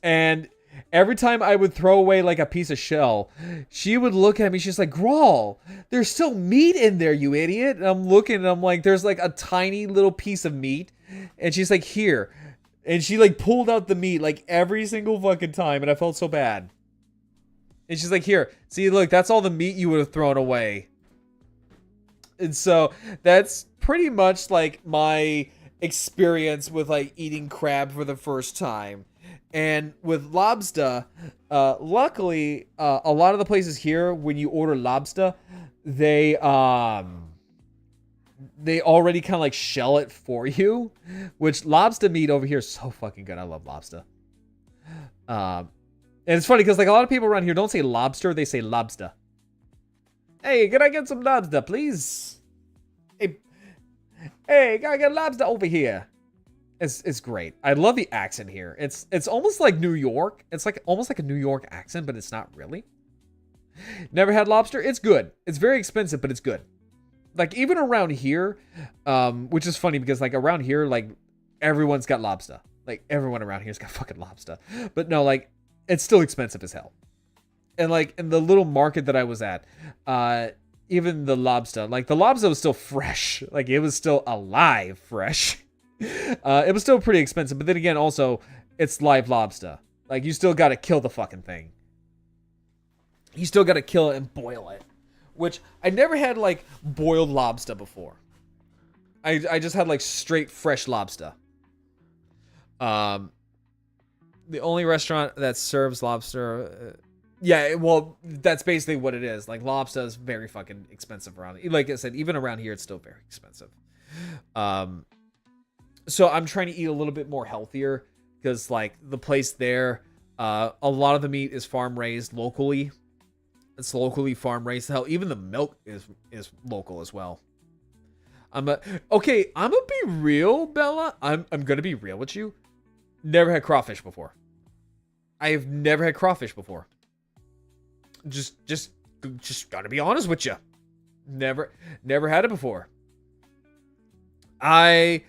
And every time I would throw away like a piece of shell, she would look at me. She's like, Grawl, there's still meat in there, you idiot. And I'm looking and I'm like, there's like a tiny little piece of meat. And she's like, here. And she like pulled out the meat like every single fucking time. And I felt so bad. And she's like, here, see, look, that's all the meat you would have thrown away. And so that's pretty much like my experience with like eating crab for the first time. And with lobster, luckily, a lot of the places here, when you order lobster, they already kind of like shell it for you, which lobster meat over here is so fucking good. I love lobster. And it's funny because like a lot of people around here don't say lobster, they say lobster. Hey, can I get some lobster, please? Hey, can I get lobster over here? It's great. I love the accent here. It's almost like New York. It's like almost like a New York accent, but it's not really. Never had lobster? It's good. It's very expensive, but it's good. Like even around here, which is funny because like around here, like everyone's got lobster. Like everyone around here's got fucking lobster. But no, like it's still expensive as hell. And like in the little market that I was at, even the lobster was still fresh. Like it was still alive fresh. It was still pretty expensive, but then again, also it's live lobster. Like, you still gotta kill the fucking thing. You still gotta kill it and boil it. Which, I never had, like, boiled lobster before. I just had, like, straight fresh lobster. The only restaurant that serves lobster... yeah, well, that's basically what it is. Like, lobster is very fucking expensive around here. Like I said, even around here, it's still very expensive. So I'm trying to eat a little bit more healthier. Because, like, the place there, a lot of the meat is farm-raised locally. It's locally farm-raised. Hell, even the milk is local as well. Okay, I'm gonna be real, Bella. I'm gonna be real with you. Never had crawfish before. I have never had crawfish before. Just gotta be honest with you. Never had it before. I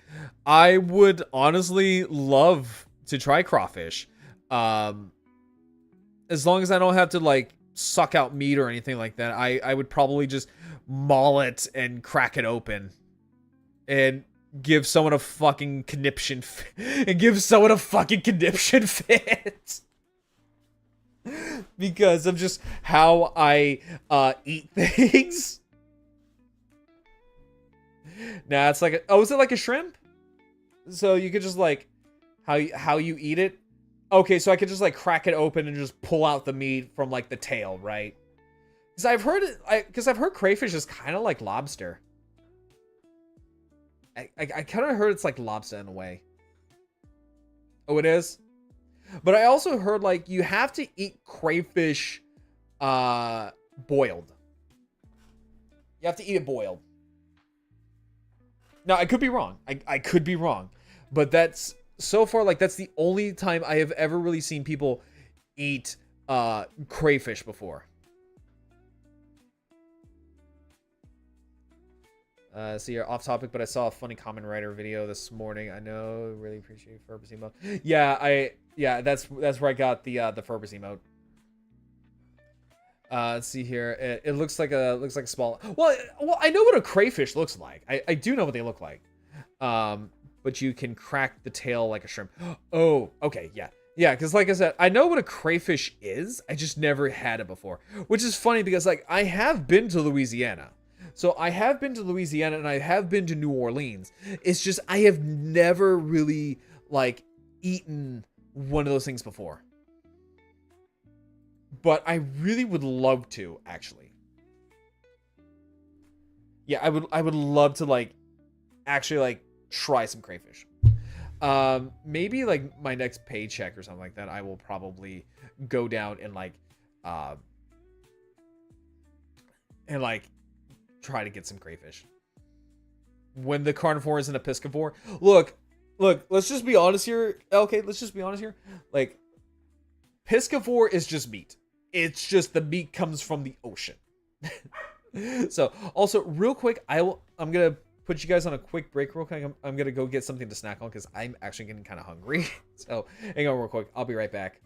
would honestly love to try crawfish. As long as I don't have to, like, suck out meat or anything like that, I would probably just maul it and crack it open and give someone a fucking conniption fit. Because of just how I eat things. Nah, it's like is it like a shrimp? So you could just, like, how you eat it? Okay, so I could just, like, crack it open and just pull out the meat from, like, the tail, right? Because I've heard crayfish is kind of like lobster. I kind of heard it's like lobster in a way. Oh, it is? But I also heard, like, you have to eat crayfish boiled. You have to eat it boiled. Now, I could be wrong. I could be wrong. But that's, so far, like, that's the only time I have ever really seen people eat crayfish before. So you're off topic, but I saw a funny Kamen Rider video this morning. I know, really appreciate Ferbus emote. Yeah, that's where I got the Ferbus emote. Let's see here. It looks like a small. Well, I know what a crayfish looks like. I do know what they look like. But you can crack the tail like a shrimp. Oh, okay, yeah. Yeah, because like I said, I know what a crayfish is. I just never had it before. Which is funny because, like, I have been to Louisiana. So I have been to Louisiana and I have been to New Orleans. It's just I have never really, like, eaten one of those things before. But I really would love to, actually. Yeah, I would love to, like, actually, like, try some crayfish. Maybe, like, my next paycheck or something like that, I will probably go down and, like, try to get some crayfish. When the carnivore is an piscivore. Look, let's just be honest here. Okay, let's just be honest here. Like, piscivore is just meat. It's just the meat comes from the ocean. So, also, real quick, I'm gonna put you guys on a quick break real quick. I'm gonna go get something to snack on because I'm actually getting kind of hungry. So, hang on real quick. I'll be right back.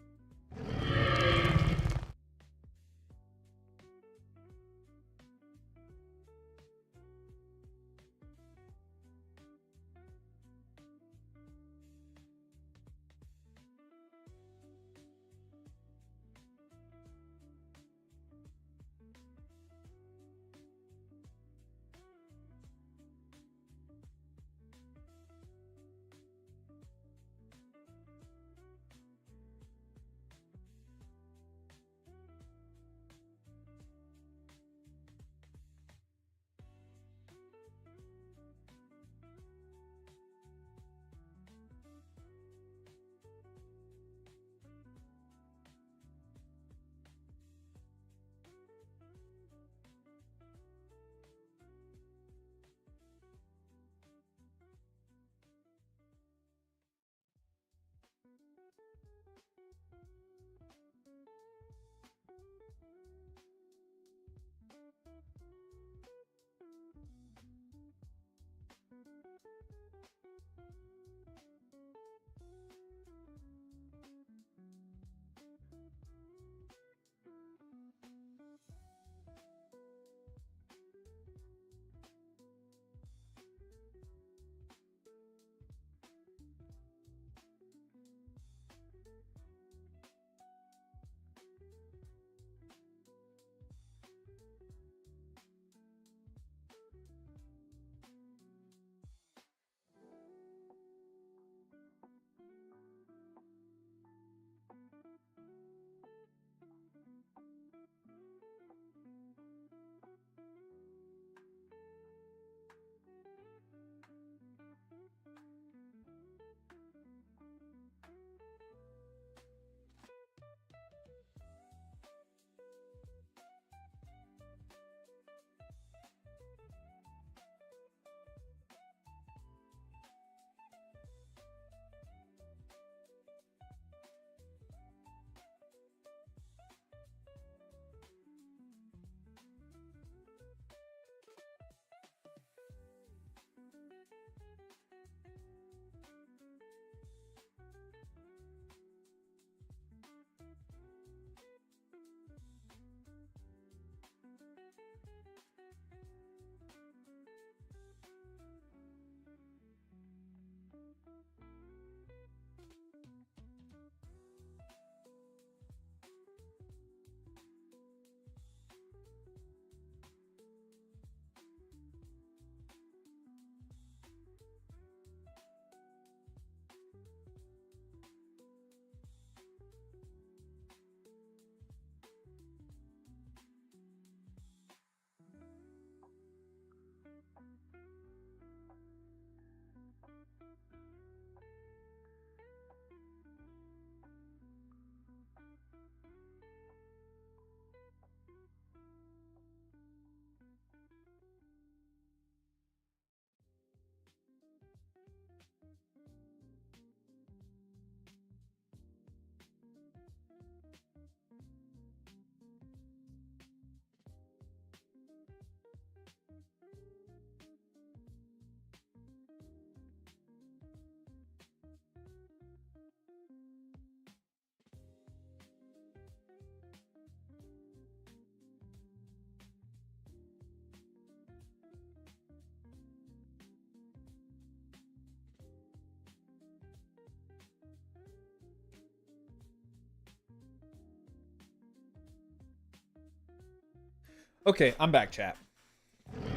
Okay, I'm back, chat.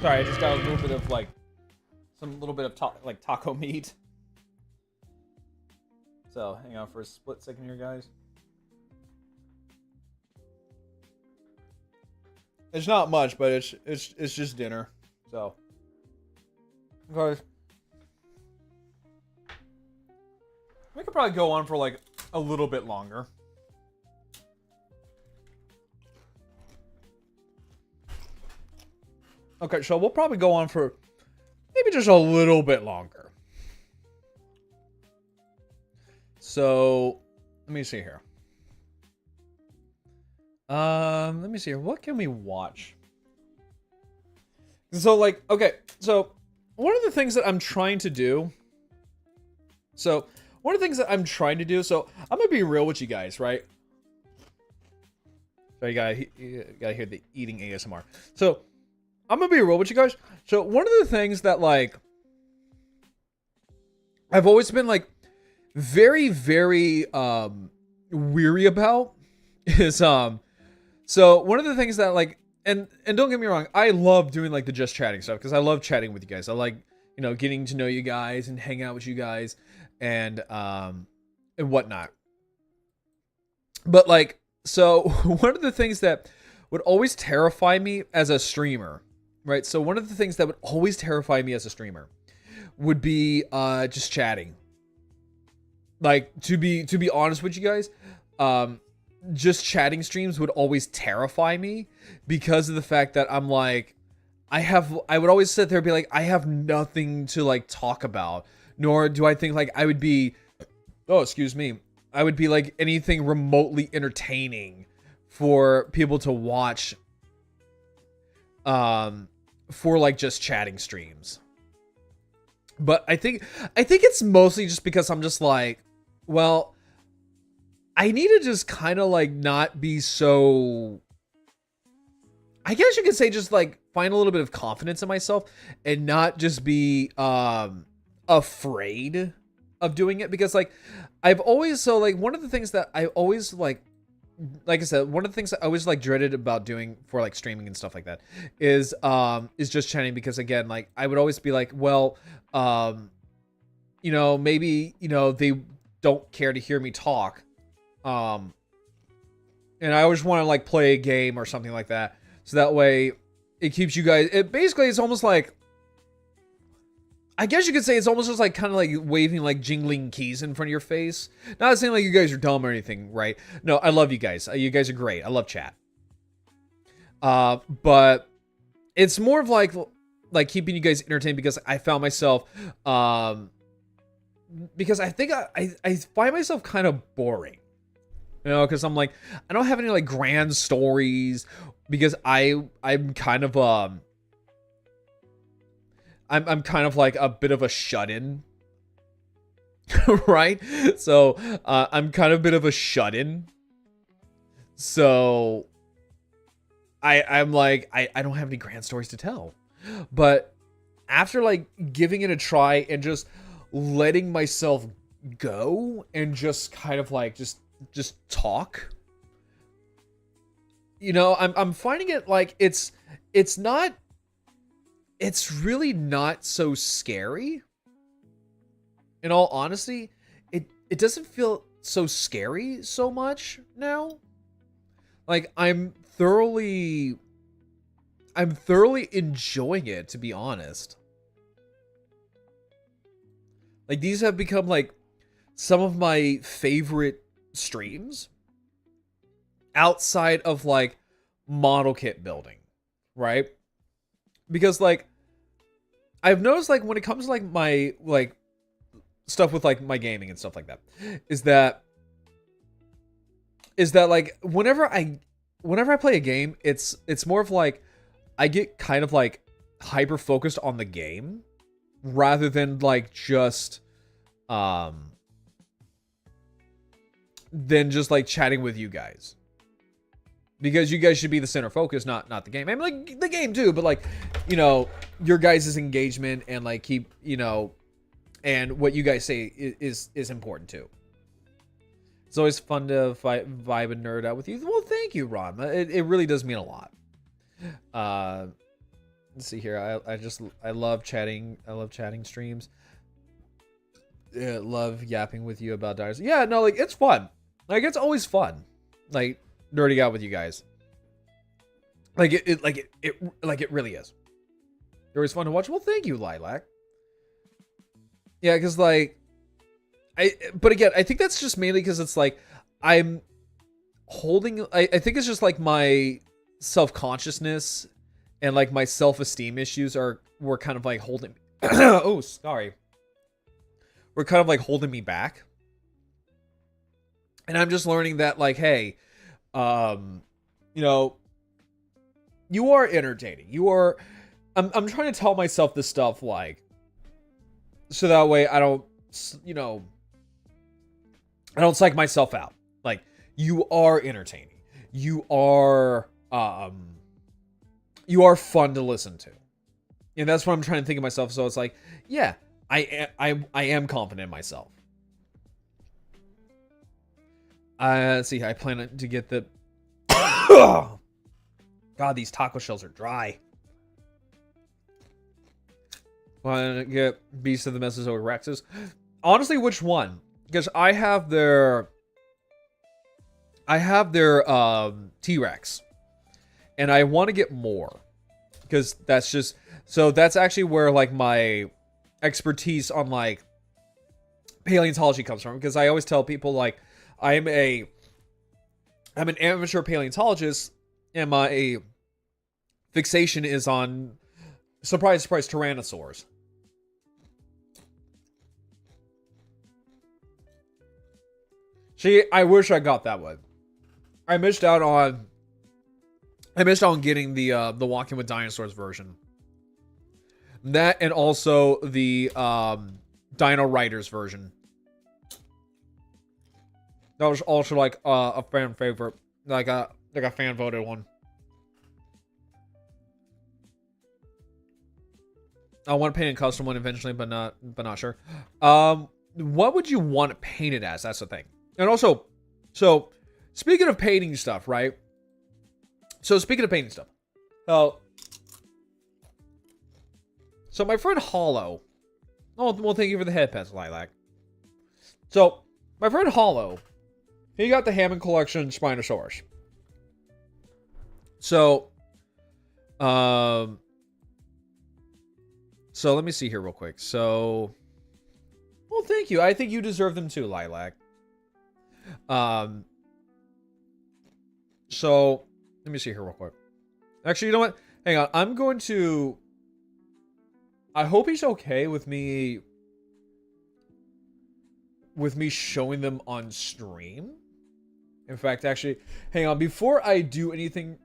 Sorry, I just got a little bit of like some little bit of taco meat. So hang on for a split second here, guys. It's not much, but it's just dinner. So, guys, we could probably go on for like a little bit longer. Okay, so we'll probably go on for maybe just a little bit longer. So, let me see here. Let me see here. What can we watch? So, like, okay, so one of the things that I'm trying to do. So, one of the things that I'm trying to do. So, I'm gonna be real with you guys, right? So you gotta hear the eating ASMR. So, I'm gonna be real with you guys. So, one of the things that like I've always been like very, very weary about is so one of the things that like and don't get me wrong, I love doing like the just chatting stuff because I love chatting with you guys. I like, you know, getting to know you guys and hang out with you guys and whatnot. But like, so one of the things that would always terrify me as a streamer, right? So one of the things that would always terrify me as a streamer would be just chatting. Like to be honest with you guys, just chatting streams would always terrify me because of the fact that I'm like, I would always sit there and be like, I have nothing to like talk about, nor do I think like I would be, oh, excuse me, I would be like anything remotely entertaining for people to watch, for like just chatting streams. But I think it's mostly just because I'm just like, well, I need to just kind of like not be so, I guess you could say, just like find a little bit of confidence in myself and not just be afraid of doing it, because like I've always, so like one of the things that I always like I said, one of the things that I always like dreaded about doing for like streaming and stuff like that is just chatting, because again, like I would always be like, well, you know, maybe, you know, they don't care to hear me talk. And I always want to like play a game or something like that. So that way it keeps you guys, it basically, it's almost like, I guess you could say it's almost just like kind of like waving like jingling keys in front of your face. Not saying like you guys are dumb or anything, right? No, I love you guys. You guys are great. I love chat. But it's more of like keeping you guys entertained, because I found myself, because I think I find myself kind of boring. You know, because I'm like, I don't have any like grand stories, because I'm kind of I'm kind of like a bit of a shut-in, right? So I'm kind of a bit of a shut-in. So I'm like, I don't have any grand stories to tell. But after like giving it a try and just letting myself go and just kind of like just talk, you know, I'm finding it like it's really not so scary. In all honesty, it doesn't feel so scary so much now. Like I'm thoroughly enjoying it, to be honest. Like these have become like some of my favorite streams outside of like model kit building, right? Because like I've noticed like when it comes to like my like stuff with like my gaming and stuff like that, is that like whenever I play a game, it's more of like I get kind of like hyper focused on the game rather than like just than just like chatting with you guys, because you guys should be the center focus, not the game. I mean, like the game too, but like, you know, your guys' engagement and like keep, you know, and what you guys say is important too. It's always fun to vibe and nerd out with you. Well, thank you, Ron. It really does mean a lot. Let's see here. I love chatting. I love chatting streams. Yeah, love yapping with you about Dynasty. Yeah, no, like it's fun. Like it's always fun. Like nerding out with you guys. Like it really is. It was fun to watch. Well, thank you, Lilac. Yeah, because like, but again, I think that's just mainly because it's like I'm holding. I think it's just like my self-consciousness and like my self-esteem issues were kind of like holding. Oh, sorry. We're kind of like holding me back, and I'm just learning that like, hey, you know, you are entertaining. You are. I'm trying to tell myself this stuff like, so that way I don't, you know, I don't psych myself out. Like, you are entertaining. You are fun to listen to, and that's what I'm trying to think of myself. So it's like, yeah, I am confident in myself. Let's see. I plan to get the. God, these taco shells are dry. Want to get Beast of the Mesozoic Rexes? Honestly, which one? Because I have their T-Rex, and I want to get more because that's just so that's actually where like my expertise on like paleontology comes from. Because I always tell people like I'm an amateur paleontologist, and my fixation is on surprise tyrannosaurs. See, I wish I got that one. I missed out on getting the Walking with Dinosaurs version. That and also the Dino Riders version. That was also like a fan favorite, like a fan voted one. I want to paint a custom one eventually, but not sure. What would you want to paint it as? That's the thing. And also, so speaking of painting stuff, right? So speaking of painting stuff, so my friend Hollow. Oh, well, thank you for the head pets, Lilac. So my friend Hollow, he got the Hammond Collection Spinosaurus. So, so let me see here real quick. So, well, thank you. I think you deserve them too, Lilac. So let me see here real quick. Actually, you know what? Hang on. I'm going to. I hope he's okay with me showing them on stream. In fact, actually, hang on. Before I do anything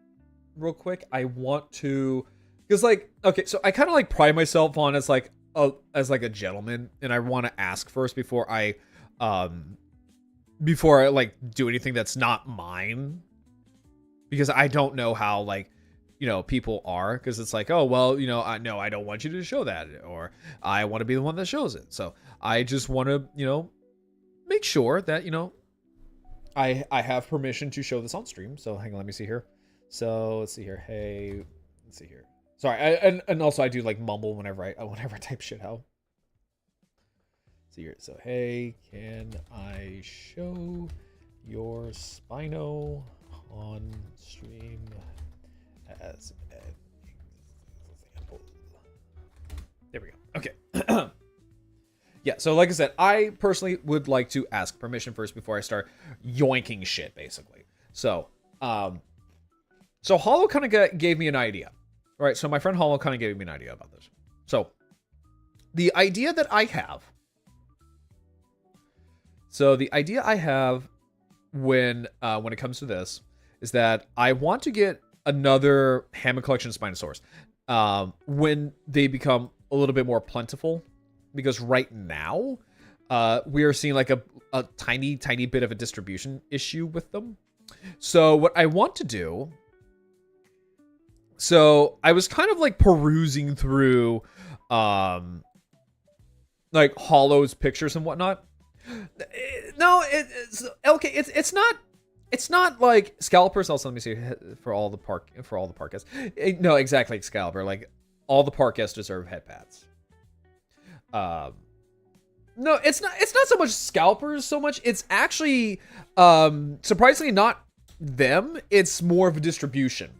real quick, I want to, because like, okay, so I kind of like pride myself on as like a gentleman, and I want to ask first before I like do anything that's not mine, because I don't know how like, you know, people are, because it's like, oh well, you know, no, I don't want you to show that, or I want to be the one that shows it. So I just want to, you know, make sure that, you know, I have permission to show this on stream. So hang on, let me see here. So let's see here. Hey, let's see here. Sorry, and also I do like mumble whenever I type shit out. See here. So hey, can I show your Spino on stream as an example? There we go. Okay. Yeah, so like I said, I personally would like to ask permission first before I start yoinking shit, basically. So, so Hollow kind of gave me an idea. All right, so my friend Hollow kind of gave me an idea about this. So, the idea that I have... So, the idea I have when it comes to this is that I want to get another Hammond Collection Spinosaurus when they become a little bit more plentiful. Because right now, we are seeing like a tiny bit of a distribution issue with them. So what I want to do... So I was kind of like perusing through like Hollow's pictures and whatnot. No, it's okay. It's not It's not like scalpers. Also, let me see for all the park guests. No, exactly, scalper. Like all the park guests deserve head pads. No, it's not. It's not so much scalpers. So much. It's actually surprisingly not them. It's more of a distribution.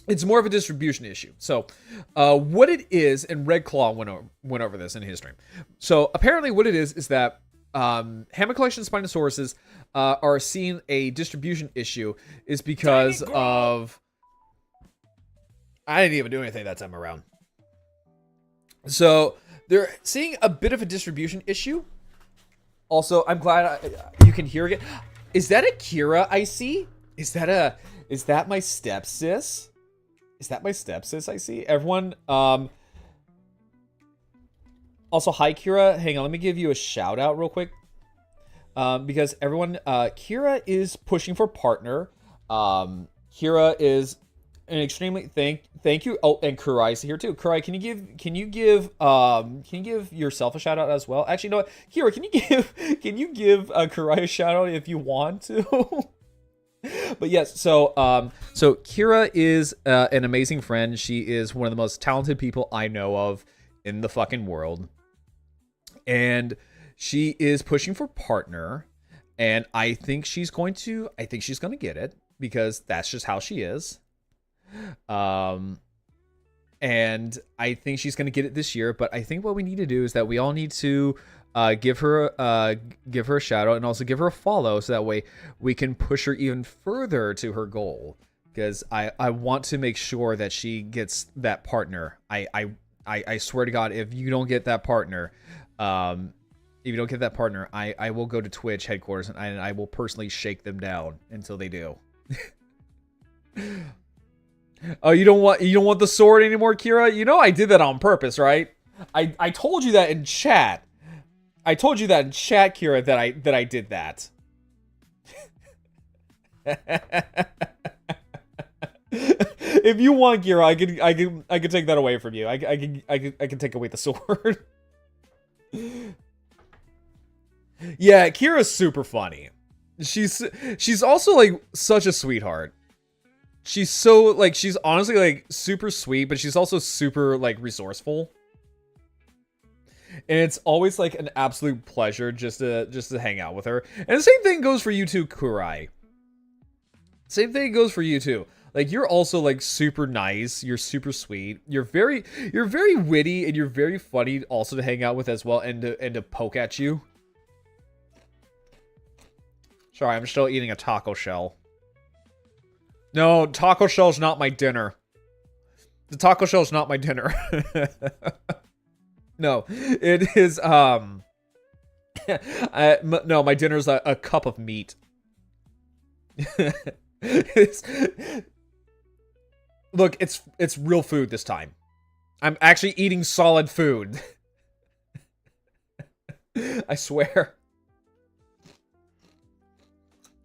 It's more of a distribution issue. So, what it is, and Red Claw went over this in his stream. So apparently, what it is that Hammer Collection Spinosauruses are seeing a distribution issue is because of. I didn't even do anything that time around. So they're seeing a bit of a distribution issue. Also, I'm glad you can hear it. Is that a Kira I see? Is that my stepsis? Is that my stepsis I see? Everyone, also, hi, Kira. Hang on, let me give you a shout out real quick. Because everyone, Kira is pushing for partner. Kira is an extremely thank you. Oh, and Kurai is here too. Kurai, can you give yourself a shout out as well? Actually, you know what? Kira, can you give Kurai a shout out if you want to? But yes, so Kira is an amazing friend. She is one of the most talented people I know of in the fucking world. And she is pushing for partner, and I think she's going to get it because that's just how she is. And I think she's going to get it this year, but I think what we need to do is that we all need to give her a shout out and also give her a follow so that way we can push her even further to her goal, because I want to make sure that she gets that partner. I swear to God, if you don't get that partner, I will go to Twitch headquarters and I will personally shake them down until they do. Oh, you don't want the sword anymore, Kira? You know I did that on purpose, right? I told you that in chat. I told you that in chat, Kira, that I did that. If you want, Kira, I can take that away from you. I can take away the sword. Yeah, Kira's super funny. She's also like such a sweetheart. She's so like she's honestly like super sweet, but she's also super like resourceful. And it's always like an absolute pleasure just to hang out with her. And the same thing goes for you too, Kurai. Same thing goes for you too. Like you're also like super nice, you're super sweet, you're very witty, and you're very funny also to hang out with as well, and to poke at you. Sorry, I'm still eating a taco shell. No, taco shell's not my dinner. The taco shell's not my dinner. No, it is, no, my dinner's a cup of meat. Look, it's real food this time. I'm actually eating solid food. I swear.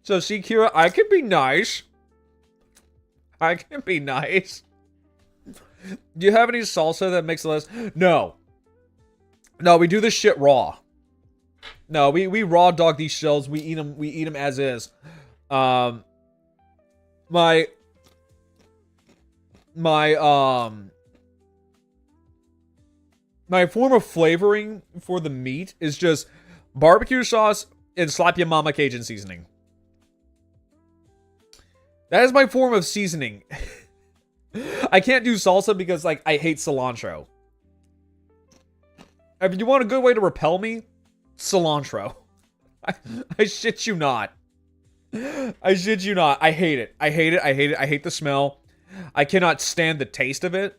So, see, Kira, I can be nice. I can be nice. Do you have any salsa that makes it less? No. No, we do this shit raw. No, we raw dog these shells. We eat them as is. My form of flavoring for the meat is just barbecue sauce and slap your mama Cajun seasoning. That is my form of seasoning. I can't do salsa because, like, I hate cilantro. If you want a good way to repel me, cilantro. I shit you not. I shit you not. I hate it. I hate it. I hate it. I hate the smell. I cannot stand the taste of it.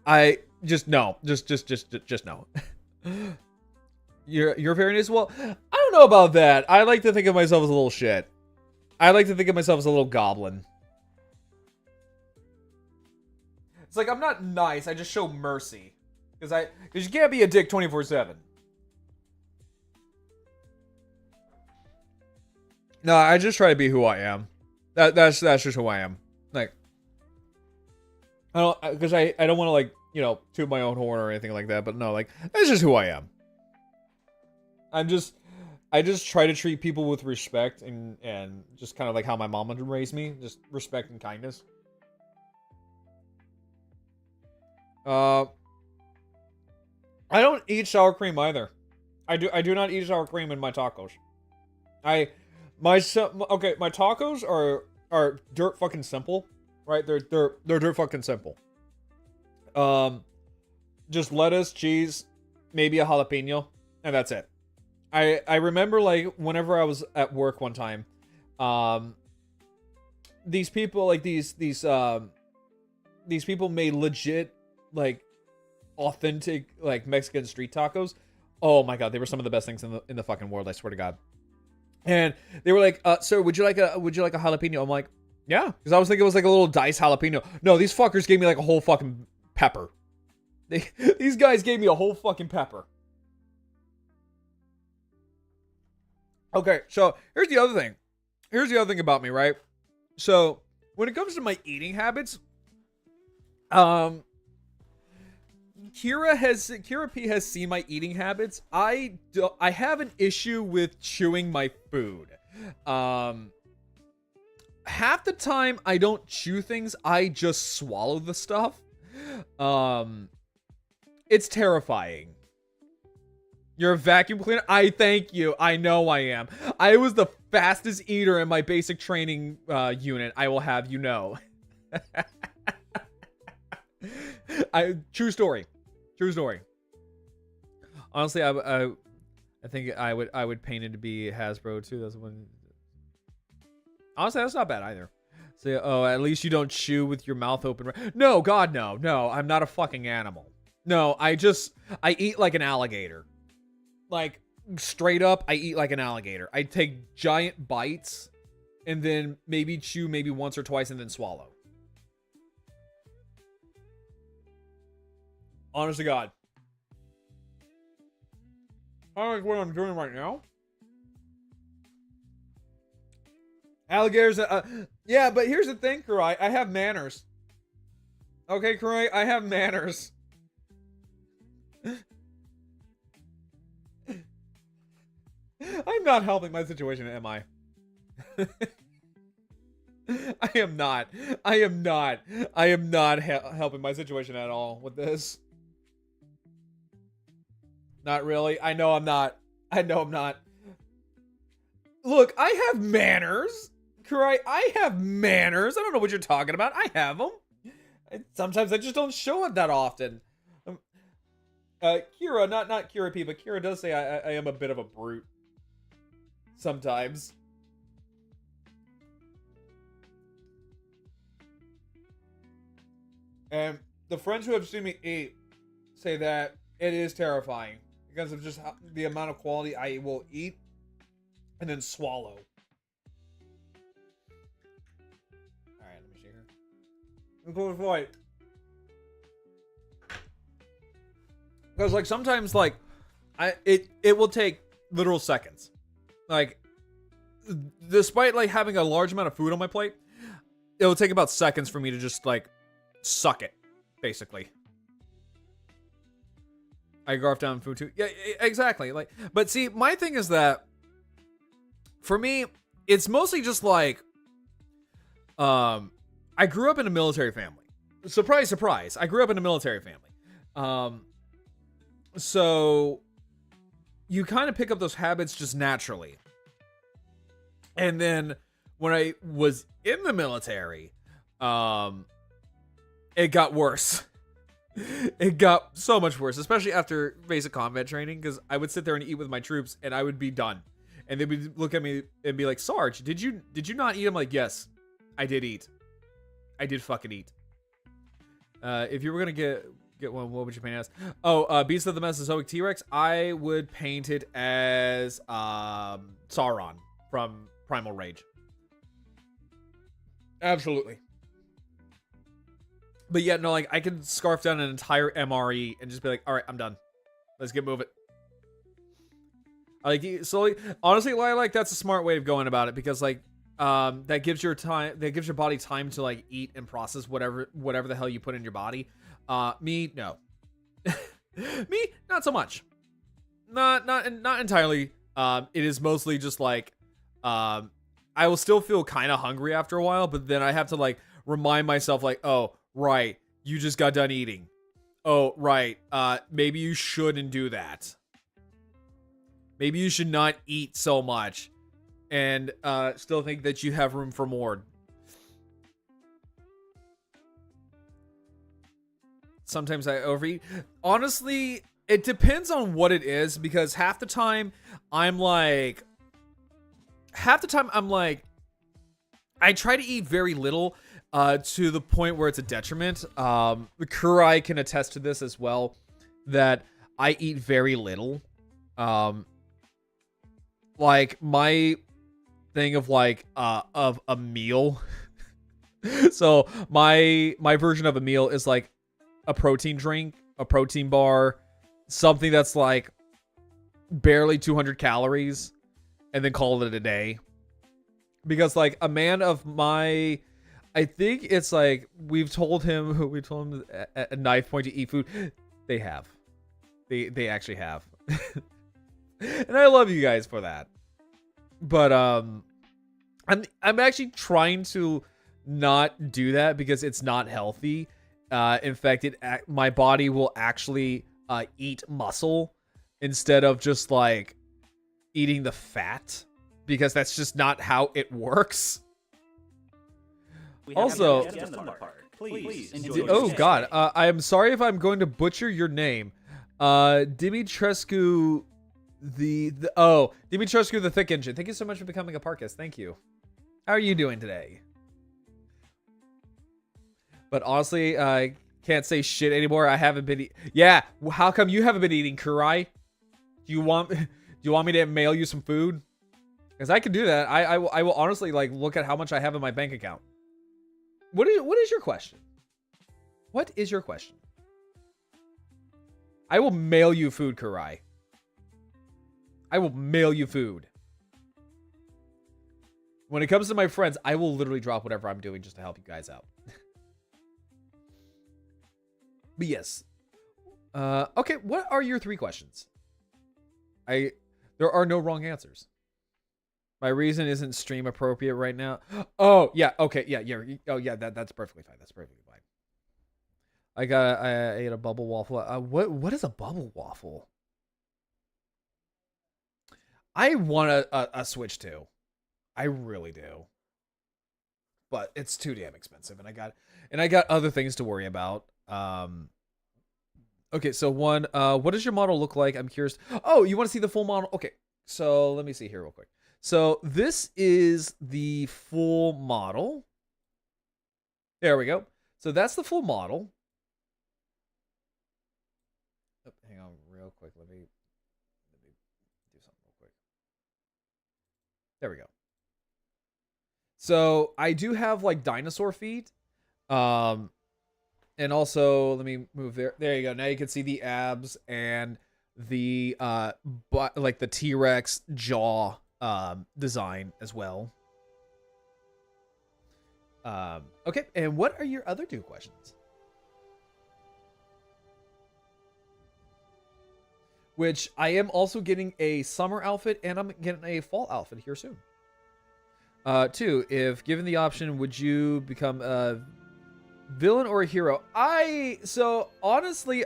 I just no. Just no. You're very nice. Well, I don't know about that. I like to think of myself as a little shit. I like to think of myself as a little goblin. It's like I'm not nice. I just show mercy. Because you can't be a dick 24/7. No, I just try to be who I am. That's just who I am. Like, I don't, because I don't want to, like, you know, toot my own horn or anything like that. But no, like, that's just who I am. I just try to treat people with respect and just kind of like how my mom would raise me, just respect and kindness. I don't eat sour cream either. I do not eat sour cream in my tacos. My tacos are dirt fucking simple, right? They're dirt fucking simple. Just lettuce, cheese, maybe a jalapeno, and that's it. I remember like whenever I was at work one time, these people like these people made legit like authentic like Mexican street tacos. Oh my god, they were some of the best things in the fucking world, I swear to god. And they were like, sir, would you like a jalapeno? I'm like, yeah, because I was thinking it was like a little diced jalapeno. No, these fuckers gave me like a whole fucking pepper. These guys gave me a whole fucking pepper. Okay, so here's the other thing. Here's the other thing about me, right? So when it comes to my eating habits, Kira P has seen my eating habits. I have an issue with chewing my food. Half the time I don't chew things, I just swallow the stuff. It's terrifying. You're a vacuum cleaner? I thank you. I know I am. I was the fastest eater in my basic training unit. I will have you know. True story. Honestly, I think I would paint it to be Hasbro too. That's one. Honestly, that's not bad either. So, oh, at least you don't chew with your mouth open. No, God, no. I'm not a fucking animal. No, I eat like an alligator. Like, straight up, I eat like an alligator. I take giant bites and then maybe chew maybe once or twice and then swallow. Honest to God. I like what I'm doing right now. Alligators, yeah, but here's the thing, Kurai. I have manners. Okay, Kurai, I have manners. I'm not helping my situation, am I? I am not helping my situation at all with this. Not really. I know I'm not. Look, I have manners. Kurai, I have manners. I don't know what you're talking about. I have them. Sometimes I just don't show it that often. Kira, not Kira P, but Kira does say I am a bit of a brute. Sometimes. And the friends who have seen me eat say that it is terrifying because of just the amount of quality I will eat and then swallow. Alright, let me see here. Include flight. Because like sometimes like it will take literal seconds. Like despite like having a large amount of food on my plate, it will take about seconds for me to just like suck it, basically. I garf down food too. Yeah, exactly. Like, but see, my thing is that for me, it's mostly just like, I grew up in a military family. Surprise, surprise. I grew up in a military family. So you kind of pick up those habits just naturally. And then when I was in the military, it got worse. It got so much worse, especially after basic combat training, because I would sit there and eat with my troops and I would be done. And they would look at me and be like, Sarge, did you not eat? I'm like, yes, I did eat. I did fucking eat. If you were gonna get one, what would you paint as? Oh, Beast of the Mesozoic T-Rex. I would paint it as Sauron from Primal Rage. Absolutely. But yeah, no, like I could scarf down an entire MRE and just be like, all right, I'm done. Let's get moving. I like slowly. Honestly, I like that's a smart way of going about it because like that gives your body time to like eat and process whatever the hell you put in your body. Me, no. Me, not so much. Not entirely It is mostly just like, I will still feel kind of hungry after a while, but then I have to like remind myself like, oh, right, you just got done eating. Oh, right. Maybe you shouldn't do that. Maybe you should not eat so much and still think that you have room for more. Sometimes I overeat. Honestly, it depends on what it is, because half the time I'm like, I try to eat very little, to the point where it's a detriment. Kurai can attest to this as well, that I eat very little. Like my thing of like of a meal. So my version of a meal is like a protein drink, a protein bar, something that's like barely 200 calories, and then call it a day. Because like a man of my, I think it's like we told him at a knife point to eat food. They have, they actually have, and I love you guys for that. But I'm actually trying to not do that because it's not healthy. In fact, my body will actually eat muscle instead of just like eating the fat, because that's just not how it works. Also, oh god, I am sorry if I'm going to butcher your name. Dimitrescu Dimitrescu the Thick Engine. Thank you so much for becoming a Parkist. Thank you. How are you doing today? But honestly, I can't say shit anymore. I haven't been yeah, how come you haven't been eating, Kurai? Do you want me to mail you some food? Because I can do that. I will honestly like look at how much I have in my bank account. What is your question? What is your question? I will mail you food, Kurai. I will mail you food. When it comes to my friends, I will literally drop whatever I'm doing just to help you guys out. But yes. Okay, what are your 3 questions? There are no wrong answers. My reason isn't stream appropriate right now. Oh, yeah, okay, yeah. Oh, yeah, that's perfectly fine. That's perfectly fine. I ate a bubble waffle. What is a bubble waffle? I want a Switch 2. I really do. But it's too damn expensive, and I got other things to worry about. Okay, so one, what does your model look like? I'm curious. Oh, you want to see the full model? Okay, so let me see here real quick. So this is the full model. There we go. So that's the full model. Oh, hang on real quick. Let me do something real quick. There we go. So I do have like dinosaur feet. And also, let me move there. There you go. Now you can see the abs and the like the T-Rex jaw design as well. Okay, and what are your other 2 questions? Which I am also getting a summer outfit, and I'm getting a fall outfit here soon. 2, if given the option, would you become a villain or a hero? So honestly,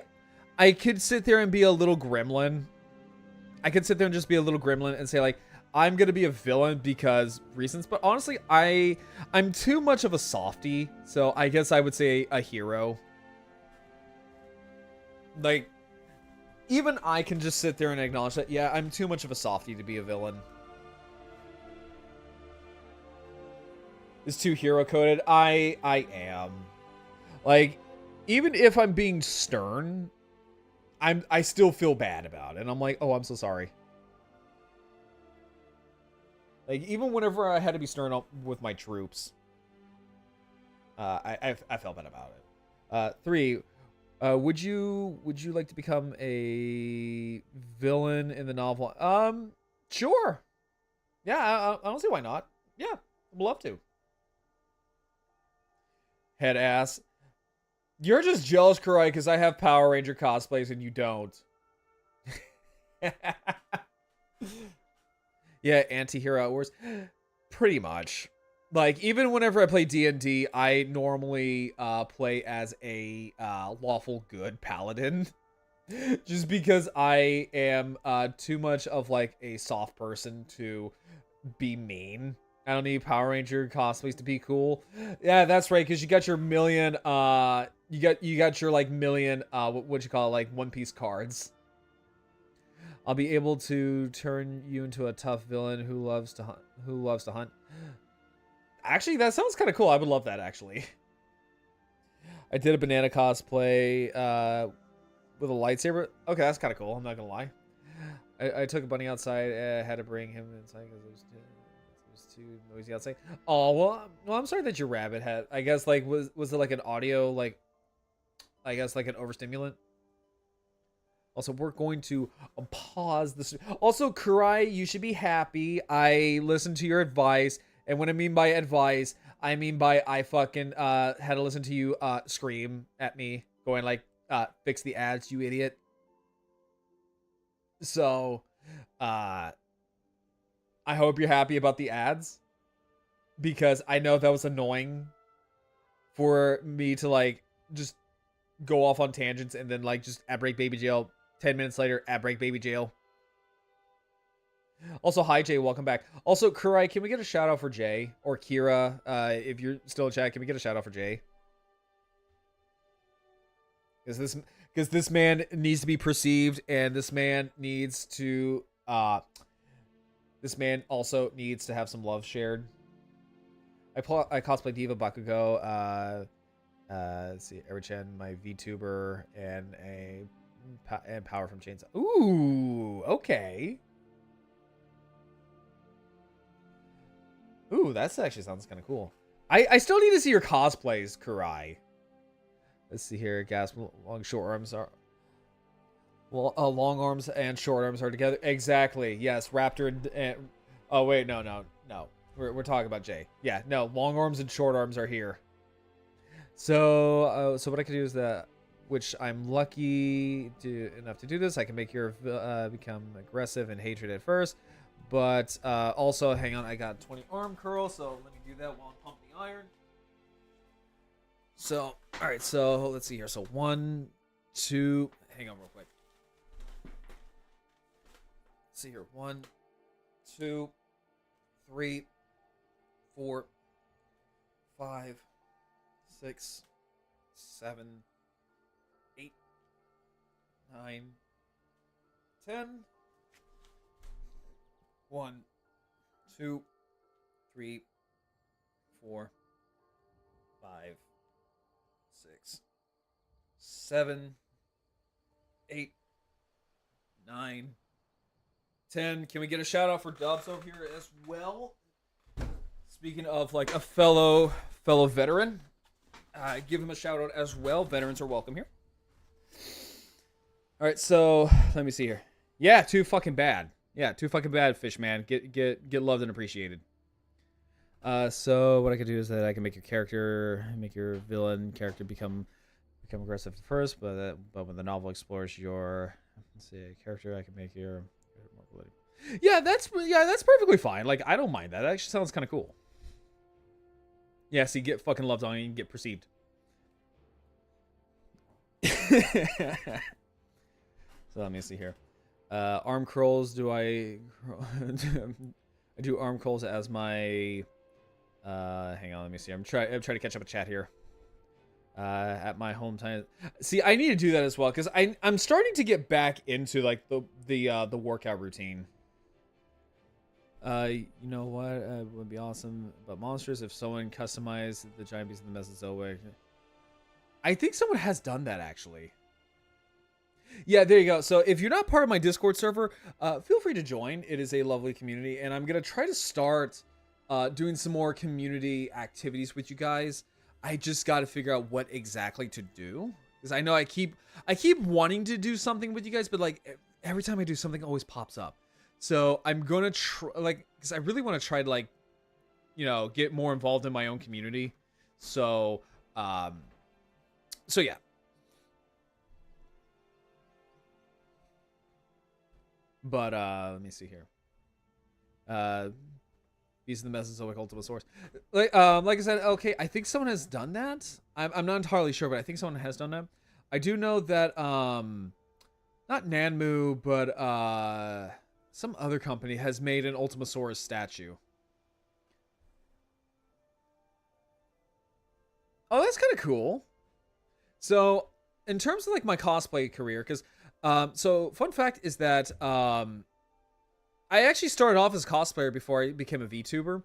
I could sit there and be a little gremlin. I could sit there and just be a little gremlin and say like, I'm gonna be a villain because reasons. But honestly, I'm too much of a softie, so I guess I would say a hero. Like, even I can just sit there and acknowledge that, yeah, I'm too much of a softie to be a villain. Is too hero coded. I am. Like, even if I'm being stern, I still feel bad about it. And I'm like, oh, I'm so sorry. Like, even whenever I had to be stern with my troops, I felt bad about it. 3, would you like to become a villain in the novel? Sure. Yeah, I don't see why not. Yeah, I'd love to. Head ass. You're just jealous, Kurai, because I have Power Ranger cosplays and you don't. Yeah, anti-hero wars. Pretty much. Like, even whenever I play D&D, I normally play as a lawful good paladin. Just because I am too much of like a soft person to be mean. I don't need Power Ranger cosplays to be cool. Yeah, that's right, because you got your million you got your like million what you call it, like One Piece cards. I'll be able to turn you into a tough villain who loves to hunt. Actually, that sounds kind of cool. I would love that, actually. I did a banana cosplay with a lightsaber. Okay, that's kind of cool. I'm not gonna lie. I took a bunny outside. Had to bring him inside because it was too noisy outside. Oh well, I'm sorry that your rabbit had. I guess like was it like an audio like, I guess like an overstimulant. Also, we're going to pause this. Also, Kurai, you should be happy. I listened to your advice, and what I mean by advice, I mean by I fucking had to listen to you scream at me, going like, fix the ads, you idiot. So, I hope you're happy about the ads, because I know that was annoying for me to like just go off on tangents and then like just ad break baby jail. 10 minutes later, ad break baby jail. Also, hi Jay, welcome back. Also, Kurai, can we get a shout out for Jay or Kira? If you're still in chat, can we get a shout out for Jay? Because this man needs to be perceived, and this man needs to this man also needs to have some love shared. I cosplay Diva Bakugo. Let's see, Erichen, my VTuber, and Power from Chainsaw. Ooh, okay. Ooh, that actually sounds kind of cool. I still need to see your cosplays, Kurai. Let's see here. Gasp, long short arms are. Well, long arms and short arms are together. Exactly. Yes, Raptor and oh wait, no. We're talking about Jay. Yeah, no, long arms and short arms are here. So what I can do is that, which I'm lucky enough to do this. I can make your become aggressive and hatred at first, but also hang on. I got 20 arm curls, so let me do that while I'm pumping the iron. So all right, so let's see here. So 1, 2. Hang on real quick. Let's see here. 1, 2, 3, 4, 5, 6, 7, 8, 9, 10. 1, 2, 3, 4, 5, 6, 7, 8, 9, 10. Can we get a shout out for Dubs over here as well? Speaking of like a fellow veteran, give him a shout out as well. Veterans are welcome here. All right, so let me see here. Yeah, too fucking bad. Yeah, too fucking bad, fish man. Get loved and appreciated. So what I could do is that I can make your villain character become aggressive at first, but when the novel explores your character, I can make your more political. Yeah, that's perfectly fine. Like, I don't mind that. That actually sounds kind of cool. Yeah, see, get fucking loved on and get perceived. So let me see here. Arm curls. Do I? I do arm curls as my. Hang on, let me see. I'm trying to catch up with chat here. At my hometown. See, I need to do that as well because I'm starting to get back into like the workout routine. You know what? It would be awesome. But monsters, if someone customized the giant beast in the Mesozoic. I think someone has done that actually. Yeah, there you go. So if you're not part of my Discord server, feel free to join. It is a lovely community, and I'm gonna try to start doing some more community activities with you guys. I just got to figure out what exactly to do because I know I keep wanting to do something with you guys, but like every time I do something, always pops up. So I'm gonna try, like, because I really want to try to like, get more involved in my own community. So, so yeah. But let me see here. Beast of the Mesozoic Ultima Source. Like I said, okay, I think someone has done that. I'm not entirely sure, but I think someone has done that. I do know that not Nanmu, but some other company has made an Ultimasaurus statue. Oh, that's kind of cool. So, in terms of like my cosplay career, because so fun fact is that I actually started off as a cosplayer before I became a VTuber.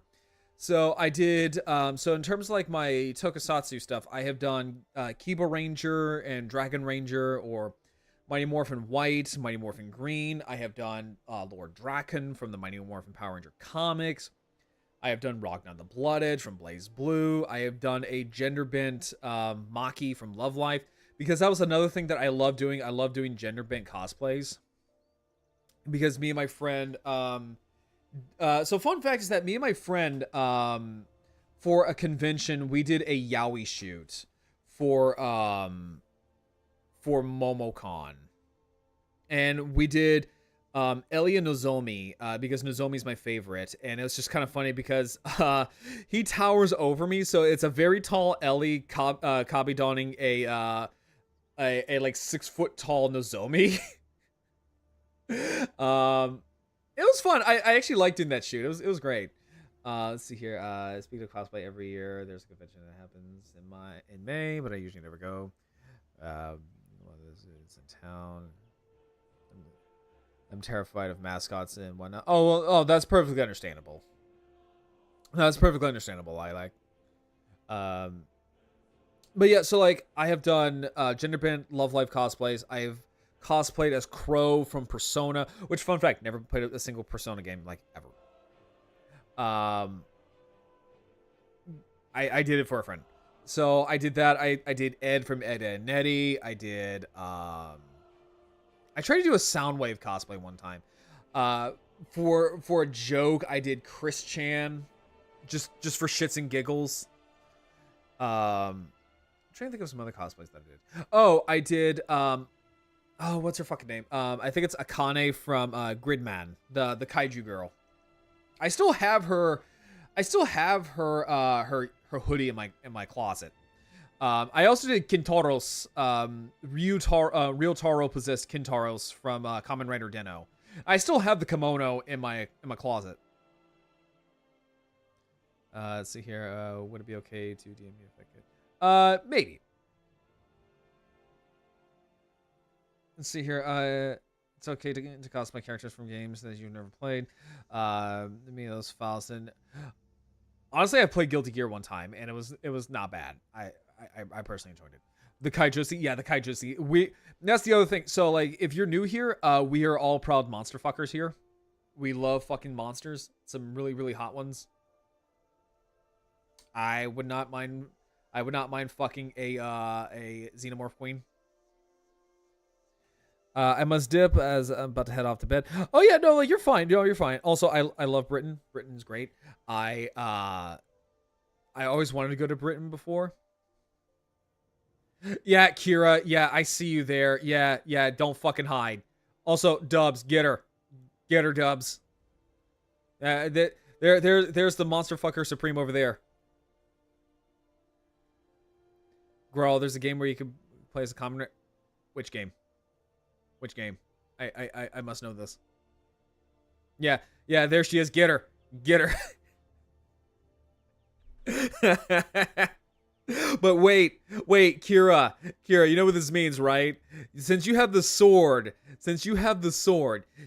So I did. So in terms of like my Tokusatsu stuff, I have done Kiba Ranger and Dragon Ranger, or Mighty Morphin White, Mighty Morphin Green. I have done Lord Draken from the Mighty Morphin Power Ranger comics. I have done Ragnar the Blood Edge from Blaze Blue. I have done a gender bent Maki from Love Life, because that was another thing that I love doing. I love doing gender bent cosplays, because me and my friend so fun fact is that me and my friend for a convention, we did a yaoi shoot for MomoCon, and we did Elia Nozomi, because Nozomi's my favorite, and it was just kind of funny because he towers over me, so it's a very tall Ellie copy donning a like 6 foot tall Nozomi. It was fun. I actually liked doing that shoot. It was great. Let's see here. Speaking of cosplay, every year there's a convention that happens in May, but I usually never go. It's in town. I'm terrified of mascots and whatnot. That's perfectly understandable. That's perfectly understandable. I like. But yeah, so like I have done gender bent Love Life cosplays. I've cosplayed as Crow from Persona, which, fun fact, never played a single Persona game like ever. I did it for a friend. So I did that. I did Ed from Ed, Edd n Eddy. I did I tried to do a Soundwave cosplay one time. For a joke, I did Chris Chan, just for shits and giggles. I'm trying to think of some other cosplays that I did. Oh, I did. What's her fucking name? I think it's Akane from Gridman, the kaiju girl. I still have her. Her hoodie in my closet. I also did Kintaros, Real Taro possessed Kintaros from Kamen Rider Den-O. I still have the kimono in my closet. Let's see here. Would it be okay to DM you if I could? Maybe. Let's see here. It's okay to cosplay characters from games that you've never played. Me those files. And honestly, I played Guilty Gear one time, and it was not bad. I personally enjoyed it. The Kaijusi, yeah, the Kaijusi. That's the other thing. So like, if you're new here, we are all proud monster fuckers here. We love fucking monsters. Some really, really hot ones. I would not mind fucking a xenomorph queen. I must dip as I'm about to head off to bed. Oh yeah, no, like you're fine. No, you're fine. Also, I love Britain. Britain's great. I always wanted to go to Britain before. Yeah, Kira. Yeah, I see you there. Yeah. Don't fucking hide. Also, Dubs, get her, Dubs. There's the monster fucker supreme over there. Growl, there's a game where you can play as a commoner. Which game? I must know this. Yeah, there she is. Get her. But wait, Kira, you know what this means, right? Since you have the sword,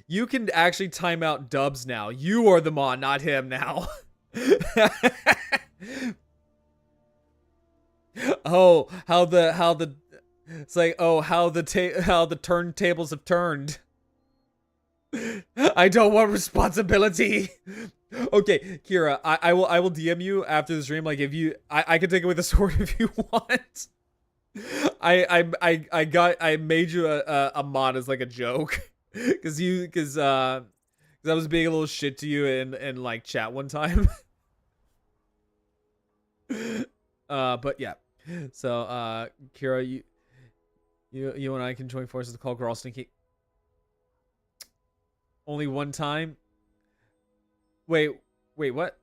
you can actually time out Dubs now. You are the Mon, not him now. Oh, how the it's like, oh, how the turntables have turned. I don't want responsibility. Okay, Kira, I will DM you after the stream. Like, if you, I can take away the sword if you want. I made you a mod as like a joke, because I was being a little shit to you in like chat one time. But yeah, so Kira, you and I can join forces to call Girl Stinky. Only one time. Wait, what?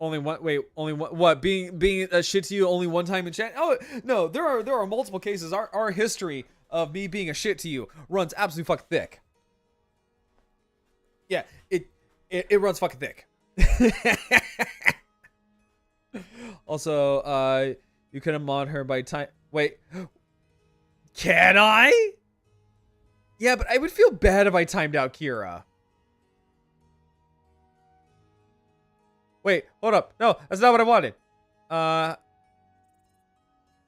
Only one. Wait, only one. What? Being a shit to you only one time in chat? Oh no, there are multiple cases. Our history of me being a shit to you runs absolutely fucking thick. Yeah, it runs fucking thick. Also, you can mod her by time. Wait, can I? Yeah, but I would feel bad if I timed out Kira. Wait, hold up. No, that's not what I wanted. No,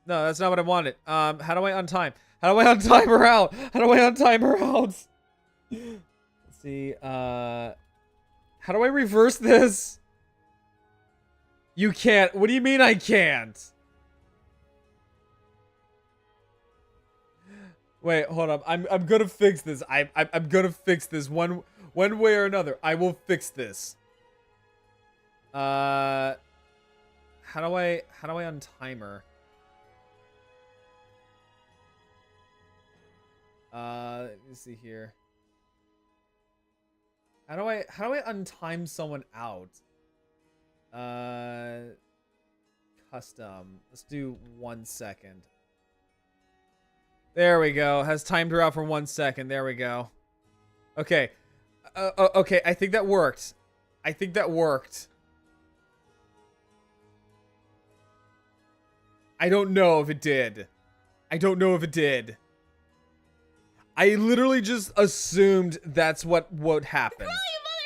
that's not what I wanted. How do I untime? How do I untime her out? How do I untime her out? Let's see. How do I reverse this? You can't. What do you mean I can't? Wait, hold up. I'm gonna fix this. I'm gonna fix this one way or another. I will fix this. How do I untime her? Let me see here. How do I untime someone out? Custom. Let's do 1 second. There we go. Has timed her out for 1 second. There we go. Okay. Okay, I think that worked. I think that worked. I don't know if it did. I don't know if it did. I literally just assumed that's what would happen. Oh, you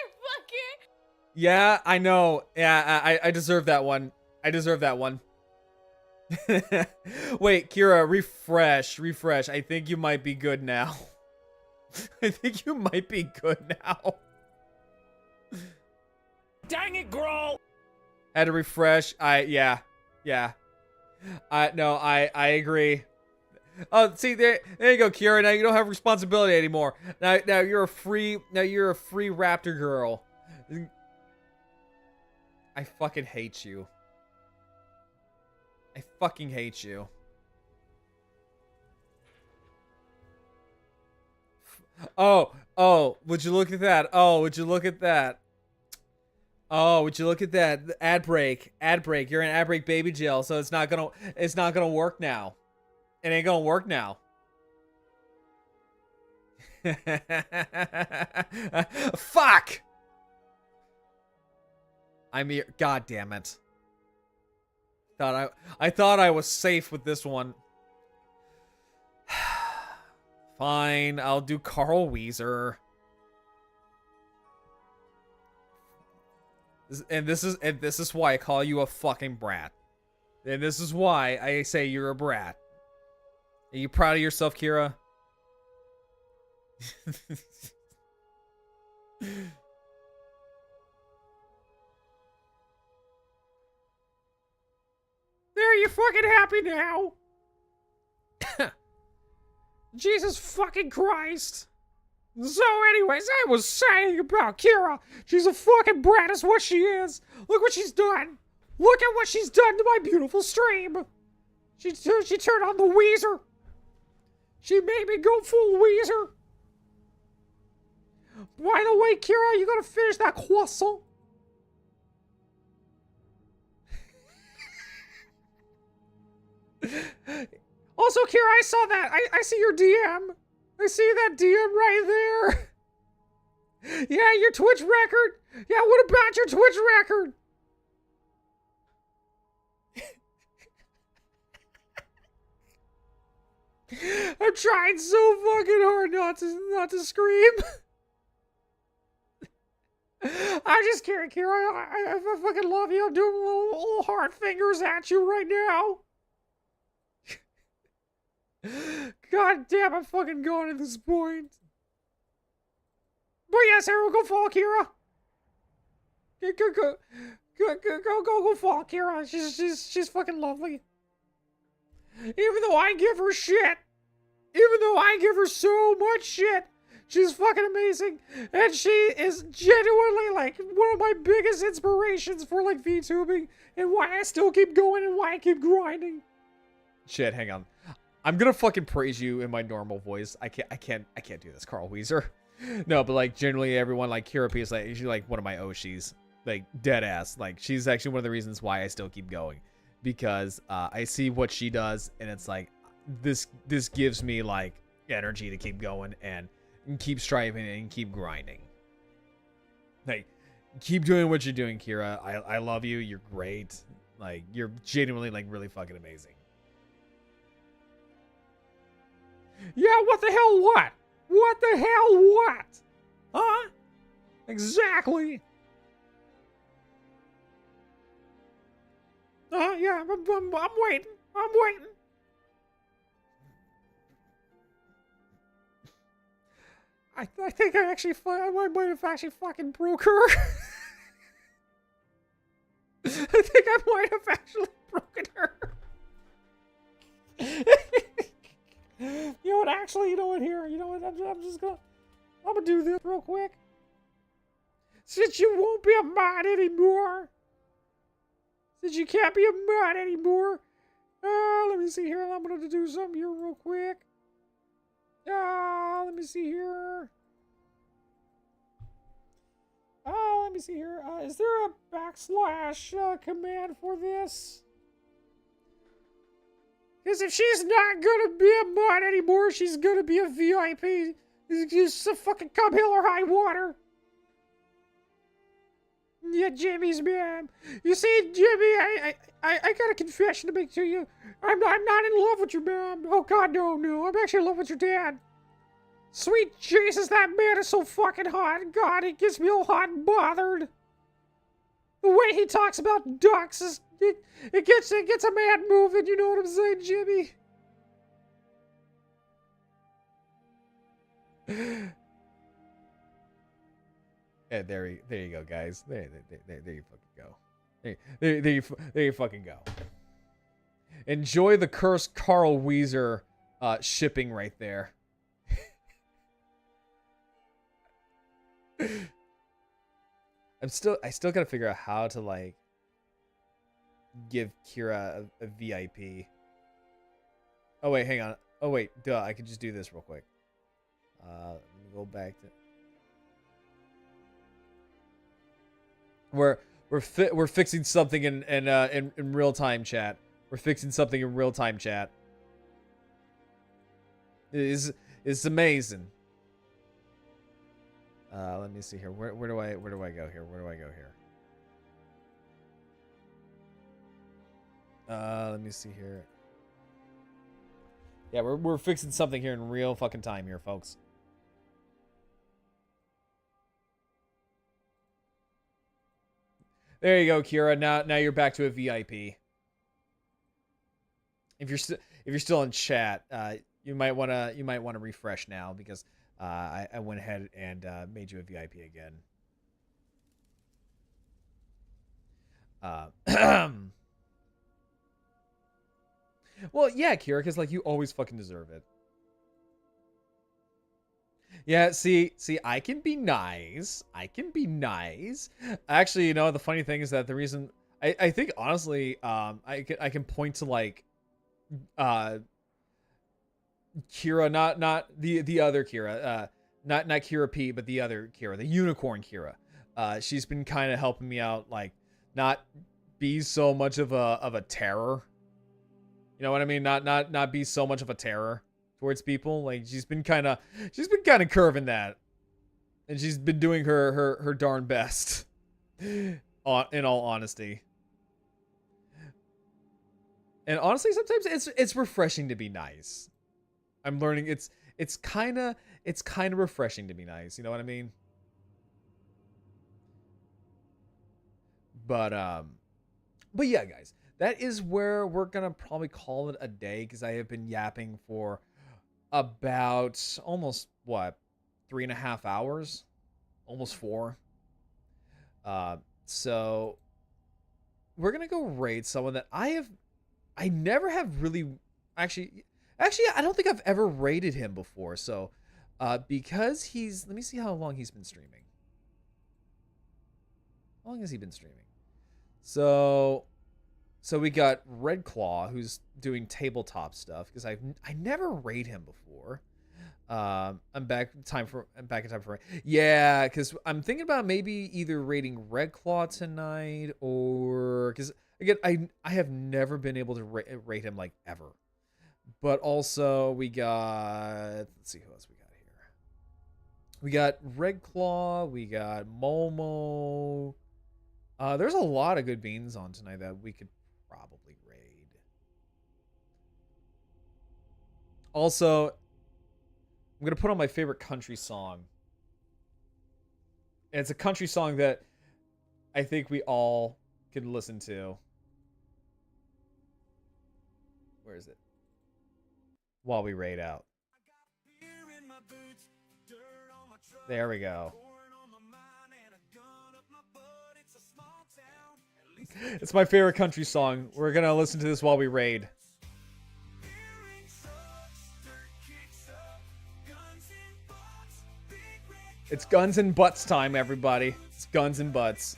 motherfucker! Yeah, I know. Yeah, I deserve that one. I deserve that one. Wait, Kira, refresh. I think you might be good now. I think you might be good now. Dang it, Grohl! Had to refresh. Yeah. No, I agree. Oh, see there you go, Kira. Now you don't have responsibility anymore. Now you're a free raptor girl. I fucking hate you. I fucking hate you. Oh, would you look at that? Oh, would you look at that? Oh, would you look at that? Ad break. You're in ad break baby jail, so it's not gonna work now. It ain't gonna work now. Fuck! I'm here. God damn it. I thought I was safe with this one. Fine, I'll do Carl Wheezer. And this is why I call you a fucking brat. And this is why I say you're a brat. Are you proud of yourself, Kira? There, you fucking happy now? Jesus fucking Christ. So anyways, I was saying about Kira. She's a fucking brat is what she is. Look what she's done. Look at what she's done to my beautiful stream. She turned on the Weezer. She made me go full Weezer. By the way, Kira, you gotta finish that croissant. Also, Kira, I saw that. I see your DM. I see that DM right there. Yeah, your Twitch record. Yeah, what about your Twitch record? I'm trying so fucking hard not to scream. I'm just kidding, Kira. I fucking love you. I'm doing little hard fingers at you right now. God damn, I'm fucking going at this point. But yes, Harold, go follow Kira. Go follow Kira. She's fucking lovely. Even though I give her shit. Even though I give her so much shit. She's fucking amazing. And she is genuinely like one of my biggest inspirations for like VTubing. And why I still keep going and why I keep grinding. Shit, hang on. I'm gonna fucking praise you in my normal voice. I can't do this, Carl Wheezer. No, but like generally everyone like Kira P is like she's like one of my Oshis. dead ass. Like, she's actually one of the reasons why I still keep going, because I see what she does, and it's like this gives me like energy to keep going and keep striving and keep grinding. Like, keep doing what you're doing, Kira. I love you. You're great. Like, you're genuinely like really fucking amazing. Yeah, what the hell what? What the hell what? Huh? Exactly. Yeah, I'm waiting. I'm waiting. I think I might have actually fucking broke her. I think I might have actually broken her. You know what? Actually, you know what? Here, you know what? I'm gonna do this real quick. Since you won't be a mod anymore, since you can't be a mod anymore, let me see here. I'm gonna do something here real quick. Let me see here. Let me see here. Is there a / command for this? Because if she's not gonna be a mod anymore, she's gonna be a VIP. It's a fucking come hell or high water. Yeah, Jimmy's man. You see, Jimmy, I got a confession to make to you. I'm not in love with your mom. Oh God, no. I'm actually in love with your dad. Sweet Jesus, that man is so fucking hot. God, it gets me all hot and bothered. The way he talks about ducks is it gets a man moving. You know what I'm saying, Jimmy? Yeah, there you go, guys. There you fucking go. There you fucking go. Enjoy the cursed Carl Weezer shipping right there. I still gotta figure out how to like give Kira a VIP. Oh wait, hang on. Oh wait, duh, I could just do this real quick. Let me go back to we're fixing something in real time chat. We're fixing something in real time chat. It's amazing. Let me see here. Where do I go here? Where do I go here? Let me see here. Yeah, we're fixing something here in real fucking time here, folks. There you go, Kira. Now you're back to a VIP. If you're still in chat, you might wanna refresh now, because I went ahead and made you a VIP again. Well, yeah, Kira, because like you always fucking deserve it. Yeah, see, I can be nice. Actually, you know, the funny thing is that the reason I think honestly, I can point to like Kira, not the other Kira, not Kira P, but the other Kira, the unicorn Kira. She's been kind of helping me out, like not be so much of a terror. You know what I mean? Not be so much of a terror towards people. Like she's been kind of curving that, and she's been doing her darn best. In all honesty. And honestly, sometimes it's refreshing to be nice. I'm learning it's kind of refreshing to be nice. You know what I mean? But yeah, guys, that is where we're gonna probably call it a day, because I have been yapping for about almost 3.5 hours, almost 4. So we're gonna go raid someone that I never have really actually I don't think I've ever raided him before. So because let me see how long he's been streaming. How long has he been streaming? So we got Red Claw, who's doing tabletop stuff, because I never raid him before. I'm back in time for yeah, because I'm thinking about maybe either raiding Red Claw tonight or because again I have never been able to rate him like ever. But also we got, let's see who else we got here. We got Red Claw, we got Momo. There's a lot of good beans on tonight that we could probably raid. Also, I'm going to put on my favorite country song. And it's a country song that I think we all can listen to. Where is it? While we raid out. There we go. It's my favorite country song. We're going to listen to this while we raid. It's guns and butts time, everybody. It's guns and butts.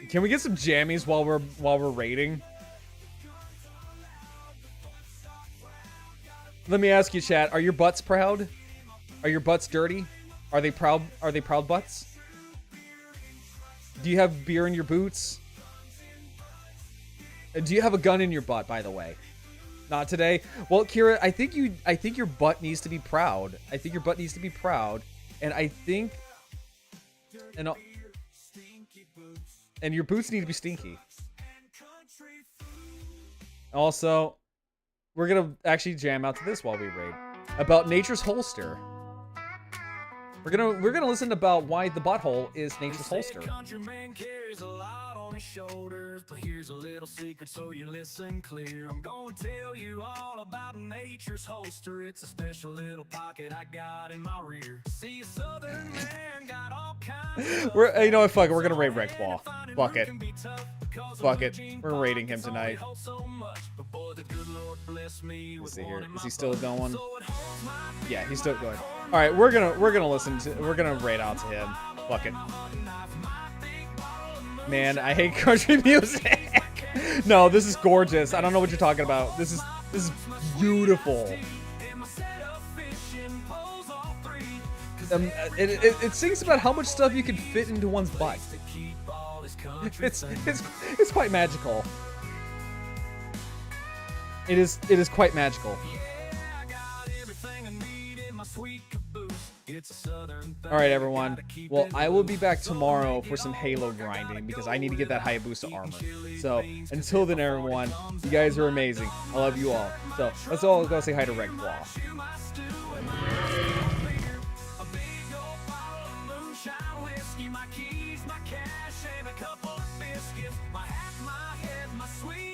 Can we get some jammies while we're raiding? Let me ask you, chat. Are your butts proud? Are your butts dirty? Are they proud? Are they proud butts? Do you have beer in your boots? Do you have a gun in your butt, by the way? Not today. Well, Kira, I think your butt needs to be proud. I think your butt needs to be proud, and I think, and your boots need to be stinky. Also, we're gonna actually jam out to this while we raid about Nature's Holster. We're gonna listen about why the butthole is Nature's Holster. Shoulders, but here's a little secret so you listen clear. I'm gonna tell you all about Nature's Holster. It's a special little pocket I got in my rear. See, a southern man got all kinds of you know what, fuck it, we're gonna raid Red Claw. Fuck it. Fuck it. We're raiding him tonight. Let's see here. Is he still going? Yeah, he's still going. Alright, we're gonna raid out to him. Fuck it. Man, I hate country music. No, this is gorgeous. I don't know what you're talking about. This is beautiful. It sings about how much stuff you can fit into one's butt. It's quite magical. It is quite magical. Alright, everyone. Well, I will be back tomorrow for some Halo grinding because I need to get that Hayabusa armor. So, until then, everyone, you guys are amazing. I love you all. So, let's all go say hi to Red Claw. My keys, my cash, and a couple of biscuits. My hat, my head, my sweet